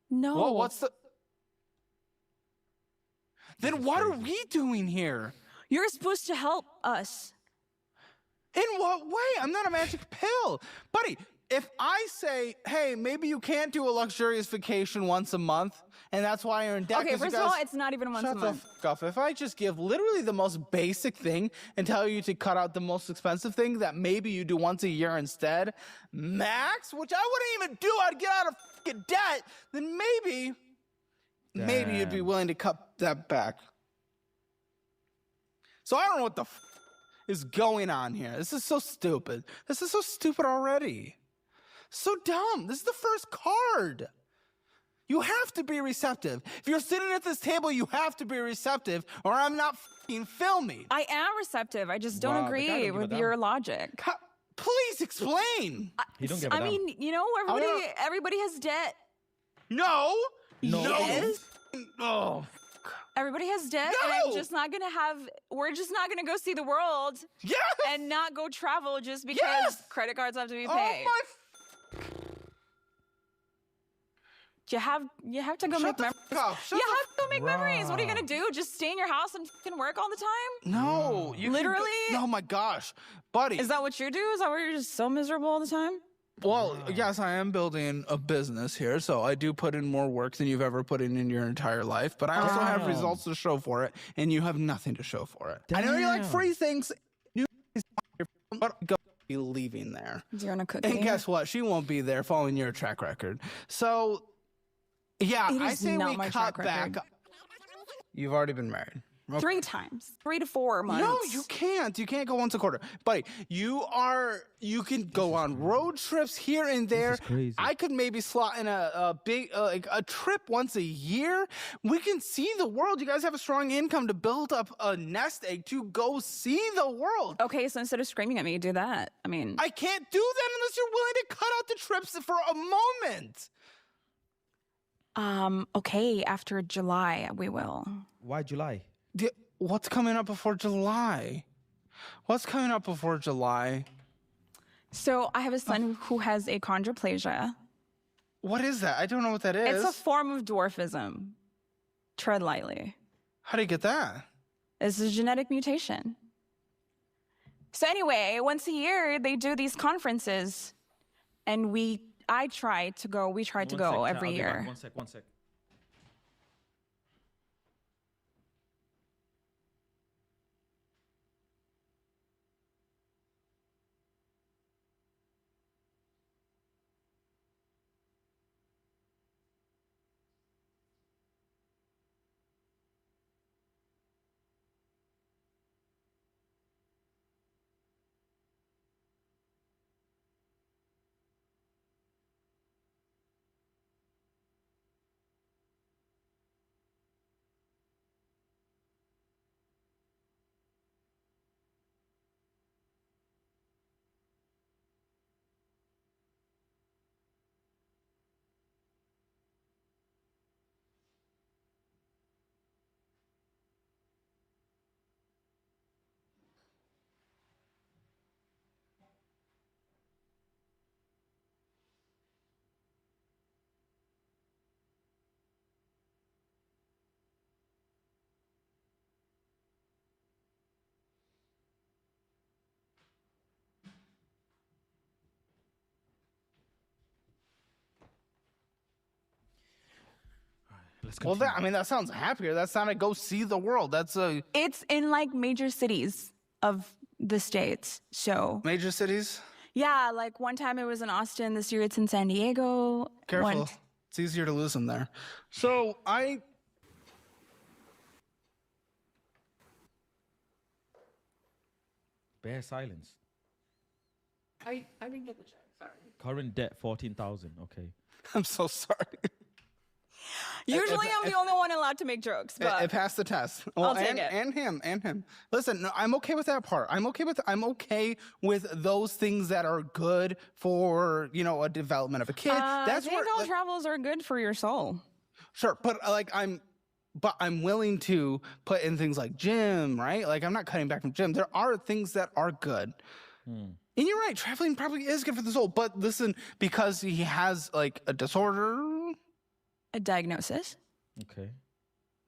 No. Well, what's the... Then what are we doing here? You're supposed to help us. In what way? I'm not a magic pill. Buddy, if I say, hey, maybe you can't do a luxurious vacation once a month, and that's why you're in debt. Okay, first of all, it's not even once a month. Shut the fuck up. If I just give literally the most basic thing and tell you to cut out the most expensive thing that maybe you do once a year instead, max, which I wouldn't even do, I'd get out of fucking debt, then maybe you'd be willing to cut that back. So I don't know what the is going on here. This is so stupid. This is so stupid already. So dumb. This is the first card. You have to be receptive. If you're sitting at this table, you have to be receptive, or I'm not fucking filming. I am receptive. I just don't agree with your logic. Please explain. He don't give a damn. I mean, you know, everybody has debt. No. Yes. Oh. Everybody has debt, and we're just not gonna go see the world. Yes. And not go travel just because credit cards have to be paid. You have to go make memories. You have to go make memories. What are you gonna do? Just stay in your house and fucking work all the time? No, you literally. Oh my gosh, buddy. Is that what you do? Is that where you're just so miserable all the time? Well, yes, I am building a business here, so I do put in more work than you've ever put in your entire life. But I also have results to show for it, and you have nothing to show for it. I know you like free things. But go be leaving there. You're on a cookie. And guess what? She won't be there following your track record. So, yeah, I say we cut back. You've already been married. Okay. 3 times. 3 to 4 months. No, you can't. You can't go once a quarter. Buddy, you can go on road trips here and there. This is crazy. I could maybe slot in a big like a trip once a year. We can see the world. You guys have a strong income to build up a nest egg to go see the world. Okay, so instead of screaming at me, do that. I mean, I can't do that unless you're willing to cut out the trips for a moment. Okay, after July, we will. Why July? What's coming up before July? What's coming up before July? So I have a son who has achondroplasia. What is that? I don't know what that is. It's a form of dwarfism. Tread lightly. How do you get that? It's a genetic mutation. So anyway, once a year, they do these conferences. And we try to go every year. One sec. Well, that sounds happier. That sounded go see the world. It's in like major cities of the States. So major cities? Yeah, like one time it was in Austin. This year it's in San Diego. Careful. It's easier to lose them there. So Bare silence. I didn't get the check. Sorry. Current debt 14,000. Okay. I'm so sorry. Usually I'm the only one allowed to make jokes, but it passed the test. Well, I'll take it. And him. Listen, no, I'm okay with that part. I'm okay with those things that are good for, a development of a kid. That's where all travels are good for your soul. Sure, but I'm willing to put in things like gym, right? Like I'm not cutting back from gym. There are things that are good. And you're right, traveling probably is good for the soul. But listen, because he has like a disorder. A diagnosis. Okay.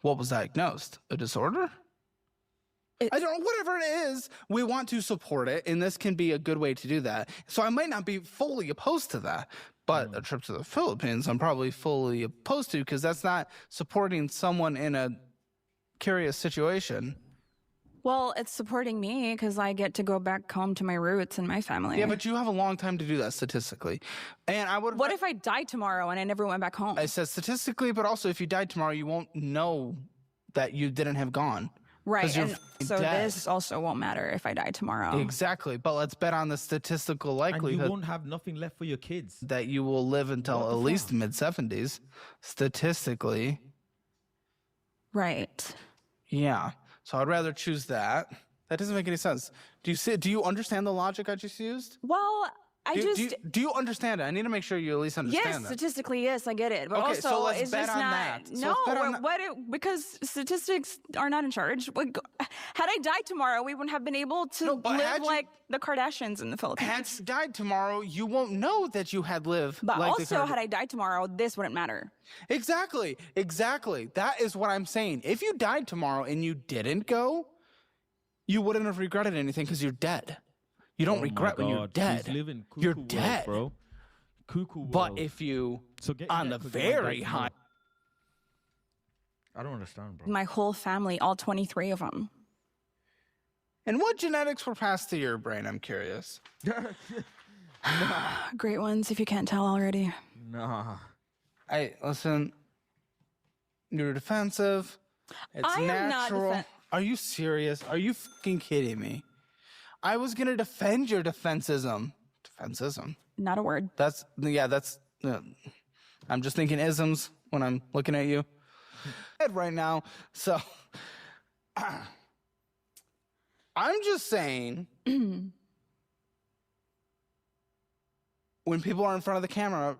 What was diagnosed? A disorder? I don't know. Whatever it is, we want to support it, and this can be a good way to do that. So I might not be fully opposed to that, but a trip to the Philippines, I'm probably fully opposed to because that's not supporting someone in a curious situation. Well, it's supporting me because I get to go back home to my roots and my family. Yeah, but you have a long time to do that statistically. And What if I died tomorrow and I never went back home? I said statistically, but also if you died tomorrow, you won't know that you didn't have gone. Right, and so this also won't matter if I die tomorrow. Exactly, but let's bet on the statistical likelihood. And you won't have nothing left for your kids. That you will live until at least mid-70s, statistically. Right. Yeah. So I'd rather choose that. That doesn't make any sense. Do you understand the logic I just used? Well, Do you understand it? I need to make sure you at least understand Yes, that. statistically, yes, I get it. But Okay, also, so let's it's bet just on not. that. So No, let's bet on that. because statistics are not in charge. Had I died tomorrow, we wouldn't have been able to live like the Kardashians in the Philippines. Had you died tomorrow, you won't know that you had lived. But like also, had I died tomorrow, this wouldn't matter. Exactly. That is what I'm saying. If you died tomorrow and you didn't go, you wouldn't have regretted anything because you're dead. You don't regret when you're dead. You're dead, bro. Cuckoo but if you on the very high, I don't understand, bro. My whole family, all 23 of them. And what genetics were passed to your brain? I'm curious. Great ones, if you can't tell already. Nah. Hey, listen. You're defensive. It's I am not natural. Are you serious? Are you fucking kidding me? I was gonna defend your defensism. Defensism. Not a word. That's. I'm just thinking isms when I'm looking at you. Right now, so I'm just saying. When people are in front of the camera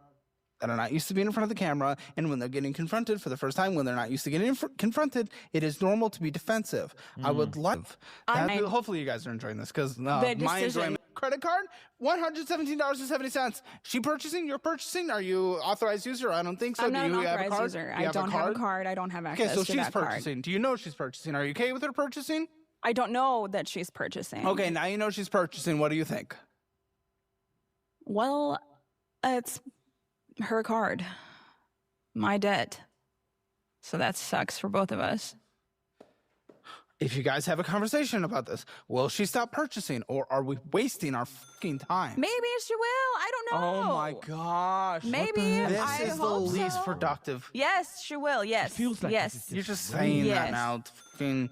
that are not used to being in front of the camera, and when they're getting confronted for the first time, when they're not used to getting confronted, it is normal to be defensive. I would love that. Hopefully you guys are enjoying this, because my enjoyment. Credit card, $117.70. She purchasing? You're purchasing? Are you authorized user? I don't think so. I'm not Do you an have a authorized card? user. Do you I don't have a card. I don't have access Okay, so to she's that card. purchasing. Do you know she's purchasing? Are you okay with her purchasing? I don't know that she's purchasing. Okay, now you know she's purchasing. What do you think? Well, it's her card. My debt. So that sucks for both of us. If you guys have a conversation about this, will she stop purchasing, or are we wasting our fucking time? Maybe she will. I don't know. Oh my gosh. Maybe. This is the least productive. Yes, she will. Yes. It feels like yes. You're just saying that now. It's fucking.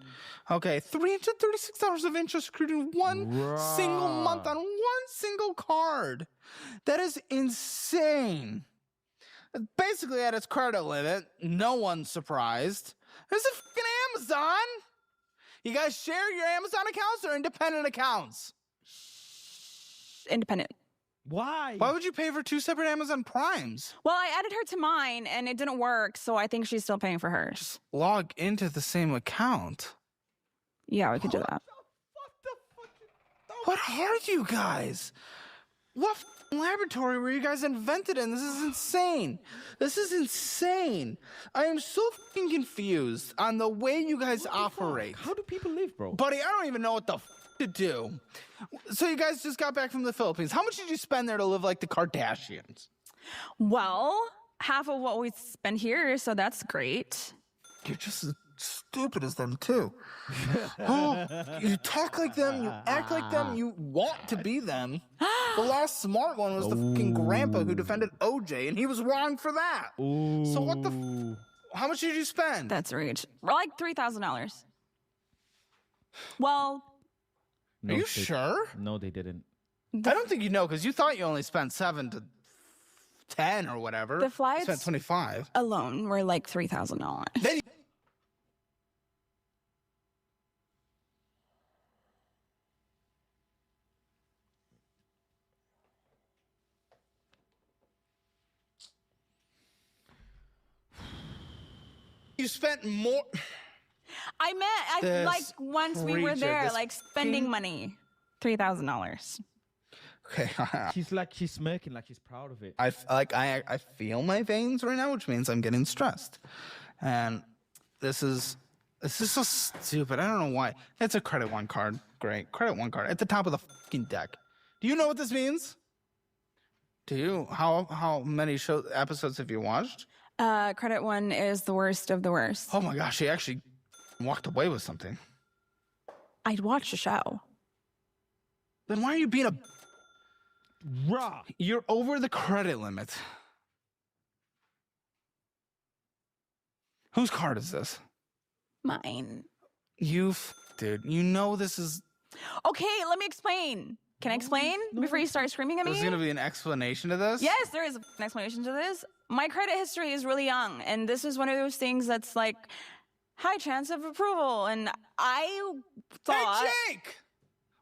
Okay, $336 of interest accrued in one single month on one single card. That is insane. Basically at its credit limit. No one's surprised. This is fucking Amazon. You guys share your Amazon accounts or independent accounts? Independent. Why? Why would you pay for 2 separate Amazon Primes? Well, I added her to mine and it didn't work, so I think she's still paying for hers. Just log into the same account. Yeah, we could do that. What are you guys? What laboratory were you guys invented in? This is insane. This is insane. I am so fucking confused on the way you guys operate. How do people live, bro? Buddy, I don't even know what the to do. So you guys just got back from the Philippines. How much did you spend there to live like the Kardashians? Well, half of what we spend here, so that's great. You're just as stupid as them, too. Oh, you talk like them, you act like them, you want to be them. The last smart one was the fucking grandpa who defended OJ, and he was wrong for that. Ooh. So what the how much did you spend? That's rich. Like $3,000. Well, are you sure? No, they didn't. I don't think you know, because you thought you only spent 7 to 10 or whatever. The flights spent 25 alone were like $3,000. Then you spent more. I meant like once we were there, like spending money, $3,000. Okay. She's smirking like she's proud of it. I feel my veins right now, which means I'm getting stressed, and this is so stupid. I don't know why. It's a Credit One card. Great, Credit One card at the top of the fucking deck. Do you know what this means? Do you? How many episodes have you watched? Credit One is the worst of the worst. Oh my gosh, she actually walked away with something. I'd watch the show. Then why are you being a raw? You're over the credit limit. Whose card is this? Mine. Dude, you know this is... Okay, let me explain. Can I explain before you start screaming at me? There's going to be an explanation to this? Yes, there is an explanation to this. My credit history is really young, and this is one of those things that's like high chance of approval. And I thought... Hey, Jake!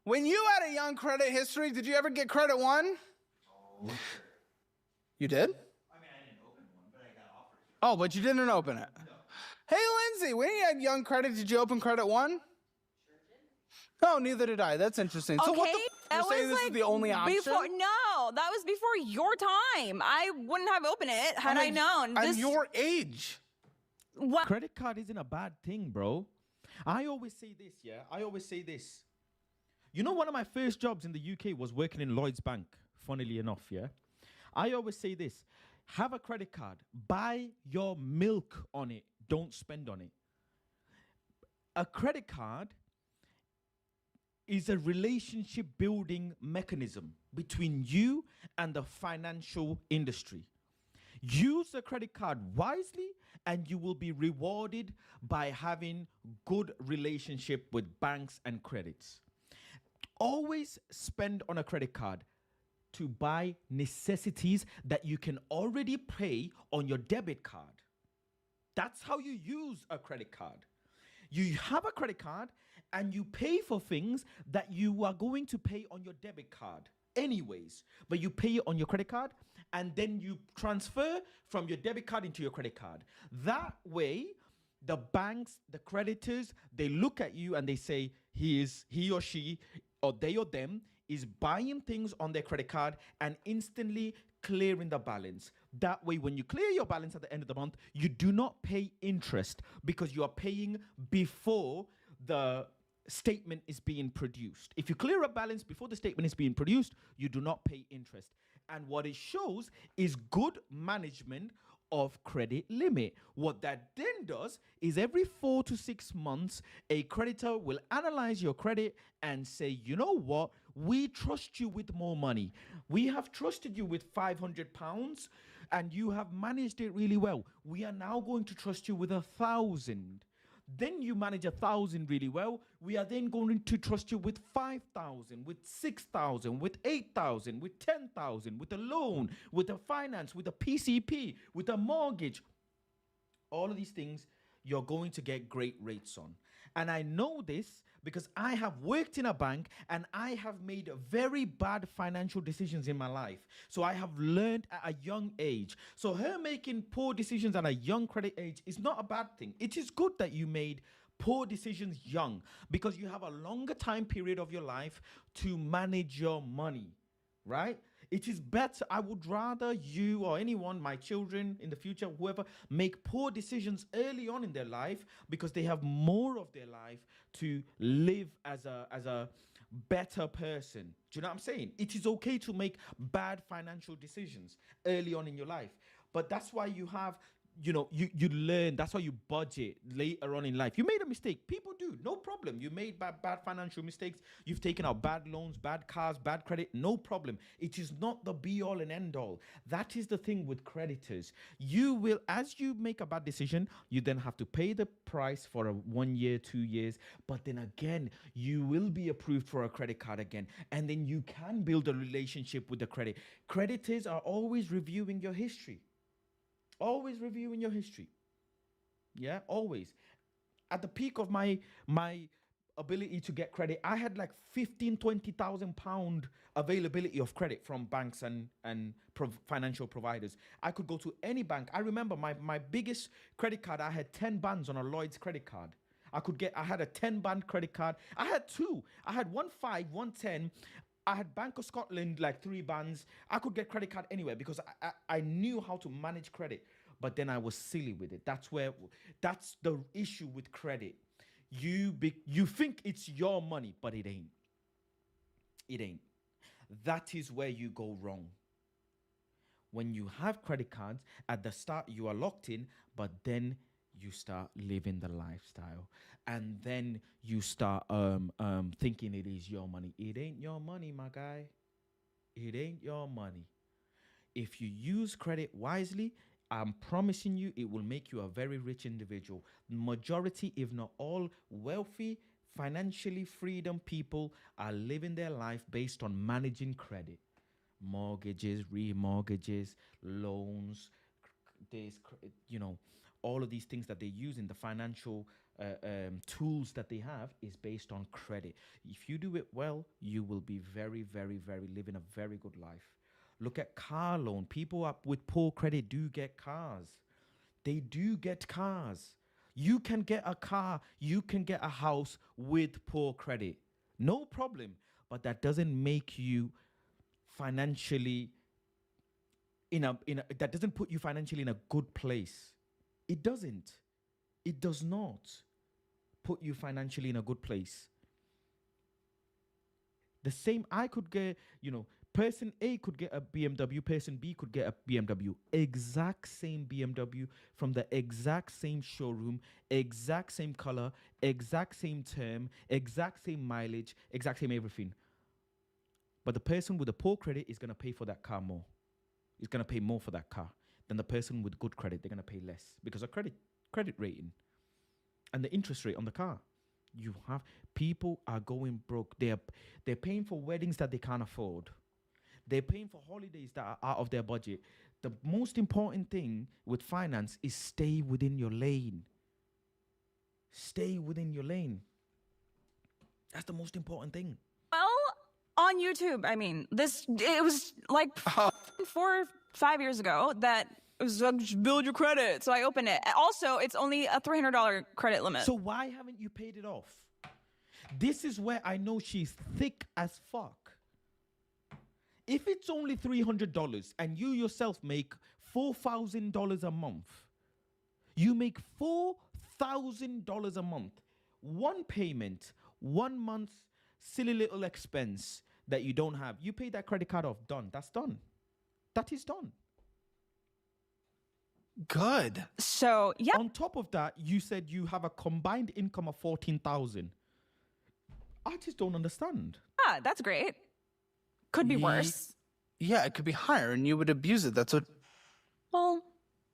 When you had a young credit history, did you ever get Credit One? You did? Oh, but you didn't open it. Hey, Lindsay, when you had Young Credit, did you open Credit One? Oh, neither did I. That's interesting. So what you're saying this is the only option? No, that was before your time. I wouldn't have opened it had I known. I'm your age. What? Credit card isn't a bad thing, bro. I always say this, yeah? I always say this. You know, one of my first jobs in the UK was working in Lloyd's Bank, funnily enough, yeah? I always say this. Have a credit card. Buy your milk on it. Don't spend on it. A credit card is a relationship building mechanism between you and the financial industry. Use the credit card wisely and you will be rewarded by having good relationship with banks and credits. Always spend on a credit card to buy necessities that you can already pay on your debit card. That's how you use a credit card. You have a credit card and you pay for things that you are going to pay on your debit card anyways, but you pay it on your credit card and then you transfer from your debit card into your credit card. That way, the banks, the creditors, they look at you and they say, he or she, or they or them, is buying things on their credit card and instantly clearing the balance. That way, when you clear your balance at the end of the month, you do not pay interest because you are paying before the statement is being produced. If you clear a balance before the statement is being produced, you do not pay interest. And what it shows is good management of credit limit. What that then does is every 4 to 6 months, a creditor will analyze your credit and say, you know what? We trust you with more money. We have trusted you with £500 and you have managed it really well. We are now going to trust you with 1,000. Then you manage 1,000 really well. We are then going to trust you with 5,000, with 6,000, with 8,000, with 10,000, with a loan, with a finance, with a PCP, with a mortgage. All of these things you're going to get great rates on. And I know this because I have worked in a bank and I have made very bad financial decisions in my life. So I have learned at a young age. So her making poor decisions at a young credit age is not a bad thing. It is good that you made poor decisions young because you have a longer time period of your life to manage your money, right? It is better. I would rather you or anyone, my children in the future, whoever, make poor decisions early on in their life because they have more of their life to live as a better person. Do you know what I'm saying? It is okay to make bad financial decisions early on in your life. But that's why you have, you know, you learn. That's why you budget later on in life. You made a mistake. People do. No problem. You made bad financial mistakes. You've taken out bad loans, bad cars, bad credit. No problem. It is not the be all and end all. That is the thing with creditors. You will, as you make a bad decision, you then have to pay the price for a 1 year, 2 years. But then again, you will be approved for a credit card again. And then you can build a relationship with the credit. Creditors are always reviewing your history. Always reviewing your history. Yeah, always. At the peak of my ability to get credit, I had like 20,000 pound availability of credit from banks and financial providers. I could go to any bank. I remember my biggest credit card, I had 10 bands on a Lloyd's credit card. I had a 10 band credit card. I had two. I had 1 5, 1 10. I had Bank of Scotland, like 3 bands. I could get credit card anywhere because I knew how to manage credit. But then I was silly with it. That's the issue with credit. You think it's your money, but it ain't. It ain't. That is where you go wrong. When you have credit cards, at the start you are locked in, but then you start living the lifestyle. And then you start thinking it is your money. It ain't your money, my guy. It ain't your money. If you use credit wisely, I'm promising you it will make you a very rich individual. Majority, if not all, wealthy, financially freedom people are living their life based on managing credit. Mortgages, remortgages, loans, all of these things that they use in the financial tools that they have is based on credit. If you do it well, you will be very, very, very living a very good life. Look at car loan. People up with poor credit do get cars. They do get cars. You can get a car, you can get a house with poor credit. No problem. But that doesn't make you financially that doesn't put you financially in a good place. It doesn't. It does not put you financially in a good place. The same, I could get, person A could get a BMW, person B could get a BMW. Exact same BMW from the exact same showroom, exact same color, exact same term, exact same mileage, exact same everything. But the person with the poor credit is going to pay for that car more. Is going to pay more for that car than the person with good credit. They're going to pay less because of credit rating and the interest rate on the car. You have people are going broke. They're paying for weddings that they can't afford. They're paying for holidays that are out of their budget. The most important thing with finance is stay within your lane. Stay within your lane. That's the most important thing. Well, on YouTube, I mean, it was like 4 or 5 years ago that it was like, just build your credit. So I opened it. Also, it's only a $300 credit limit. So why haven't you paid it off? This is where I know she's thick as fuck. If it's only $300 and you yourself make $4,000 a month, you make $4,000 a month. One payment, 1 month's silly little expense that you don't have. You pay that credit card off. Done. That's done. That is done. Good. So, yeah. On top of that, you said you have a combined income of $14,000. I just don't understand. Ah, that's great. Could be worse. Yeah, it could be higher, and you would abuse it. That's what. Well,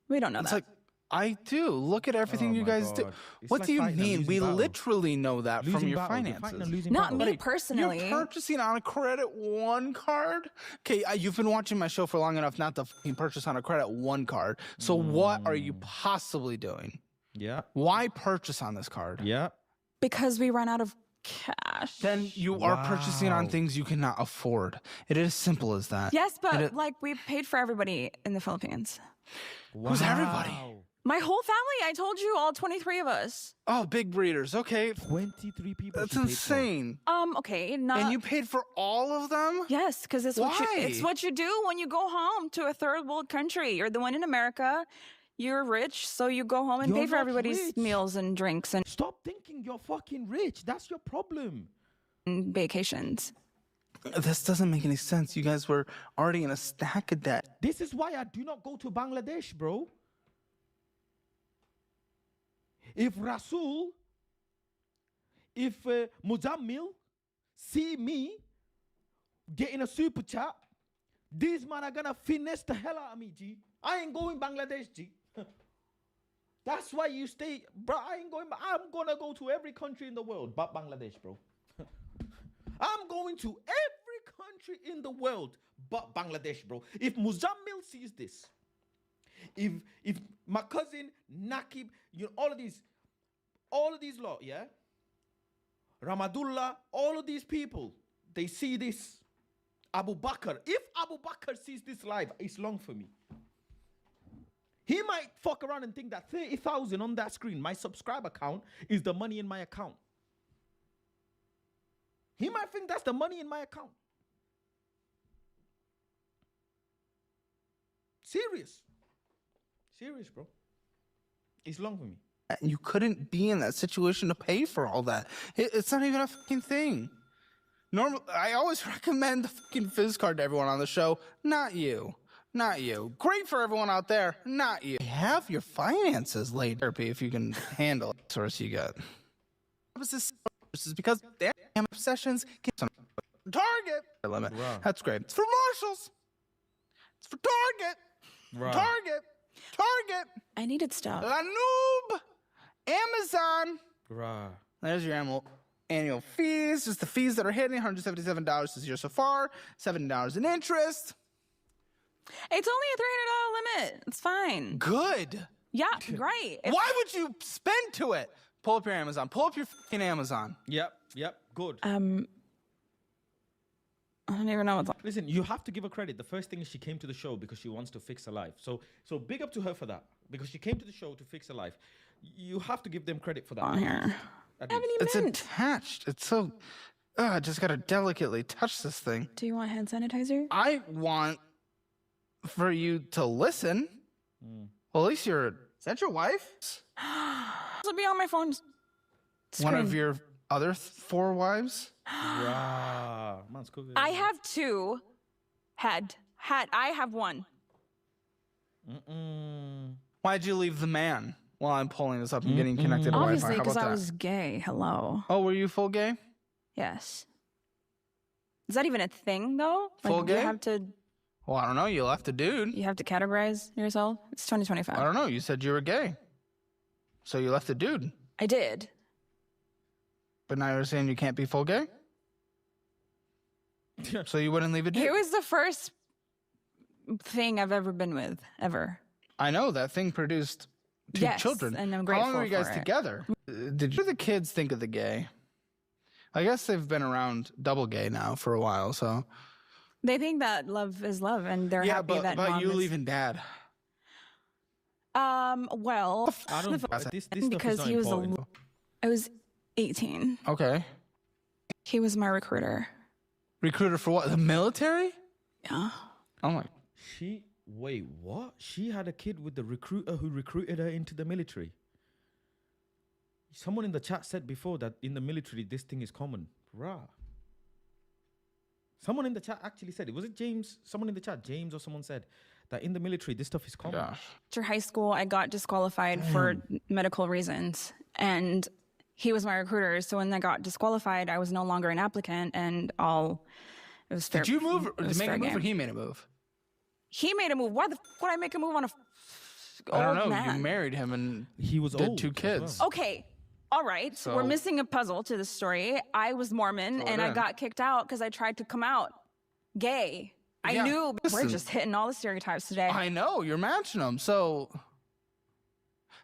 we don't know It's that. like, I do. Look at everything you guys do. What like do you fighting a mean? losing We battle. literally know that from Losing your battle. You're fighting a finances. losing Not battle. me personally. You're purchasing on a Credit One card? Okay, you've been watching my show for long enough not to fucking purchase on a Credit One card. So what are you possibly doing? Yeah. Why purchase on this card? Yeah. Because we run out of cash. Then you are purchasing on things you cannot afford. It is simple as that. Yes, but like we paid for everybody in the Philippines. Who's everybody? My whole family. I told you, all 23 of us. Oh, big breeders. Okay. 23 people. That's insane. Okay, not. And you paid for all of them? Yes, because it's Why? what you do when you go home to a third world country. You're the one in America. You're rich, so you go home and You're pay for not everybody's rich. meals and drinks and Stop thinking you're fucking rich. That's your problem. vacations. This doesn't make any sense. You guys were already in a stack of debt. This is why I do not go to Bangladesh, bro. If Muzammil see me getting a super chat, these men are gonna finesse the hell out of me, G. I ain't going Bangladesh, G. That's why you stay, bro. I ain't going. I'm gonna go to every country in the world but Bangladesh, bro. I'm going to every country in the world but Bangladesh, bro. If Muzammil sees this, if my cousin Nakib, all of these lot, yeah, Ramadullah, all of these people, they see this. Abu Bakr, if Abu Bakr sees this live, it's long for me. He might fuck around and think that 30,000 on that screen, my subscriber count, is the money in my account. He might think that's the money in my account. Serious, bro. It's long for me. And you couldn't be in that situation to pay for all that. It's not even a fucking thing. I always recommend the fucking Fizz card to everyone on the show. Not you. Not you. Great for everyone out there. Not you. Have your finances laid therapy if you can handle it. Source you got. This is because damn obsessions keep on Target limit. Right. That's great. It's for Marshalls. It's for Target. Right. Target. I needed stuff. La Noob. Amazon. Right. There's your annual fees. Just the fees that are hitting. $177 this year so far. $70 in interest. It's only a $300 limit. It's fine. Good. Yeah, great. Why would you spend to it? Pull up your Amazon. Pull up your fucking Amazon. Yep. Good. I don't even know what's on. Listen, you have to give her credit. The first thing is she came to the show because she wants to fix her life. So big up to her for that, because she came to the show to fix her life. You have to give them credit for that. On here. It's attached. It's so... I just gotta delicately touch this thing. Do you want hand sanitizer? I want for you to listen. Well, at least you're... Is that your wife? This will be on my phone. One of your other 4 wives? Rah. Man's cool. I have 2. I have 1. Why'd you leave the man while I'm pulling this up and getting connected to Wi-Fi? Obviously, How because about I that? was gay. Hello. Oh, were you full gay? Yes. Is that even a thing, though? Full do you gay? have to... Well, I don't know. You left a dude. You have to categorize yourself? It's 2025. I don't know. You said you were gay. So you left a dude. I did. But now you're saying you can't be full gay? So you wouldn't leave a dude? It was the first thing I've ever been with, ever. I know. That thing produced 2 Yes, children. and I'm How grateful long were you guys for it. together? Did the kids think of the gay? I guess they've been around double gay now for a while, so... They think that love is love, and they're happy that but mom you is... leaving dad. Well, I don't... This stuff because is not he was important. I was 18. Okay. He was my recruiter. Recruiter for what? The military? Yeah. Oh my... Wait, what? She had a kid with the recruiter who recruited her into the military. Someone in the chat said before that in the military, this thing is common. Rah. Someone in the chat actually said it. Was it James? Someone in the chat, James or someone said that in the military, this stuff is common. After high school, I got disqualified for medical reasons, and he was my recruiter. So when I got disqualified, I was no longer an applicant, and it was fair. Did you move? It was Make a fair move, or game. he made a move? He made a move. Why the would I make a move on a I don't old know. man? You married him, and he was did old 2 as kids. Okay. All right. So- We're missing a puzzle to the story. I was Mormon, Throw it and I in. got kicked out because I tried to come out gay. I Yeah, knew. We're listen. just hitting all the stereotypes today. I know. You're matching them. So,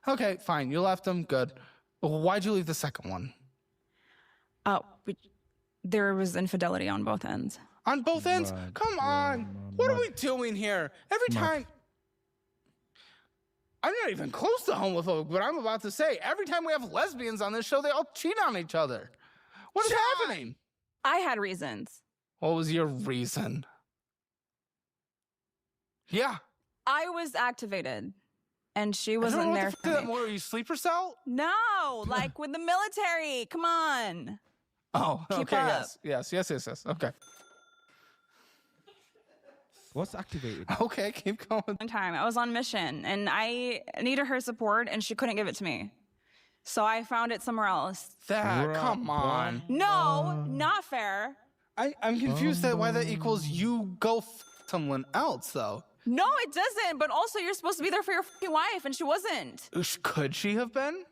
okay, fine. You left him. Good. Well, why'd you leave the second one? There was infidelity on both ends. On both ends? Come on. What are we doing here? Every time. I'm not even close to homophobic, but I'm about to say every time we have lesbians on this show, they all cheat on each other. What is happening? I had reasons. What was your reason? Yeah. I was activated, and she I don't know wasn't what there the for fuck that me. more. Are you sleeper cell? No, like with the military. Come on. Oh, Keep okay. up. Yes. Okay. What's activated? Okay, keep going. One time, I was on mission, and I needed her support, and she couldn't give it to me. So I found it somewhere else. Come on. No, not fair. I'm confused at why that equals you go someone else, though. No, it doesn't. But also, you're supposed to be there for your fucking wife, and she wasn't. Could she have been?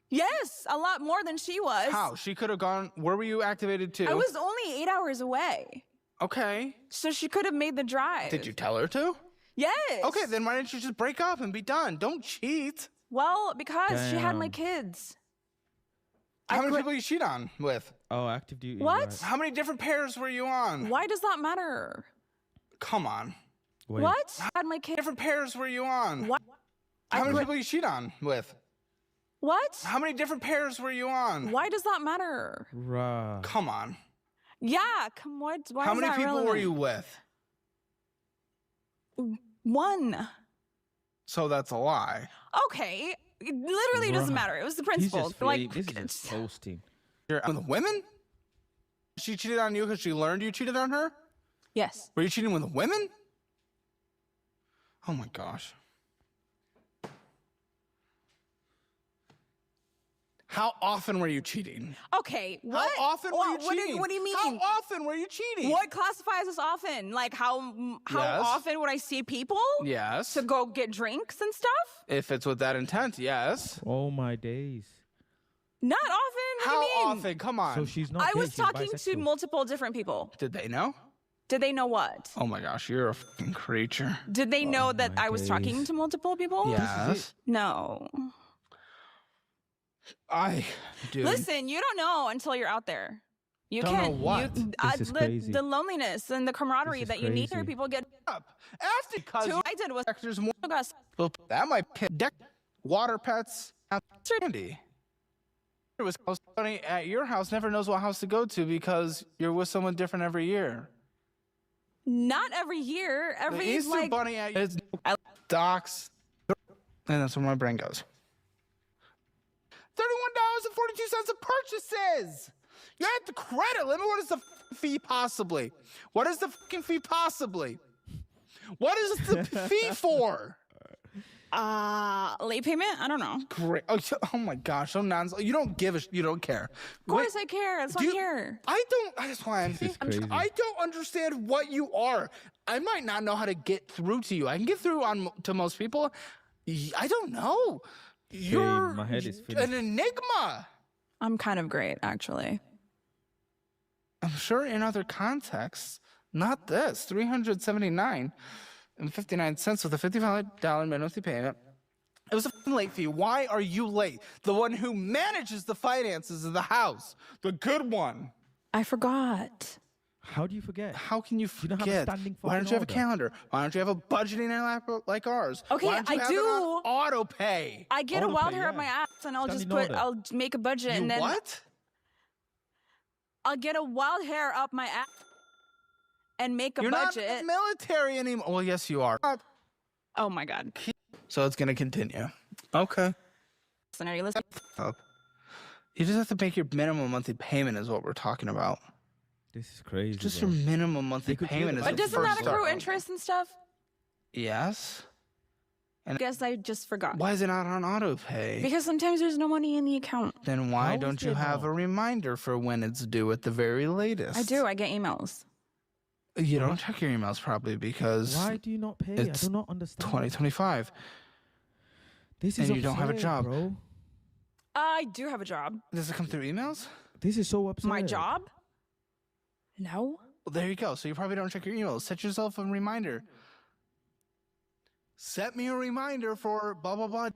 Yes, a lot more than she was. How? She could have gone. Where were you activated to? I was only 8 hours away. Okay. So she could have made the drive. Did you tell her to? Yes. Okay, then why didn't you just break up and be done? Don't cheat. Well, because she had my Damn. kids. How many people you cheat on with? Oh, active duty. What? right. How many different pairs were you on? Why does that matter? Come on. Wait. What? Had my kids. Different pairs were you on? What? How many people you cheat on with? What? How many different pairs were you on? Why does that matter? Rah. Come on. Yeah, come on. Why How is many that people were relevant? you with? One. So that's a lie. Okay. It literally doesn't matter. It was the He's principle. just Like, this is just posting. You're with women? She cheated on you because she learned you cheated on her? yes. Were you cheating with women? Oh my gosh. How often were you cheating? Okay. What? How often were you cheating? What do you mean? How often were you cheating? What classifies as often? Like how Yes. often would I see people Yes. to go get drinks and stuff? If it's with that intent, yes. Oh my days. Not often. What How do you mean? often? Come on. So she's not. I gay, was she's talking to bisexual. multiple different people. Did they know? Did they know what? Oh my gosh, you're a fucking creature. Did they know that my I was talking days. to multiple people? Yes. No. Dude. Listen, you don't know until you're out there. You Don't can't. know what. This is crazy. The loneliness and the camaraderie This is that you need here, crazy. people get up. After because Two I did was there's more. That might deck water pets. Sandy. It was Tony at your house never knows what house to go to because you're with someone different every year. not every year. The Every Easter like Bunny at his docks, and that's where my brain goes. $31.42 of purchases. You're at the credit limit. What is the fee possibly? What is the fucking fee possibly? What is the fee for? late payment? I don't know. Great. Oh my gosh, so nonsense. You don't give a you don't care. Of course I care. That's why I'm here. I don't. That's why I'm. This is crazy. I don't understand what you are. I might not know how to get through to you. I can get through to most people. I don't know. You're my head is an finished. enigma. I'm kind of great, actually. I'm sure in other contexts, not this. $379.59 with a $55 monthly payment. It was a late fee. Why are you late? The one who manages the finances of the house, the good one. I forgot. How do you forget? How can you forget? don't have a standing Why don't you have a fucking calendar? Why don't you have a budgeting app like ours? Okay, Why don't you I have do. It on auto pay. I get a Auto wild pay, hair up yeah. my ass, and I'll just Standing put. order. I'll make a budget, You and then what? I'll get a wild hair up my ass and make a You're budget. not in the military anymore. Well, yes, you are. Oh my god. So it's gonna continue. Okay. Listen, are you listening? You just have to make your minimum monthly payment is what we're talking about. This is crazy. Just bro. your minimum monthly They could payment do is that. But the doesn't first that accrue start. interest and stuff? Yes. I guess I just forgot. Why is it not on auto pay? Because sometimes there's no money in the account. Then why How is don't you there have not? a reminder for when it's due at the very latest? I do. I get emails. You don't check your emails probably because Why do you not pay? it's I do not understand. 2025 This and is you don't have a absurd, job. bro. I do have a job. Does it come through emails? This is so absurd. My job? No. Well, there you go. So you probably don't check your emails. Set yourself a reminder. Set me a reminder for blah, blah, blah.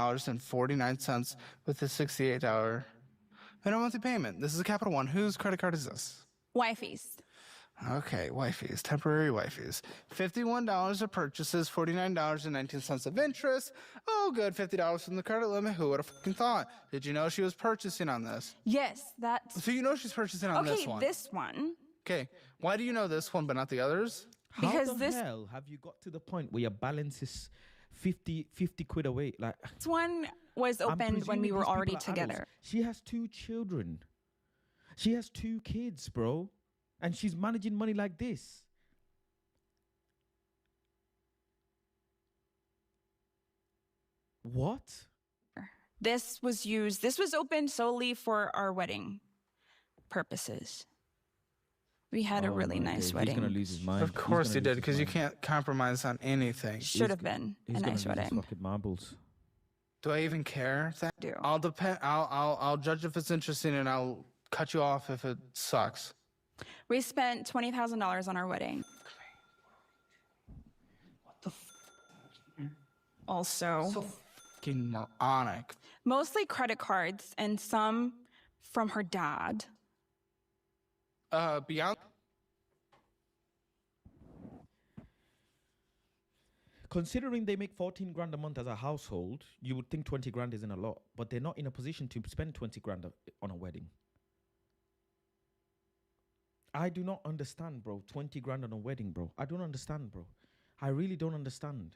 $1,950.49 with a $68 minimum monthly payment. This is a Capital One. Whose credit card is this? Wifey's. Okay, wifeys, temporary wifeys. $51 of purchases, $49.19 of interest. Oh, good, $50 from the credit limit. Who would have fucking thought? Did you know she was purchasing on this? Yes, that's. So you know she's purchasing on Okay, this one. this one. Okay, why do you know this one but not the others? Because How the this- hell have you got to the point where your balance is 50 quid away? Like, This one was I'm opened when we presuming were these already people are adults. together. She has 2 children. She has 2 kids, bro. And she's managing money like this. What? This was opened solely for our wedding purposes. We had a Oh really my nice days, wedding. He's gonna lose his mind. Of course you did, because you can't compromise on anything. Should have been He's a gonna nice lose his wedding. fucking marbles. Do I even care? Do. I'll depend. I'll judge if it's interesting, and I'll cut you off if it sucks. We spent $20,000 on our wedding. Also, So fucking moronic. mostly credit cards and some from her dad. Beyond. Considering they make 14 grand a month as a household, you would think 20 grand isn't a lot, but they're not in a position to spend 20 grand on a wedding. I do not understand, bro. 20 grand on a wedding, bro. I don't understand, bro. I really don't understand.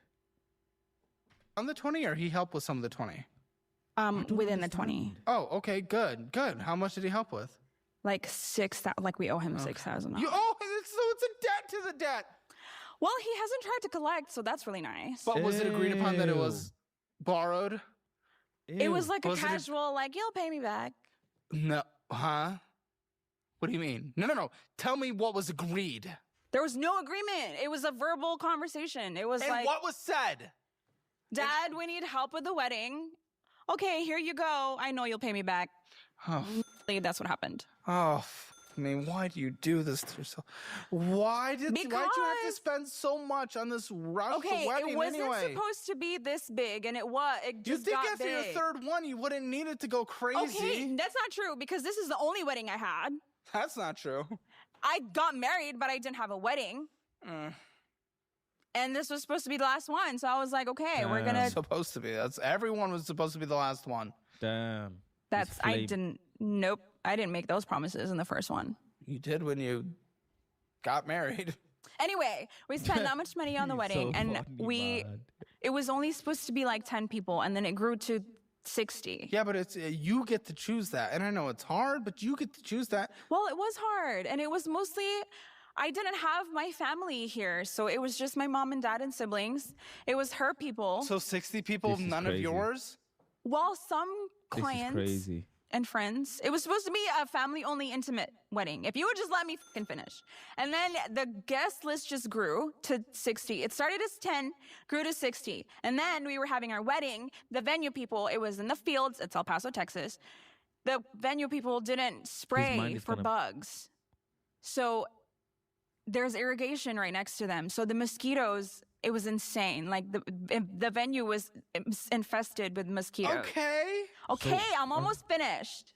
On the 20, or he helped with some of the 20? Within the 20. Oh, okay, good. How much did he help with? Like 6,000, like we owe him 6,000. You so it's a debt to the debt. Well, he hasn't tried to collect, so that's really nice. But was it agreed upon that it was borrowed? It was like a Was it casual, like, you'll pay me back. No, huh? What do you mean? No. Tell me what was agreed. There was no agreement. It was a verbal conversation. It was And like, what was said? Dad, we need help with the wedding. Okay, here you go. I know you'll pay me back. Oh, That's what happened. oh. me, why do you do this to yourself? Why'd you have to spend so much on this rush wedding it wasn't anyway? supposed to be this big, and it just You'd think got after big. your third one, you wouldn't need it to go crazy. Okay, that's not true, because this is the only wedding I had. That's not true. I got married, but I didn't have a wedding. And this was supposed to be the last one, so I was like, okay, we're gonna... Supposed to be. Everyone was supposed to be the last one. Damn. Nope, I didn't make those promises in the first one. You did when you got married. Anyway, we spent that much money on the wedding, and it was only supposed to be like 10 people, and then it grew to 60. Yeah, but it's you get to choose that. And I know it's hard, but you get to choose that. Well, it was hard, and it was mostly... I didn't have my family here, so it was just my mom and dad and siblings. It was her people. So 60 people, none of yours? Well, some clients and friends. It was supposed to be a family-only intimate wedding. If you would just let me fucking finish. And then the guest list just grew to 60. It started as 10, grew to 60. And then we were having our wedding. The venue people, it was in the fields. It's El Paso, Texas. The venue people didn't spray for bugs. So there's irrigation right next to them. So the mosquitoes, it was insane. Like the venue was infested with mosquitoes. Okay, I'm almost finished.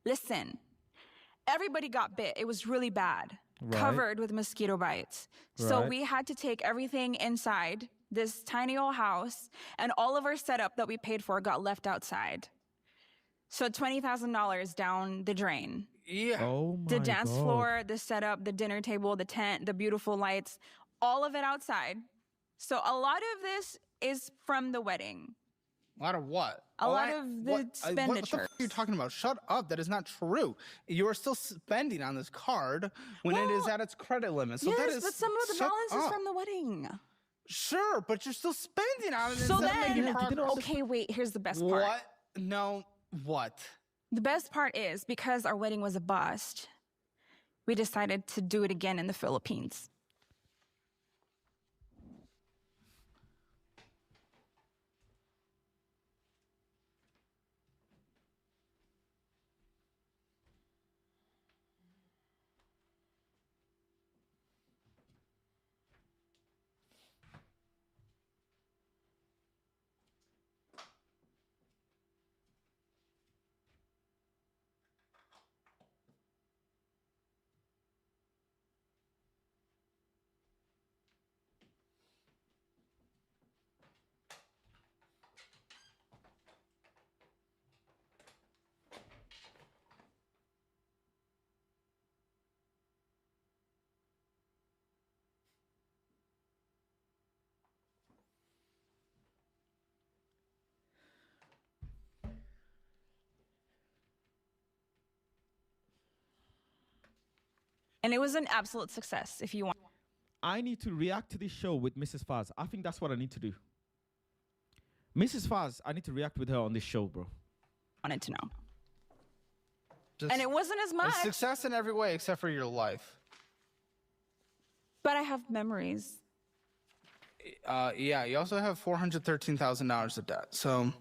Listen, everybody got bit. It was really bad, covered with mosquito bites. So we had to take everything inside this tiny old house, and all of our setup that we paid for got left outside. So $20,000 down the drain. Yeah. Oh my The dance floor, the setup, the dinner table, the tent, the beautiful lights, all of it outside. So a lot of this is from the wedding. A lot of what? A lot of the expenditures. What the fuck are you talking about? Shut up. That is not true. You are still spending on this card when it is at its credit limit. So that is, but some of the balance is from the wedding. Sure, but you're still spending on it. So then, okay, wait, here's the best part. What? No, what? The best part is, because our wedding was a bust, we decided to do it again in the Philippines. And it was an absolute success, if you want. I need to react to this show with Mrs. Faz. I think that's what I need to do. Mrs. Faz, I need to react with her on this show, bro. Wanted to know. And it wasn't as much. A success in every way except for your life. But I have memories. Yeah, you also have $413,000 of debt, so...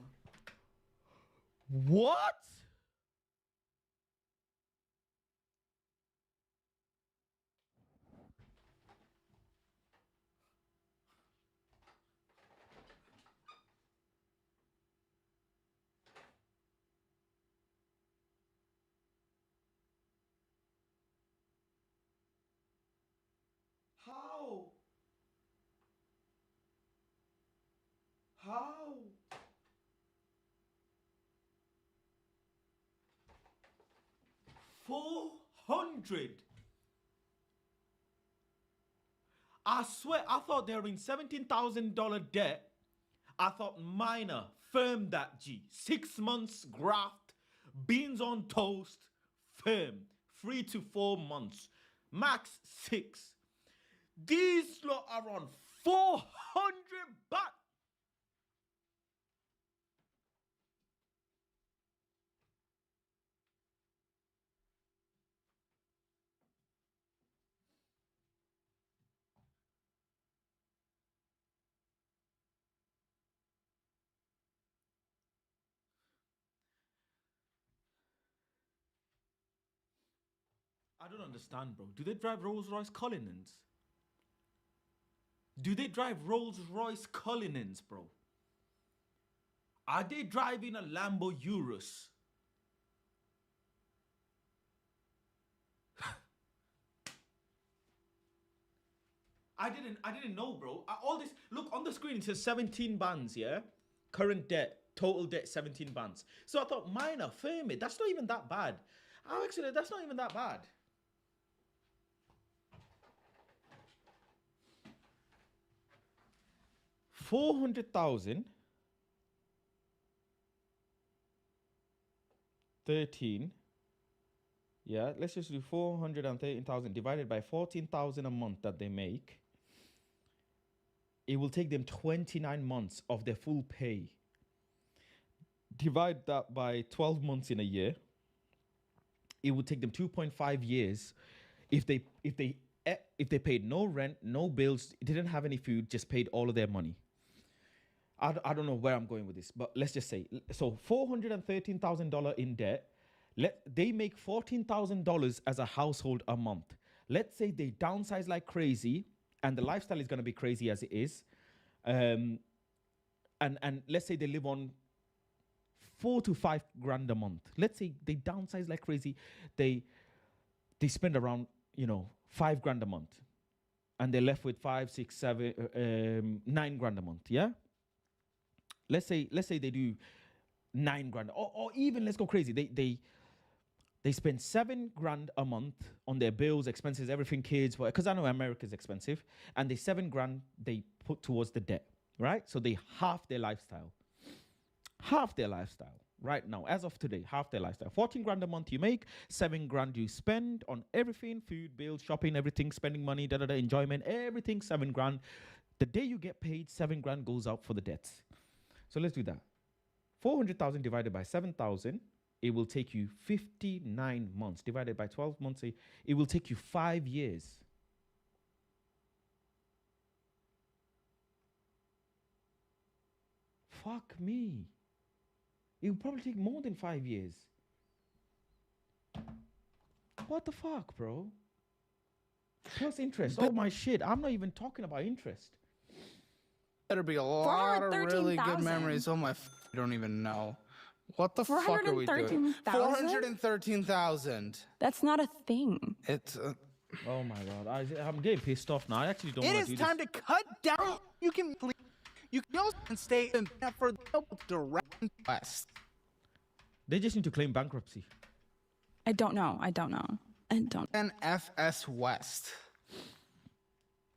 What? How? 400. I swear, I thought they were in $17,000 debt. I thought minor, firm that G. 6 months graft, beans on toast, firm. 3 to 4 months, max 6. These lot are on 400 baht. I don't understand, bro. Do they drive Rolls-Royce Cullinans? Do they drive Rolls-Royce Cullinans, bro? Are they driving a Lambo Urus? I didn't know, bro. All this, look on the screen, it says 17 bands, yeah? Current debt, total debt, 17 bands. So I thought, minor, firm it. That's not even that bad. Actually, that's not even that bad. $400,000. 13. Yeah, let's just do 413,000 divided by 14,000 a month that they make. It will take them 29 months of their full pay. Divide that by 12 months in a year. It would take them 2.5 years if they paid no rent, no bills, didn't have any food, just paid all of their money. I don't know where I'm going with this, but let's just say, so $413,000 in debt. They make $14,000 as a household a month. Let's say they downsize like crazy, and the lifestyle is going to be crazy as it is. And let's say they live on $4,000 to $5,000 a month. Let's say they downsize like crazy. They spend around, $5,000 a month, and they're left with $9,000 a month. Yeah. Let's say they do $9,000, or even let's go crazy. They spend $7,000 a month on their bills, expenses, everything, kids. Because I know America's expensive, and the $7,000 they put towards the debt, right? So they half their lifestyle. Half their lifestyle right now, as of today, half their lifestyle. $14,000 a month you make, $7,000 you spend on everything, food, bills, shopping, everything, spending money, enjoyment, everything, $7,000. The day you get paid, $7,000 goes out for the debts. So let's do that. 400,000 divided by 7,000, it will take you 59 months. Divided by 12 months, it will take you 5 years. Fuck me. It will probably take more than 5 years. What the fuck, bro? Plus interest. Oh my shit. I'm not even talking about interest. Better be a lot of really good memories. Oh my, I don't even know. What the fuck are we doing? 413,000. That's not a thing. It's. Oh my god, I'm getting pissed off now. I actually don't want to do this. It is time to cut down. You can also stay in for the request. They just need to claim bankruptcy. I don't know. NFS West.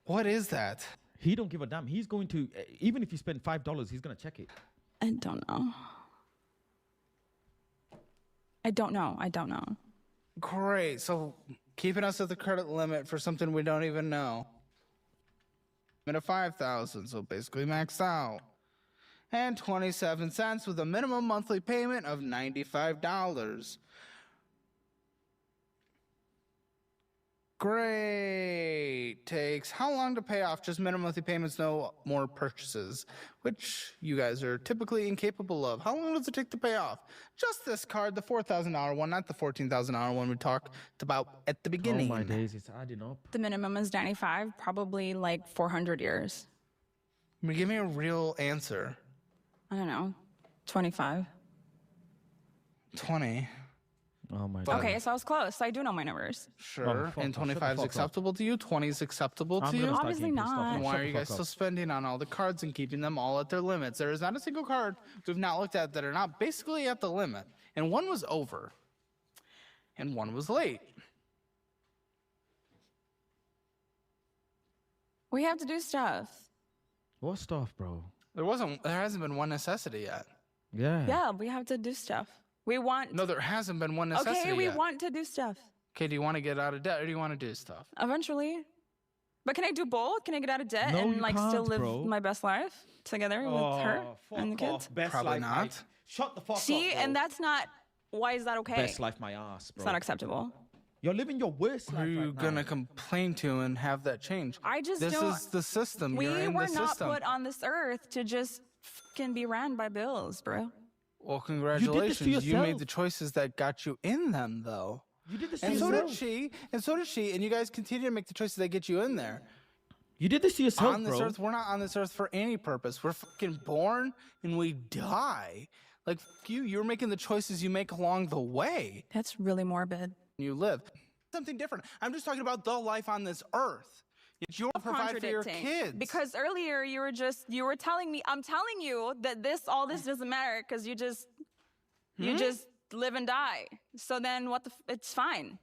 What is that? He don't give a damn. He's going to, even if you spend $5, he's going to check it. I don't know. Great. So keeping us at the credit limit for something we don't even know. Limit of 5,000, so basically maxed out. And 27 cents with a minimum monthly payment of $95. Great. Takes how long to pay off? Just minimum monthly payments, no more purchases, which you guys are typically incapable of. How long does it take to pay off? Just this card, the $4,000 one, not the $14,000 one we talked about at the beginning. Oh my days, it's adding up. The minimum is 95, probably like 400 years. Give me a real answer. I don't know. 25. 20. Oh my god. Okay, so I was close. I do know my numbers. Sure. And 25 is acceptable to you? 20 is acceptable to you? Obviously not. Why are you guys still spending on all the cards and keeping them all at their limits? There is not a single card we've not looked at that are not basically at the limit. And one was over. And one was late. We have to do stuff. What stuff, bro? There hasn't been one necessity yet. Yeah. Yeah, we have to do stuff. We want. No, there hasn't been one necessity Okay, we yet. want to do stuff. Okay, do you want to get out of debt or do you want to do stuff? Eventually. But can I do both? Can I get out of debt and like still live my best life together with her and the kids? Probably not. Shut the fuck up. See, and that's not. Why is that okay? Best life, my ass, bro. It's not acceptable. You're living your worst life. Who are you gonna complain to and have that change? I just This don't. is the system. We You're in were the not system. put on this earth to just fucking be ran by bills, bro. Well, congratulations. You did this to You made yourself. the choices that got you in them, though. You did this to And so yourself. did she. And so did she. And you guys continue to make the choices that get you in there. You did this to yourself, On this earth, we're not on this earth for any purpose. We're fucking born and we die. Like, fuck you. You're making the choices you make along the way. That's really morbid. You live. Something different. I'm just talking about the life on this earth. You're provide for your kids. Because earlier you were telling me, I'm telling you that all this doesn't matter because you just live and die. So then it's fine.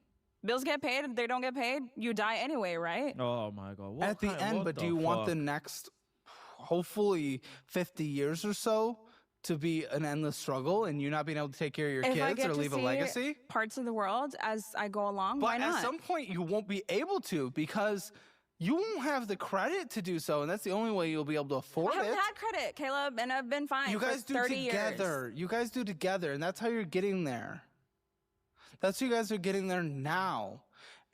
Bills get paid, they don't get paid, you die anyway, right? Oh my God. At the end, but do you want the next, hopefully 50 years or so to be an endless struggle and you not being able to take care of your kids or leave a legacy? Parts of the world as I go along, why not? But at some point you won't be able to because you won't have the credit to do so, and that's the only way you'll be able to afford it. I haven't had credit, Caleb, and I've been fine for 30 years. You guys do together, and that's how you're getting there. That's how you guys are getting there now.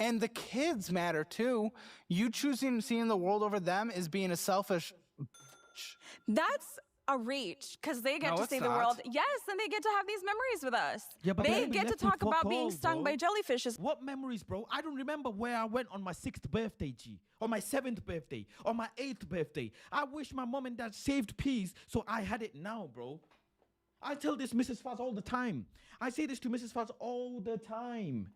And the kids matter too. You choosing seeing the world over them is being a selfish bitch. That's a reach, because they get to see the world. Yes, and they get to have these memories with us. Yeah, but they get to talk about being stung by jellyfishes. What memories, bro? I don't remember where I went on my 6th birthday, G. On my 7th birthday. On my 8th birthday. I wish my mom and dad saved peas so I had it now, bro. I tell this Mrs. Faz all the time. I say this to Mrs. Faz all the time.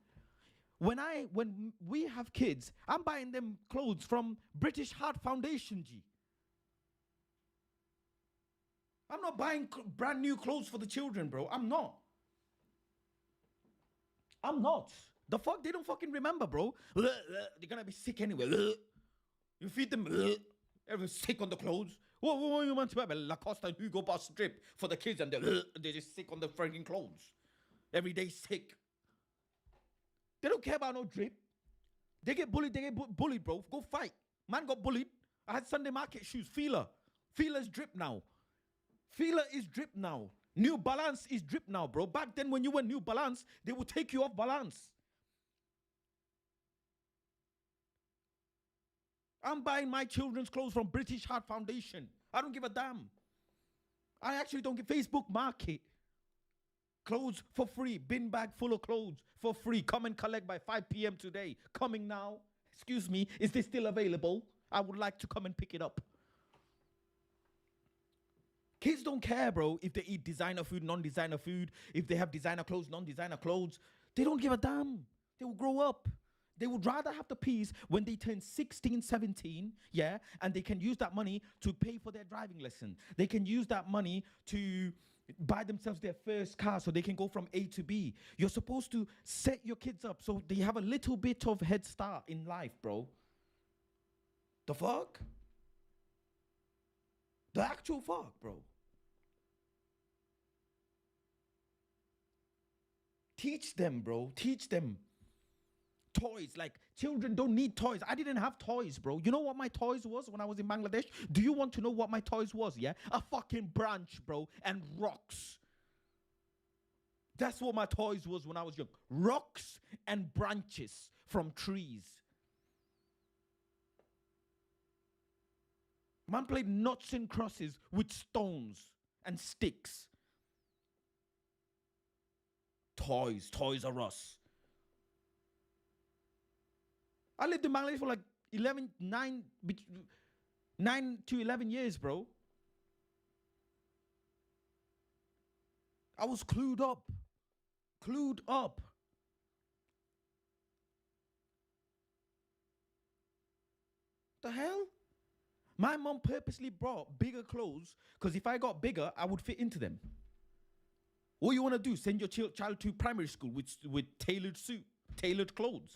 When we have kids, I'm buying them clothes from British Heart Foundation, G. I'm not buying brand new clothes for the children, bro. I'm not. The fuck? They don't fucking remember, bro. They're gonna be sick anyway. You feed them. Everyone's sick on the clothes. What you want to buy? Lacoste and Hugo Boss strip for the kids and they're just sick on the freaking clothes. Every day sick. They don't care about no drip. They get bullied, bro. Go fight. Man got bullied. I had Sunday market shoes. Feeler's drip now. Feeler is drip now. New Balance is drip now, bro. Back then when you were New Balance, they would take you off Balance. I'm buying my children's clothes from British Heart Foundation. I don't give a damn. I actually don't give Facebook Market. Clothes for free. Bin bag full of clothes for free. Come and collect by 5 p.m. today. Coming now. Excuse me, is this still available? I would like to come and pick it up. Kids don't care, bro, if they eat designer food, non-designer food, if they have designer clothes, non-designer clothes. They don't give a damn. They will grow up. They would rather have the peace when they turn 16, 17, yeah, and they can use that money to pay for their driving lesson. They can use that money to buy themselves their first car so they can go from A to B. You're supposed to set your kids up so they have a little bit of head start in life, bro. The fuck? The actual fuck, bro. Teach them, bro. Teach them. Toys. Like, children don't need toys. I didn't have toys, bro. You know what my toys was when I was in Bangladesh? Do you want to know what my toys was, yeah? A fucking branch, bro, and rocks. That's what my toys was when I was young. Rocks and branches from trees. Man played knots and crosses with stones and sticks. Toys R Us. I lived in Bangladesh for like 9 to 11 years, bro. I was clued up. The hell? My mom purposely brought bigger clothes because if I got bigger, I would fit into them. All you want to do, send your child to primary school with tailored suit, tailored clothes.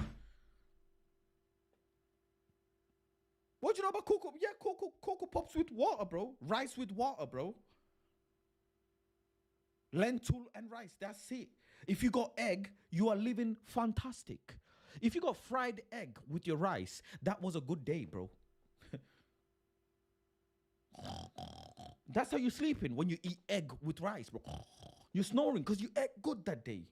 What do you know about cocoa? Yeah, cocoa pops with water, bro. Rice with water, bro. Lentil and rice, that's it. If you got egg, you are living fantastic. If you got fried egg with your rice, that was a good day, bro. That's how you're sleeping when you eat egg with rice, bro. You're snoring because you ate good that day.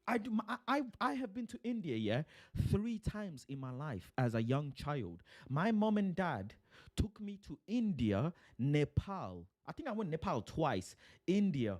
I have been to India, yeah, 3 times in my life as a young child. My mom and dad took me to India, Nepal. I think I went Nepal twice. India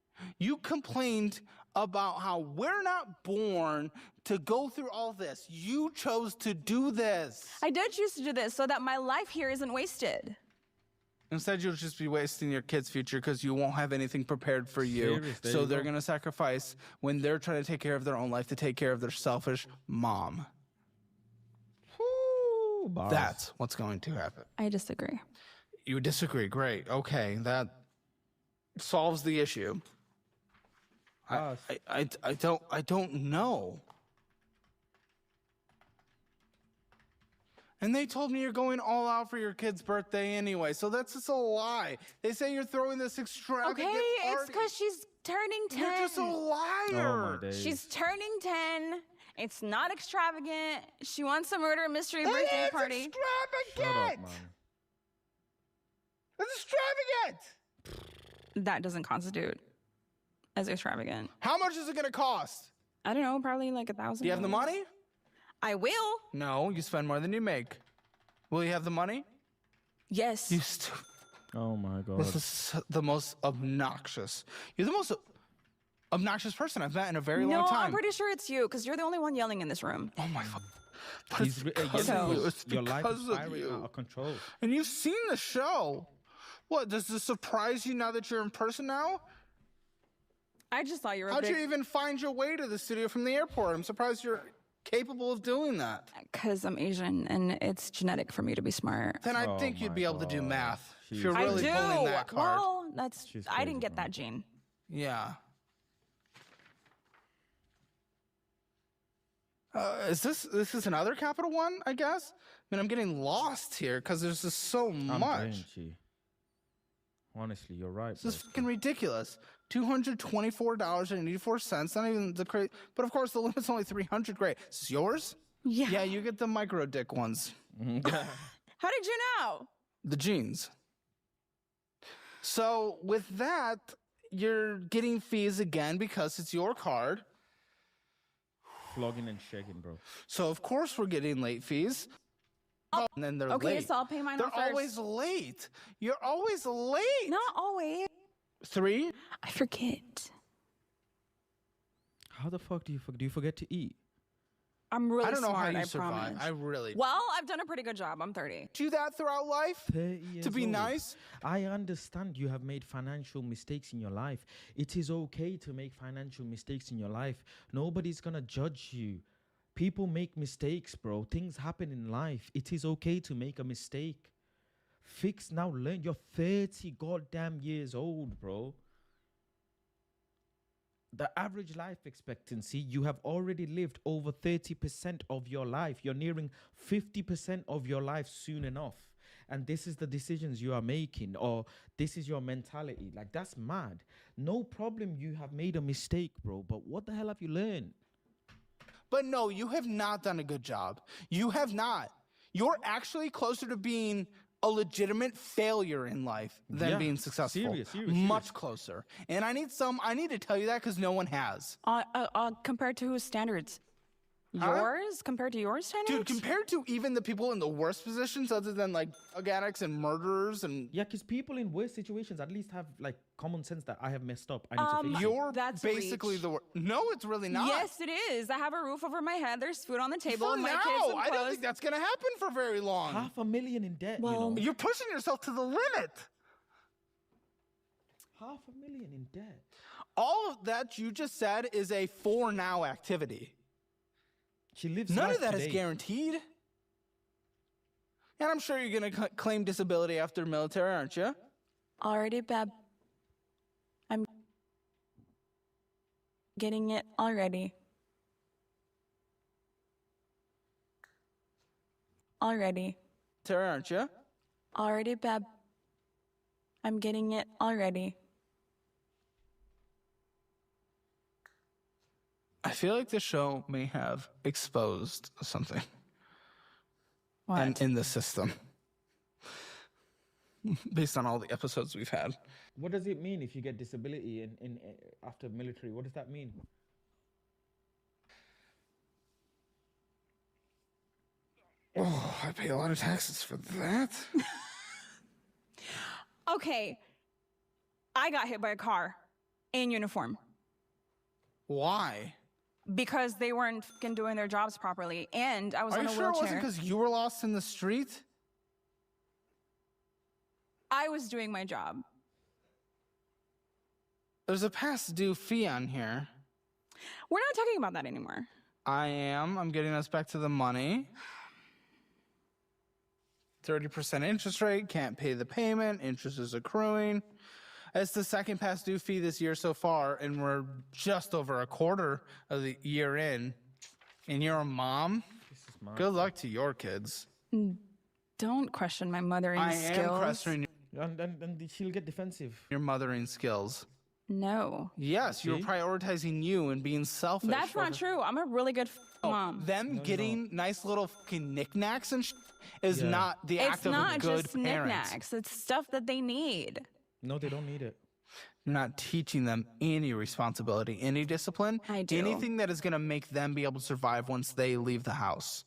You complained about how we're not born to go through all this. You chose to do this. I did choose to do this so that my life here isn't wasted. Instead, you'll just be wasting your kids' future because you won't have anything prepared for you. Seriously, So they're going to sacrifice when they're trying to take care of their own life to take care of their selfish mom. Woo, That's what's going to happen. I disagree. You disagree. Great. Okay. That solves the issue. I don't know. And they told me you're going all out for your kid's birthday anyway, so that's just a lie. They say you're throwing this extravagant Okay, it's party. because she's turning 10. You're just a liar. Oh, my days. She's turning 10. It's not extravagant. She wants a murder mystery birthday party. Extravagant. Shut up, man. It's extravagant. That doesn't constitute as extravagant. How much is it going to cost? I don't know, probably like $1,000. Do you have the money? I will. No, you spend more than you make. Will you have the money? Yes. Oh my God. This is the most obnoxious. You're the most obnoxious person I've met in a very long time. No, I'm pretty sure it's you, because you're the only one yelling in this room. Oh my God. He's your life is spiraling out of control. And you've seen the show. What, does this surprise you now that you're in person now? I just thought you were How'd you even find your way to the studio from the airport? I'm surprised you're capable of doing that. Because I'm Asian, and it's genetic for me to be smart. Then I think you'd be able to do math. If you're really I do. pulling that card. Well, I didn't get that gene. Yeah. Is this another Capital One, I guess? I mean, I'm getting lost here because there's just so much. Honestly, you're right. This is fucking ridiculous. $224.84. Not even the crazy. But of course, the limit's only 300. Great. Is this yours? Yeah. Yeah, you get the micro dick ones. How did you know? The jeans. So with that, you're getting fees again because it's your card. Flogging and shagging, bro. So of course we're getting late fees. And then they're late. Okay, so I'll pay mine off first. They're always late. You're always late. Not always. 3? I forget. How the fuck do you forget to eat? I'm really I don't know smart, how you I survive. promise. I really Well, I've done a pretty good job. I'm 30. do that throughout life 30 years to be old. nice. I understand you have made financial mistakes in your life. It is okay to make financial mistakes in your life. Nobody's gonna judge you. People make mistakes, bro. Things happen in life. It is okay to make a mistake. Learn. You're 30 goddamn years old, bro. The average life expectancy, you have already lived over 30% of your life. You're nearing 50% of your life soon enough. And this is the decisions you are making, or this is your mentality. Like, that's mad. No problem, you have made a mistake, bro. But what the hell have you learned? But no, you have not done a good job. You have not. You're actually closer to being a legitimate failure in life than being successful. Serious. Much closer. And I need to tell you that because no one has. Compared to whose standards? Huh? Yours? Compared to your standards? Dude, compared to even the people in the worst positions other than like drug addicts and murderers and... Yeah, because people in worse situations at least have like common sense that I have messed up. I need to fix it. You're that's basically reach. the worst. No, it's really not. Yes, it is. I have a roof over my head. There's food on the table. For and my now, kids and I don't clothes. think that's going to happen for very long. $500,000 in debt, Well, You're pushing yourself to the limit. $500,000 in debt. All of that you just said is a for now activity. She lives None life of that today. is guaranteed. And I'm sure you're going to claim disability after military, aren't you? already, babe. I'm getting it already. Already. Military, aren't you? Already, babe. I'm getting it already. I feel like this show may have exposed something. What? In the system. Based on all the episodes we've had. What does it mean if you get disability in after military? What does that mean? Oh, I pay a lot of taxes for that. Okay. I got hit by a car. in uniform. Why? Because they weren't fucking doing their jobs properly, and I was Are on you a sure it wheelchair. wasn't because you were lost in the street? I was doing my job. There's a past due fee on here. We're not talking about that anymore. I am. I'm getting us back to the money. 30% interest rate, can't pay the payment, interest is accruing. It's the second past due fee this year so far, and we're just over a quarter of the year in. And you're a mom? Good luck to your kids. Don't question my mothering skills. I am questioning and she'll get defensive. Your mothering skills. No. Yes, you're prioritizing you and being selfish. That's not true. I'm a really good mom. Them getting nice little fucking knickknacks and is not the act of a good It's not just parent. knickknacks. It's stuff that they need. No, they don't need it. You're not teaching them any responsibility, any discipline, anything that is going to make them be able to survive once they leave the house.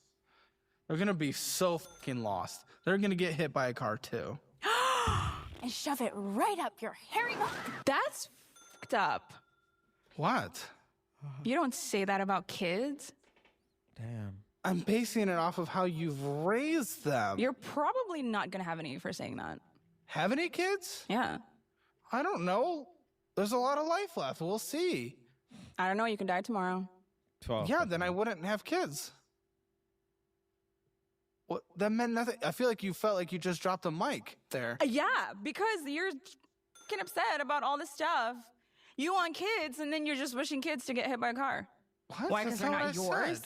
They're going to be so fucking lost. They're going to get hit by a car too. And shove it right up your hairy mouth. That's fucked up. What? You don't say that about kids. Damn. I'm basing it off of how you've raised them. You're probably not going to have any for saying that. Have any kids? Yeah. I don't know. There's a lot of life left. We'll see. I don't know. You can die tomorrow. Yeah, then I wouldn't have kids. What? That meant nothing. I feel like you felt like you just dropped a mic there. Yeah, because you're getting upset about all this stuff. You want kids, and then you're just wishing kids to get hit by a car. What? Why? Because they're not yours?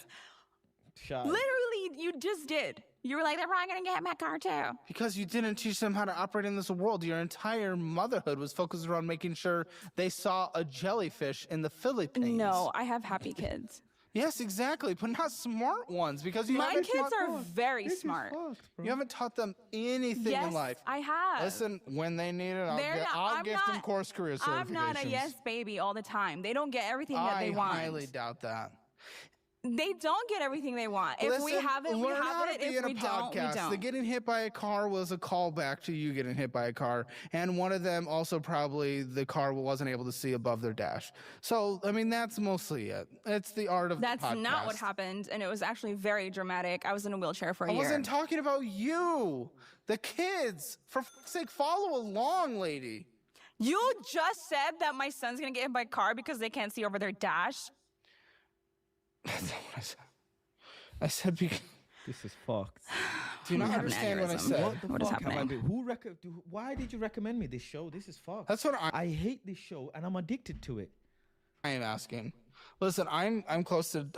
Literally, you just did. You were like, they're probably going to get hit by a car too. Because you didn't teach them how to operate in this world. Your entire motherhood was focused around making sure they saw a jellyfish in the Philippines. No, I have happy kids. Yes, exactly, but not smart ones because you My haven't kids taught are very smart. You haven't taught them anything Yes, in life. I have. Listen, when they need it, They're not- I'll I'm give them not- course career certifications. I'm not a yes baby all the time. They don't get everything that they want. I highly doubt that. They don't get everything they want. If we have it, we learn how have to it. be If in we a don't, we podcast. don't. The getting hit by a car was a callback to you getting hit by a car, and one of them also probably the car wasn't able to see above their dash. So I mean, that's mostly it. It's the art of That's the podcast. not what happened, and it was actually very dramatic. I was in a wheelchair for a I year. wasn't talking about you. The kids. For fuck's sake, follow along, lady. You just said that my son's gonna get hit by a car because they can't see over their dash. That's not what I said. I said because this is fucked. Do you not understand what I said? What is happening? Why did you recommend me this show? This is fucked. That's what I hate this show, and I'm addicted to it. I am asking. Listen, I'm close to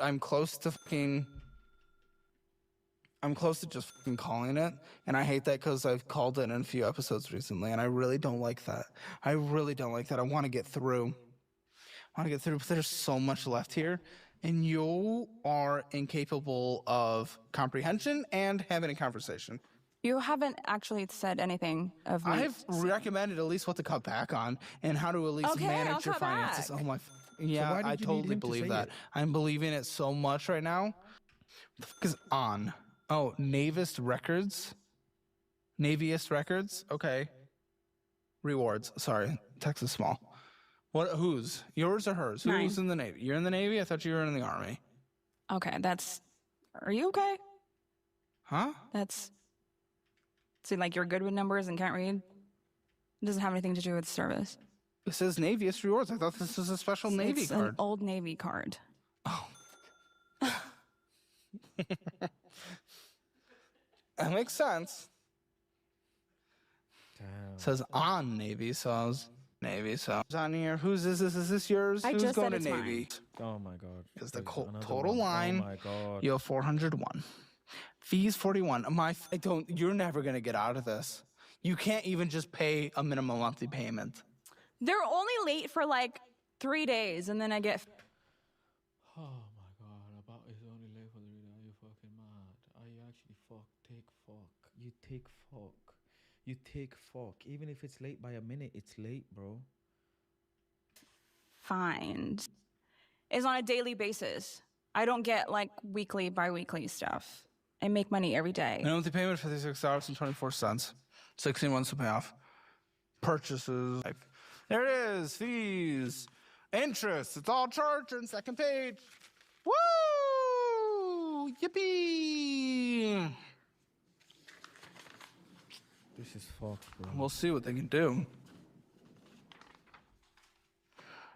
just fucking calling it, and I hate that because I've called it in a few episodes recently, and I really don't like that. I really don't like that. I want to get through. But there's so much left here, and you are incapable of comprehension and having a conversation. You haven't actually said anything of me. I've recommended at least what to cut back on and how to at least Okay, manage I'll your cut finances. back. Oh my, why yeah, did I you need totally him to believe say that. it? I'm believing it so much right now. What the fuck is on? Oh, Naviest Records. Okay. Rewards. Sorry, text is small. What? Whose? Yours or hers? Mine. Who's in the Navy? You're in the Navy? I thought you were in the Army. Okay, are you okay? Huh? So like you're good with numbers and can't read? It doesn't have anything to do with service. It says Naviest Rewards. I thought this was a special Navy It's card. an old Navy card. That makes sense. It says on Navy, so I was Navy. So it's on here. Who's this? Is this yours? I Who's just going said to it's Navy? Oh my god. Is the Another total one. line? Oh my god. You have 401. Fees 41. You're never gonna get out of this. You can't even just pay a minimum monthly payment. They're only late for like 3 days, and then I get. Oh my god. About it's only late for the reader. Are you fucking mad? Are you actually take fuck? You take fuck. You take fuck. Even if it's late by a minute, it's late, bro. Fine. It's on a daily basis. I don't get like weekly, bi-weekly stuff. I make money every day. Monthly payment $56.24. 16 months to pay off. Purchases. There it is. Fees, interest. It's all charged on second page. Woo! Yippee! This is fucked, bro. We'll see what they can do.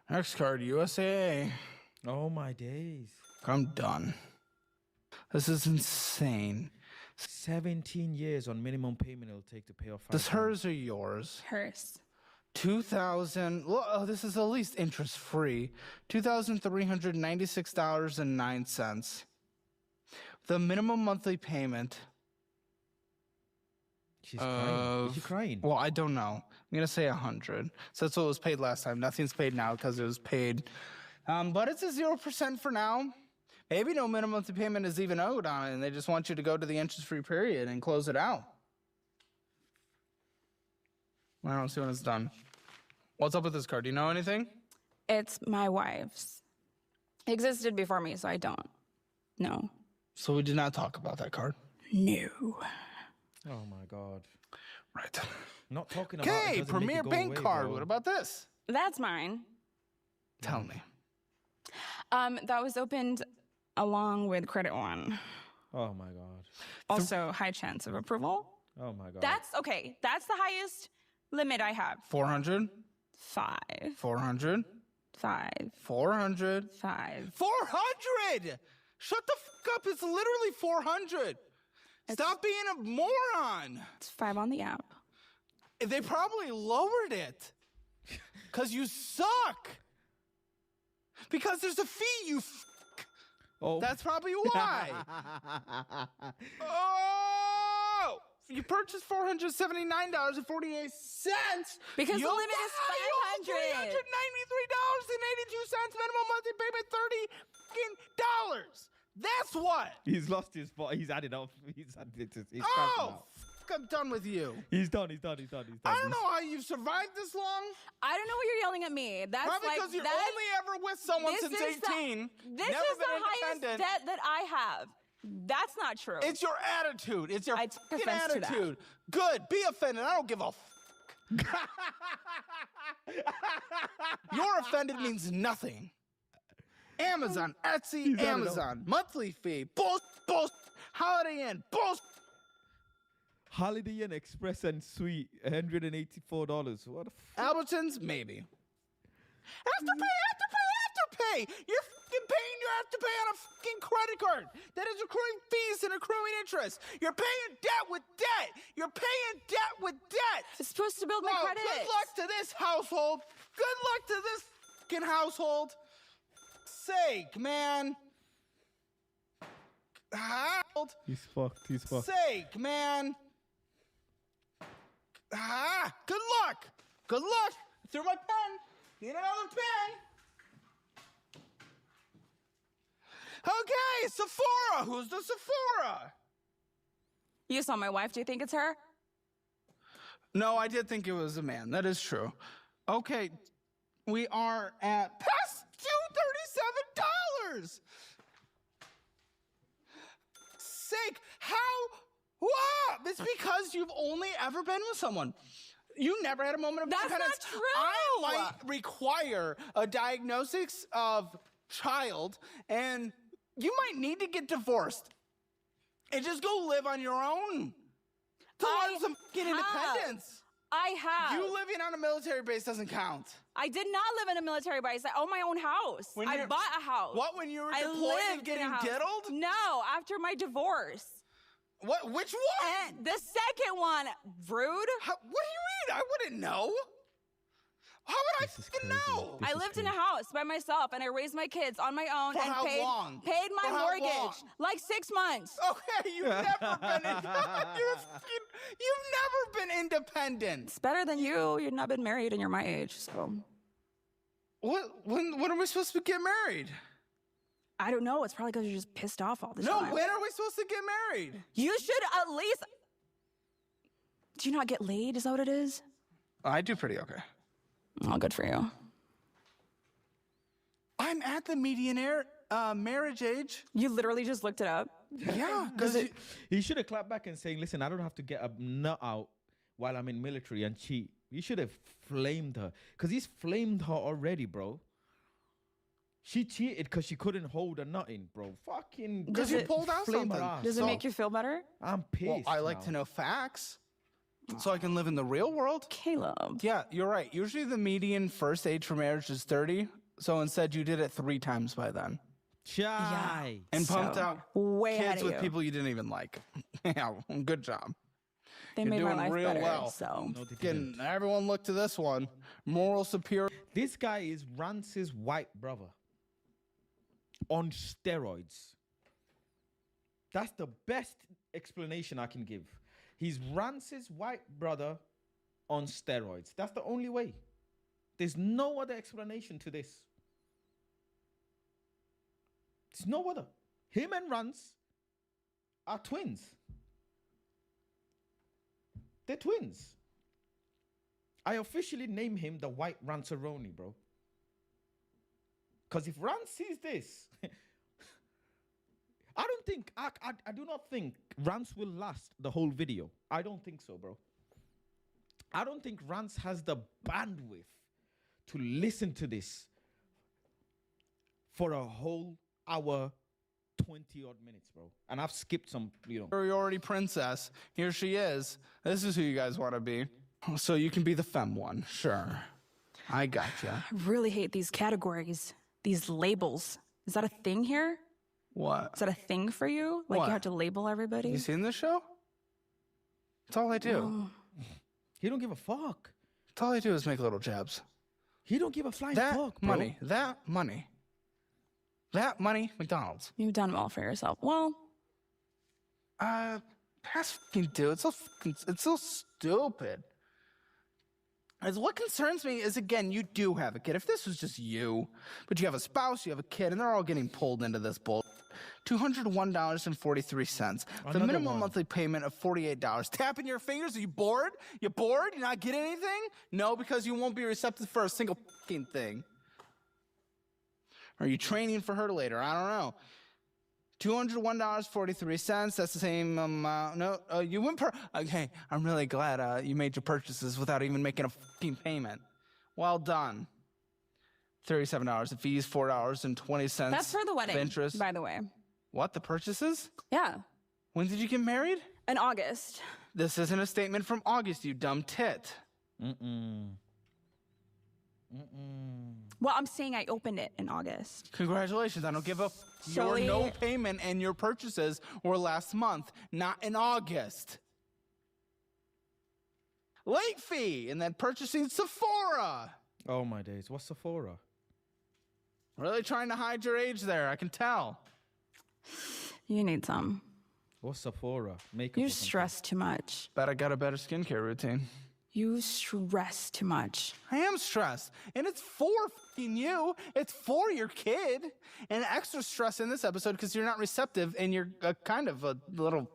Next card, USAA. Oh my days. I'm done. This is insane. 17 years on minimum payment it'll take to pay off. Does hers or yours? Hers. 2,000. Well, oh, this is at least interest free. $2,396.09. The minimum monthly payment. She's crying. Is she crying? Well, I don't know. I'm gonna say 100. So that's what was paid last time. Nothing's paid now because it was paid. But it's a 0% for now. Maybe no minimum monthly payment is even owed on it, and they just want you to go to the interest-free period and close it out. I don't see when it's done. What's up with this card? Do you know anything? It's my wife's. It existed before me, so I don't know. So we did not talk about that card? No. Oh my god. Right. Not talking about Okay, Premier Bank card. What about this? That's mine. Tell me. That was opened along with Credit One. Oh my god. Also, high chance of approval. Oh my god. That's okay. That's the highest limit I have. 400? 5. 400? 5. 400? 5. 400! Shut the fuck up. It's literally 400. Stop being a moron. It's 5 on the app. They probably lowered it. Because you suck. Because there's a fee, you fuck. Oh. That's probably why. Oh! You purchased $479.48. Because the limit is $500. $393.82. Minimum monthly payment $30. That's what. He's lost his spot. He's added up. He's added it. He's I'm done with you. He's done. I don't know how you've survived this long. I don't know why you're yelling at me. That's Probably like because you're only ever with someone since 18. This is the highest debt that I have. That's not true. It's your attitude. It's your fucking offense to that. attitude. Good. Be offended. I don't give a fuck. Your offended means nothing. Amazon, Etsy, Amazon, monthly fee, bull, Holiday Inn, bull. Holiday Inn Express and Suite, $184. What? Albertsons, maybe. Afterpay. You're fucking paying your afterpay on a fucking credit card. That is accruing fees and accruing interest. You're paying debt with debt. It's supposed to build my credit. Good luck to this household. Good luck to this fucking household. Sake, man. He's fucked. Sake, man. Good luck. I threw my pen. Need another pen. Okay, Sephora. Who's the Sephora? You saw my wife. Do you think it's her? No, I did think it was a man. That is true. Okay, we are at past $237. Sake, how? Wow, it's because you've only ever been with someone. You never had a moment of independence. That's not true. I might require a diagnosis of child, and you might need to get divorced and just go live on your own to learn some fucking independence. I have. You living on a military base doesn't count. I did not live in a military base. I own my own house. I bought a house. What, when you were deployed and getting diddled? No, after my divorce. What? Which one? And the second one, rude. What do you mean? I wouldn't know. How would I fucking know? I lived in a house by myself, and I raised my kids on my own. For and how long? Paid my For how mortgage. long? Like 6 months. Okay, you've never been independent. It's better than you. You've not been married, and you're my age, so. When are we supposed to get married? I don't know. It's probably because you're just pissed off all the time. No, when are we supposed to get married? You should at least. Do you not get laid? Is that what it is? I do pretty okay. Oh, good for you. I'm at the median marriage age. You literally just looked it up? Yeah, because he should have clapped back and saying, listen, I don't have to get a nut out while I'm in military and cheat. He should have flamed her. Because he's flamed her already, bro. She cheated because she couldn't hold a nut in, bro. Fucking... Because you pulled out something. Does it make you feel better? I'm pissed. Well, I like to know facts so I can live in the real world. Caleb. Yeah, you're right. Usually the median first age for marriage is 30. So instead you did it 3 times by then. Shy. And pumped out way ahead kids of with you. people you didn't even like. Yeah, good job. They You're made doing my life real better, well. so. Getting everyone look to this one. Moral superior. This guy is Rance's white brother. On steroids. That's the best explanation I can give. He's Rance's white brother on steroids. That's the only way. There's no other explanation to this. There's no other. Him and Rance are twins. They're twins. I officially name him the White Ranceroni, bro. Because if Rance sees this, I do not think Rance will last the whole video. I don't think so, bro. I don't think Rance has the bandwidth to listen to this for a whole hour, 20 odd minutes, bro. And I've skipped some, Superiority princess. Here she is. This is who you guys want to be. So you can be the femme one. Sure. I gotcha. I really hate these categories, these labels. Is that a thing here? What? Is that a thing for you? Like What? you have to label everybody? You seen this show? That's all I do. No. He don't give a fuck. That's all I do is make little jabs. He don't give a flying That fuck, bro. money. That money. That money, McDonald's. You've done well for yourself. Well, pass fucking dude. It's so stupid. As what concerns me is, again, you do have a kid. If this was just you, but you have a spouse, you have a kid, and they're all getting pulled into this bull. $201.43. The Another minimum one. monthly payment of $48. Tapping your fingers? Are you bored? You bored? You not getting anything? No, because you won't be receptive for a single fucking thing. Are you training for her later? I don't know. $201.43. That's the same amount. No, you went per. Okay, I'm really glad you made your purchases without even making a fucking payment. Well done. $37 in fees, $4.20. that's for the wedding, of interest. by the way. What, the purchases? Yeah, When did you get married? in August. This isn't a statement from August, you dumb tit. Well, I'm saying I opened it in August. Congratulations, I don't give a your Sully- no payment and your purchases were last month, not in August. Late fee, and then purchasing Sephora. Oh my days. What's Sephora? Really trying to hide your age there, I can tell. You need some. What's Sephora? Makeup. You or something? stress too much. Bet I got a better skincare routine. You stress too much. I am stressed, and it's for fucking you. It's for your kid. And extra stress in this episode because you're not receptive and you're kind of a little...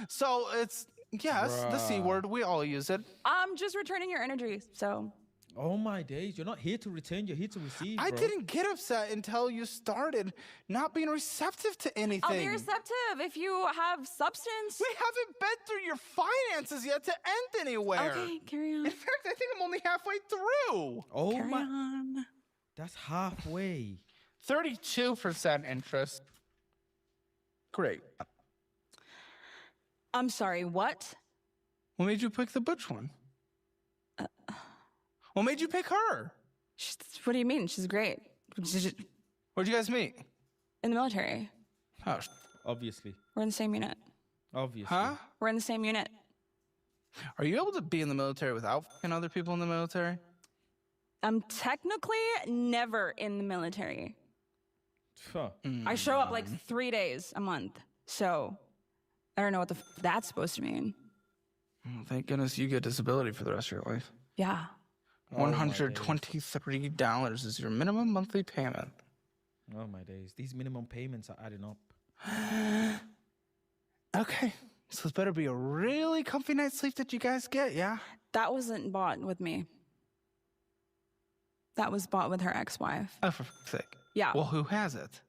So it's, yes, the C word. We all use it. I'm just returning your energy, so. Oh my days. You're not here to return. You're here to receive, I bro. didn't get upset until you started not being receptive to anything. I'll be receptive if you have substance. We haven't been through your finances yet to end anywhere. Okay, carry on. In fact, I think I'm only halfway through. Oh Carry my. on. That's halfway. 32% interest. Great. I'm sorry, what? What made you pick the butch one? What made you pick her? What do you mean? She's great. Where'd you guys meet? In the military. Oh, Obviously. We're in the same unit. Obviously. huh? We're in the same unit. Are you able to be in the military without fucking other people in the military? I'm technically never in the military. Huh. I show up like 3 days a month. So I don't know what that's supposed to mean. Oh, thank goodness you get disability for the rest of your life. Yeah. $123 is your minimum monthly payment. Oh my days. These minimum payments are adding up. Okay. So this better be a really comfy night's sleep that you guys get, yeah? That wasn't bought with me. That was bought with her ex-wife. Oh, for fuck's sake. Yeah. Well, who has it?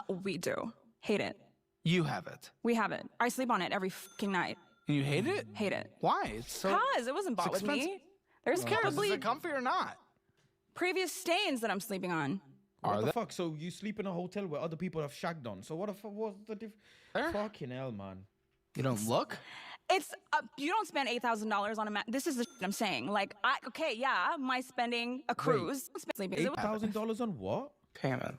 We do. Hate it. You have it. We have it. I sleep on it every fucking night. And you hate it? Hate it. Why? It's so... Cause it wasn't bought with me. There's probably Is it comfy or not? previous stains that I'm sleeping on. What the fuck? So you sleep in a hotel where other people have shagged on. So what the fuck? What's the fucking hell, man? You don't look? It's you don't spend $8,000 on a this is the shit I'm saying. Like my spending a cruise. $8,000 on what? Payment.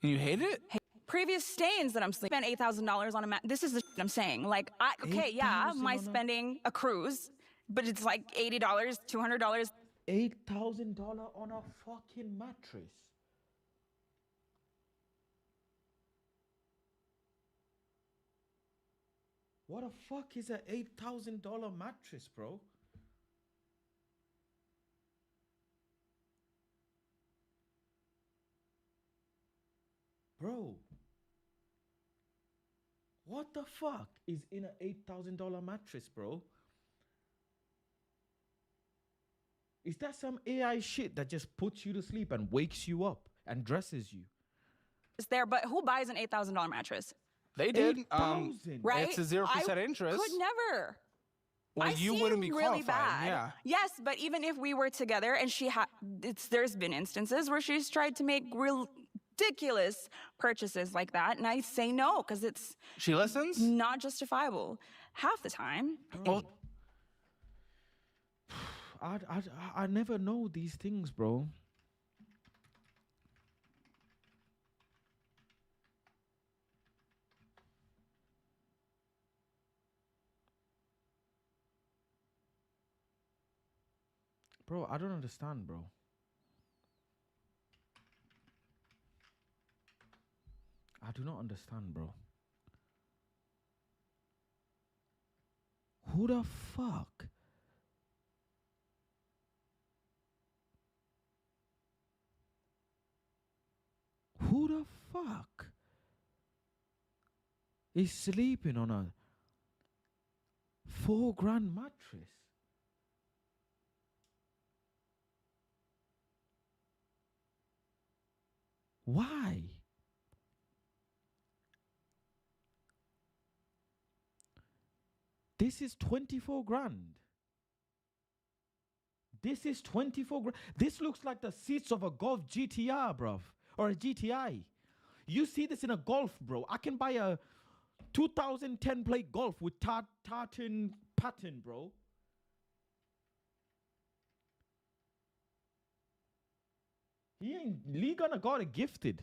And you hate it? Previous stains that I'm sleeping. Spend $8,000 on a this is the shit I'm saying. Like my spending a cruise, but it's like $80, $200. $8,000 on a fucking mattress. What the fuck is an $8,000 mattress, bro? Bro, what the fuck is in an $8,000 mattress, bro? Is that some AI shit that just puts you to sleep and wakes you up and dresses you? It's there, but who buys an $8,000 mattress? They did. 8,000. Right? It's a 0% interest. Could never. Well, you wouldn't be really qualified. bad. Yeah. Yes, but even if we were together and there's been instances where she's tried to make ridiculous purchases like that, and I say no because it's she listens. Not justifiable half the time. Well, I never know these things, bro. Bro, I don't understand, bro. I do not understand, bro. Who the fuck? Who the fuck is sleeping on a $4,000 mattress? Why? This is 24 grand. This is 24 grand. This looks like the seats of a Golf GTR, bruv. Or a GTI. You see this in a Golf, bro. I can buy a 2010 plate Golf with tartan pattern, bro. Lee gonna got it gifted.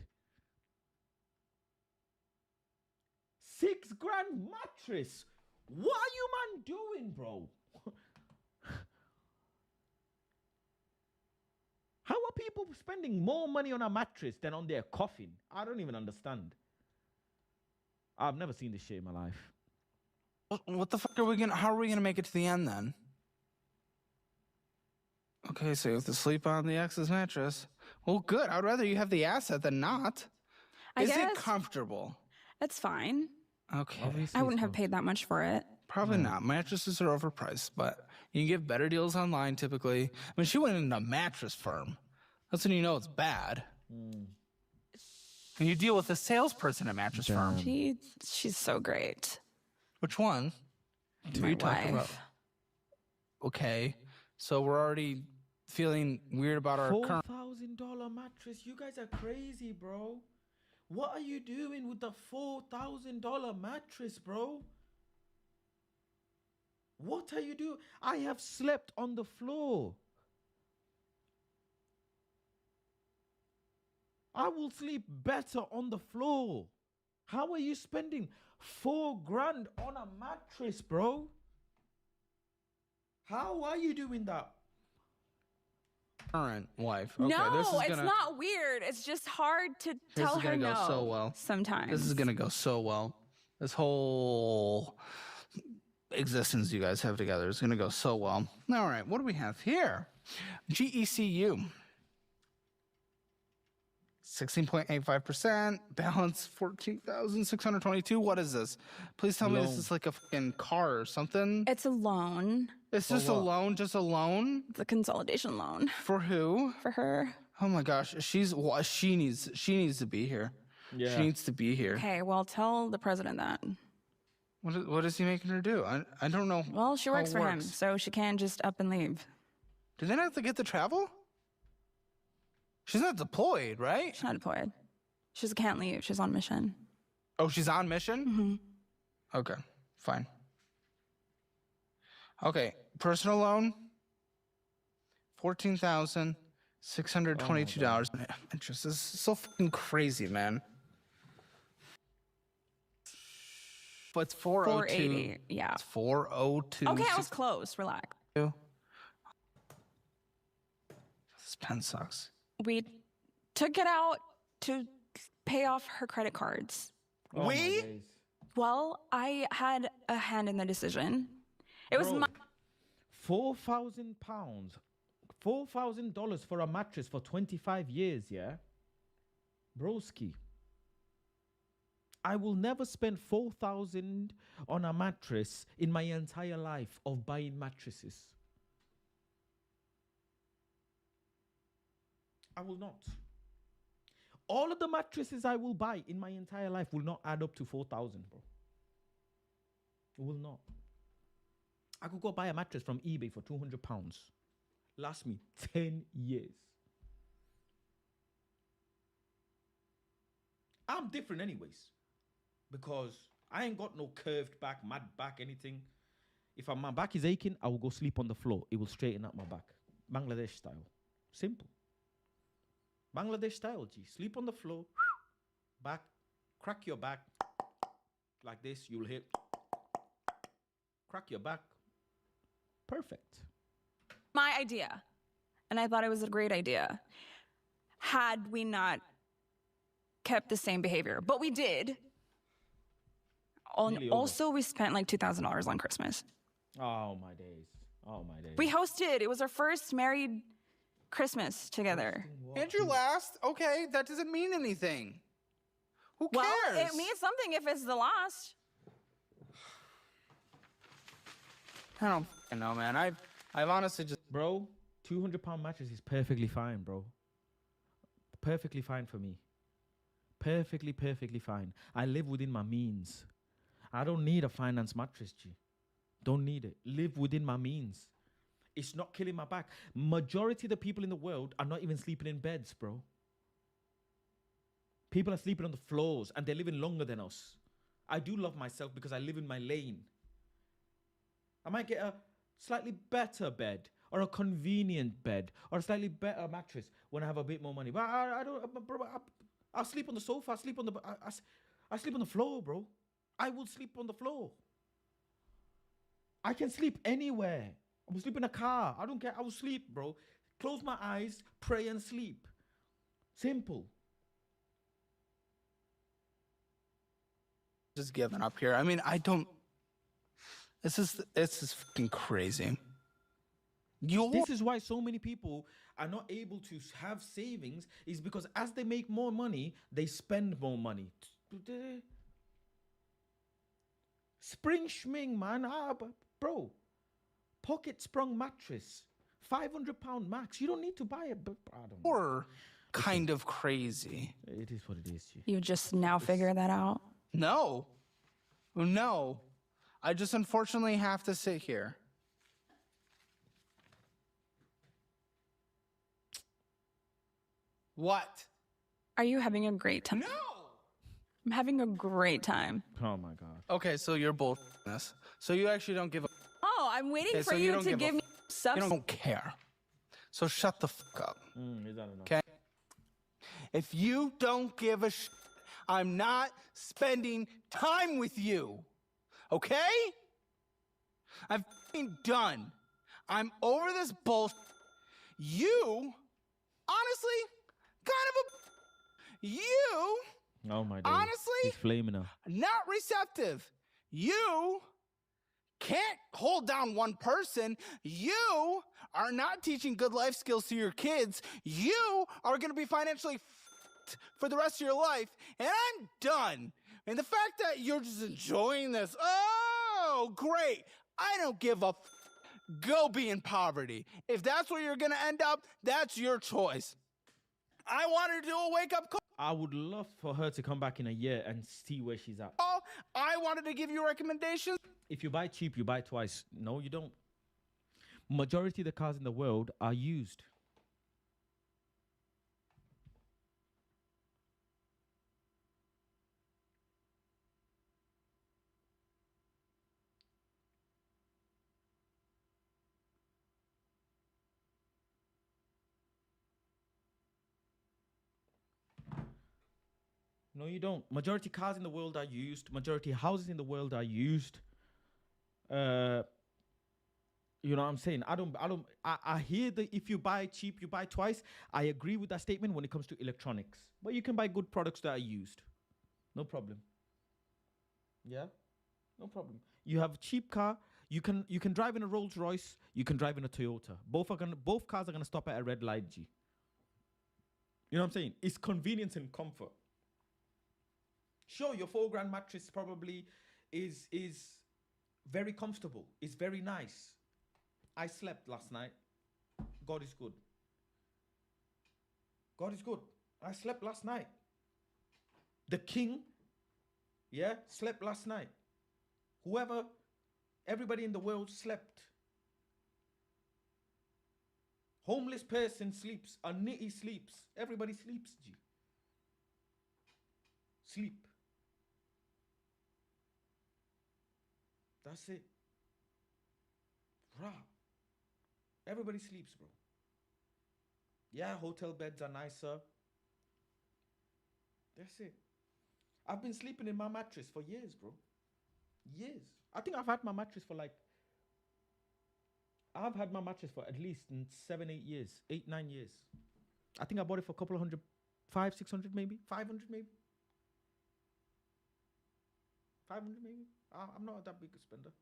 $6,000 mattress. What are you man doing, bro? How are people spending more money on a mattress than on their coffin? I don't even understand. I've never seen this shit in my life. What the fuck are we gonna? How are we gonna make it to the end then? Okay, so you have to sleep on the ex's mattress. Well, good. I'd rather you have the asset than not. Is it comfortable? It's fine. Okay. I wouldn't have paid that much for it. Probably not. Mattresses are overpriced, but you can get better deals online typically. I mean, she went in a mattress firm. That's when you know it's bad. And you deal with a salesperson at mattress firm. She's so great. Which one? My wife. Okay, so we're already feeling weird about our current $4,000 mattress. You guys are crazy, bro. What are you doing with the $4,000 mattress, bro? What are you doing? I have slept on the floor. I will sleep better on the floor. How are you spending $4,000 on a mattress, bro? How are you doing that? current wife. Okay, no, this is it's not weird. It's just hard to tell this is her gonna no. go so well. Sometimes This is gonna go so well. This whole existence you guys have together is gonna go so well. All right, what do we have here? GECU. 16.85%, balance 14,622. What is this? Please tell me this is like a fucking car or something. It's a loan. It's just a loan, just a loan? It's a consolidation loan. For who? For her. Oh my gosh, she needs to be here. Yeah. She needs to be here. Okay, well, tell the president that. What is he making her do? I don't know. Well, she works for him, so she can't just up and leave. Do they not have to get the travel? She's not deployed, right? She's not deployed. She just can't leave. She's on mission. Oh, she's on mission? Mm-hmm. Okay, fine. Okay, personal loan, $14,622 in interest. This is so fucking crazy, man. But it's 402. 480, yeah. It's 402. Okay, I was close. Relax. This pen sucks. We took it out to pay off her credit cards. Well, I had a hand in the decision. It was my... £4,000. $4,000 for a mattress for 25 years, yeah? Broski. I will never spend $4,000 on a mattress in my entire life of buying mattresses. I will not. All of the mattresses I will buy in my entire life will not add up to 4,000, bro. It will not. I could go buy a mattress from eBay for £200. Last me 10 years. I'm different anyways. Because I ain't got no curved back, mad back, anything. If my back is aching, I will go sleep on the floor. It will straighten up my back. Bangladesh style. Simple. Bangladesh style, G. Sleep on the floor. Back. Crack your back. Like this. You'll hit. Crack your back. Perfect. My idea. And I thought it was a great idea. Had we not kept the same behavior. But we did. Also, we spent like $2,000 on Christmas. Oh, my days. Oh, my days. We hosted. It was our first married Christmas together. And your last? Okay, that doesn't mean anything. Who cares? Well, it means something if it's the last. I don't know, man. I've honestly just... Bro, £200 mattress is perfectly fine, bro. Perfectly fine for me. Perfectly fine. I live within my means. I don't need a finance mattress, G. Don't need it. Live within my means. It's not killing my back. Majority of the people in the world are not even sleeping in beds, bro. People are sleeping on the floors and they're living longer than us. I do love myself because I live in my lane. I might get a slightly better bed or a convenient bed or a slightly better mattress when I have a bit more money. But I'll sleep on the sofa. I sleep on the floor, bro. I will sleep on the floor. I can sleep anywhere. I will sleep in a car. I don't care. I will sleep, bro. Close my eyes, pray and sleep. Simple. Just giving up here. I mean, I don't... This is fucking crazy. This is why so many people are not able to have savings, is because as they make more money, they spend more money. Spring schming, man. Bro, pocket sprung mattress, £500 max. You don't need to buy it, but I don't know. Or kind of crazy. It is what it is. G. You just now figure that out? No. I just unfortunately have to sit here. What? Are you having a great time? No! I'm having a great time. Oh my God. Okay, so you're both this. So you actually don't give a... Oh, I'm waiting for you to give me substance. You don't care. So shut the fuck up. Is that enough? Okay? If you don't give a shit, I'm not spending time with you. Okay? I'm fucking done. I'm over this bullshit. You, honestly, Oh my days. Honestly, he's flaming her. Not receptive. You can't hold down one person. You are not teaching good life skills to your kids. You are going to be financially f***ed for the rest of your life. And I'm done. And the fact that you're just enjoying this, oh, great. I don't give a f***. Go be in poverty. If that's where you're going to end up, that's your choice. I want her to do a wake-up call. I would love for her to come back in a year and see where she's at. Oh, I wanted to give you recommendations. If you buy cheap, you buy twice. No, you don't. Majority of the cars in the world are used. No, you don't. Majority cars in the world are used. Majority houses in the world are used. You know what I'm saying? I hear that if you buy cheap, you buy twice. I agree with that statement when it comes to electronics. But you can buy good products that are used. No problem. Yeah? No problem. You have a cheap car. You can drive in a Rolls Royce. You can drive in a Toyota. Both cars are gonna stop at a red light, G. You know what I'm saying? It's convenience and comfort. Sure, your $4,000 mattress probably is very comfortable. It's very nice. I slept last night. God is good. God is good. I slept last night. The king, yeah, slept last night. Everybody in the world slept. Homeless person sleeps. A nitty sleeps. Everybody sleeps, G. Sleep. That's it. Rah. Everybody sleeps, bro. Yeah, hotel beds are nicer. That's it. I've been sleeping in my mattress for years, bro. Years. I think I've had my mattress for at least 7, 8 years. 8, 9 years. I think I bought it for a couple of hundred, 500, 600 maybe, 500 maybe. 500 maybe. I'm not that big a spender.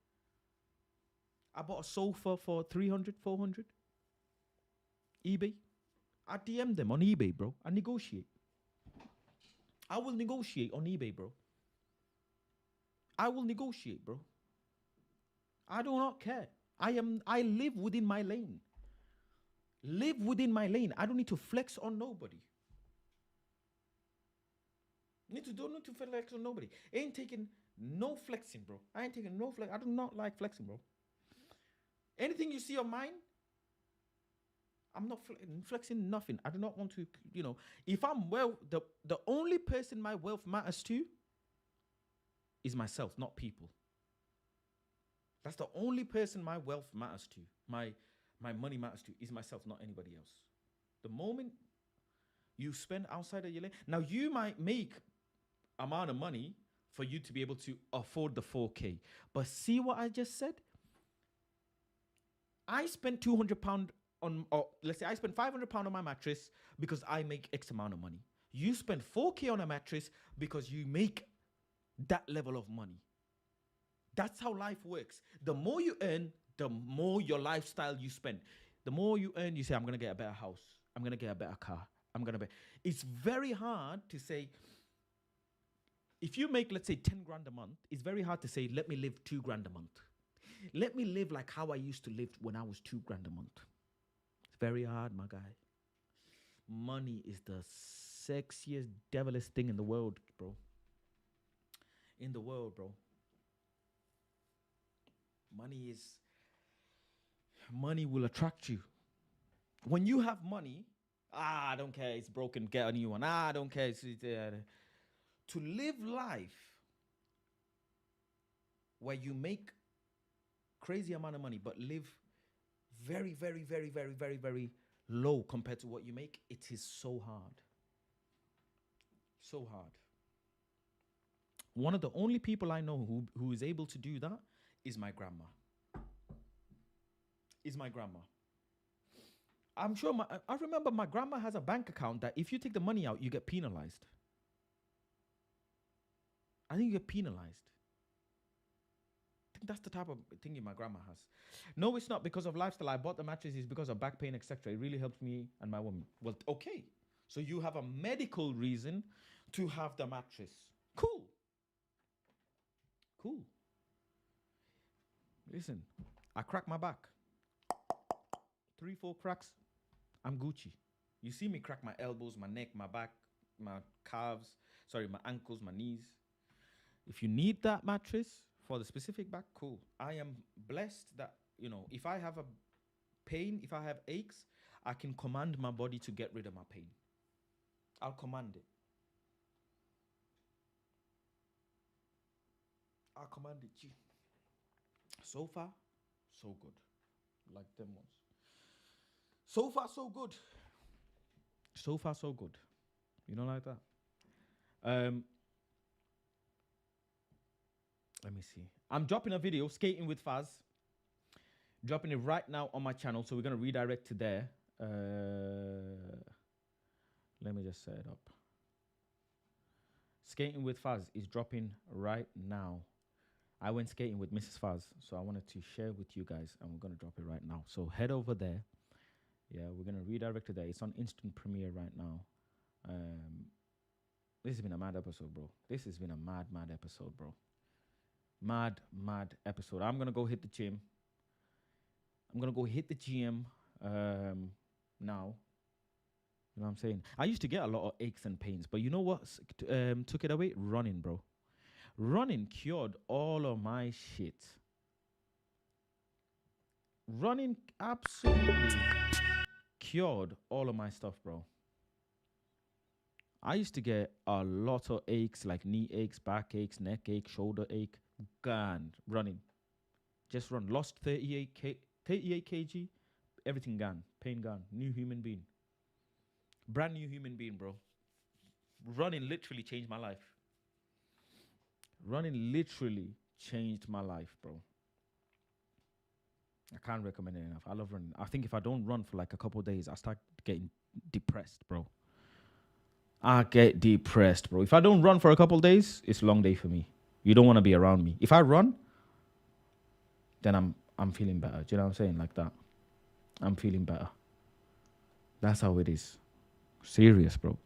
I bought a sofa for 300, 400. eBay. I DM them on eBay, bro. I negotiate. I will negotiate on eBay, bro. I will negotiate, bro. I do not care. I live within my lane. Live within my lane. I don't need to flex on nobody. Don't need to flex on nobody. Ain't taking no flexing, bro. I ain't taking no flex. I do not like flexing, bro. Anything you see on mine, I'm not flexing nothing. I do not want to, if I'm the only person my wealth matters to is myself, not people. That's the only person my wealth matters to. My money matters to is myself, not anybody else. The moment you spend outside of your lane, now you might make amount of money for you to be able to afford the 4K. But see what I just said? I spent £200 on, or let's say I spent £500 on my mattress because I make X amount of money. You spend 4K on a mattress because you make that level of money. That's how life works. The more you earn, the more your lifestyle you spend. The more you earn, you say, I'm going to get a better house. I'm going to get a better car. It's very hard to say, if you make, let's say, 10 grand a month, it's very hard to say, let me live 2 grand a month. Let me live like how I used to live when I was 2 grand a month. It's very hard, my guy. Money is the sexiest, devilish thing in the world, bro. In the world, bro. Money will attract you. When you have money, I don't care, it's broken, get a new one. I don't care. To live life where you make crazy amount of money but live very, very, very, very, very, very low compared to what you make, it is so hard. So hard. One of the only people I know who is able to do that is my grandma. I'm sure I remember my grandma has a bank account that if you take the money out, you get penalized. I think you get penalized. I think that's the type of thing my grandma has. No, it's not because of lifestyle. I bought the mattresses because of back pain, etc. It really helps me and my woman. Well, okay. So you have a medical reason to have the mattress. Cool. Listen, I crack my back. 3, 4 cracks, I'm Gucci. You see me crack my elbows, my neck, my back. calves, sorry, my ankles, my knees. If you need that mattress for the specific back, cool. I am blessed that, you know, if I have a pain, if I have aches, I can command my body to get rid of my pain. I'll command it. I'll command it. Gee. So far, so good. Like them ones. So far, so good. So far, so good. You know, like that. Let me see. I'm dropping a video, Skating with Faz. Dropping it right now on my channel. So we're going to redirect to there. Let me just set it up. Skating with Faz is dropping right now. I went skating with Mrs. Faz, so I wanted to share with you guys, and we're going to drop it right now. So head over there. Yeah, we're going to redirect to there. It's on instant premiere right now. This has been a mad episode, bro. This has been a mad episode, bro. Mad episode. I'm going to go hit the gym. I'm going to go hit the gym now. You know what I'm saying? I used to get a lot of aches and pains, but you know what took it away? Running, bro. Running cured all of my shit. Running absolutely cured all of my stuff, bro. I used to get a lot of aches, like knee aches, back aches, neck ache, shoulder ache. Gone. Running. Just run. Lost 38 kg. Everything gone. Pain gone. New human being. Brand new human being, bro. Running literally changed my life. Running literally changed my life, bro. I can't recommend it enough. I love running. I think if I don't run for like a couple of days, I start getting depressed, bro. I get depressed, bro. If I don't run for a couple of days, it's a long day for me. You don't want to be around me. If I run, then I'm feeling better. Do you know what I'm saying? Like that. I'm feeling better. That's how it is. Serious, bro.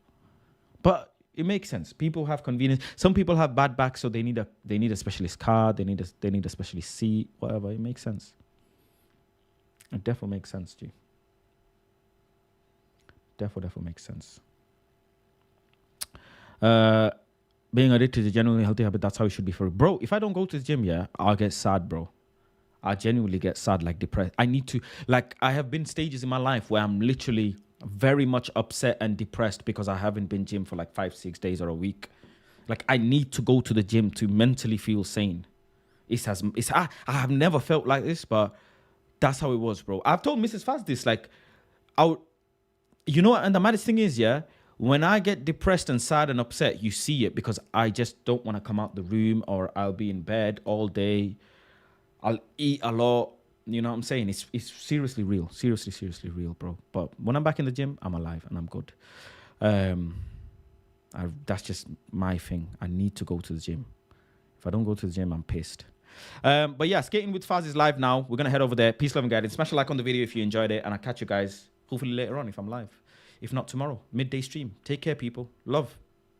But it makes sense. People have convenience. Some people have bad backs, so they need a specialist car. They need a specialist seat. Whatever. It makes sense. It definitely makes sense, G. Definitely makes sense. Being addicted to genuinely healthy habit, that's how it should be for you. Bro, if I don't go to the gym, yeah, I'll get sad, bro. I genuinely get sad, like depressed. I need to, like, I have been stages in my life where I'm literally very much upset and depressed because I haven't been gym for like 5-6 days or a week. Like, I need to go to the gym to mentally feel sane. I have never felt like this, but that's how it was, bro. I've told Mrs. Faz this, like, you know what? And the maddest thing is, yeah, when I get depressed and sad and upset, you see it because I just don't want to come out the room, or I'll be in bed all day. I'll eat a lot. You know what I'm saying? It's seriously real. Seriously real, bro. But when I'm back in the gym, I'm alive and I'm good. That's just my thing. I need to go to the gym. If I don't go to the gym, I'm pissed. But yeah, Skating with Faz is live now. We're going to head over there. Peace, love, and guidance. Smash a like on the video if you enjoyed it. And I'll catch you guys hopefully later on if I'm live. If not tomorrow, midday stream. Take care, people. Love.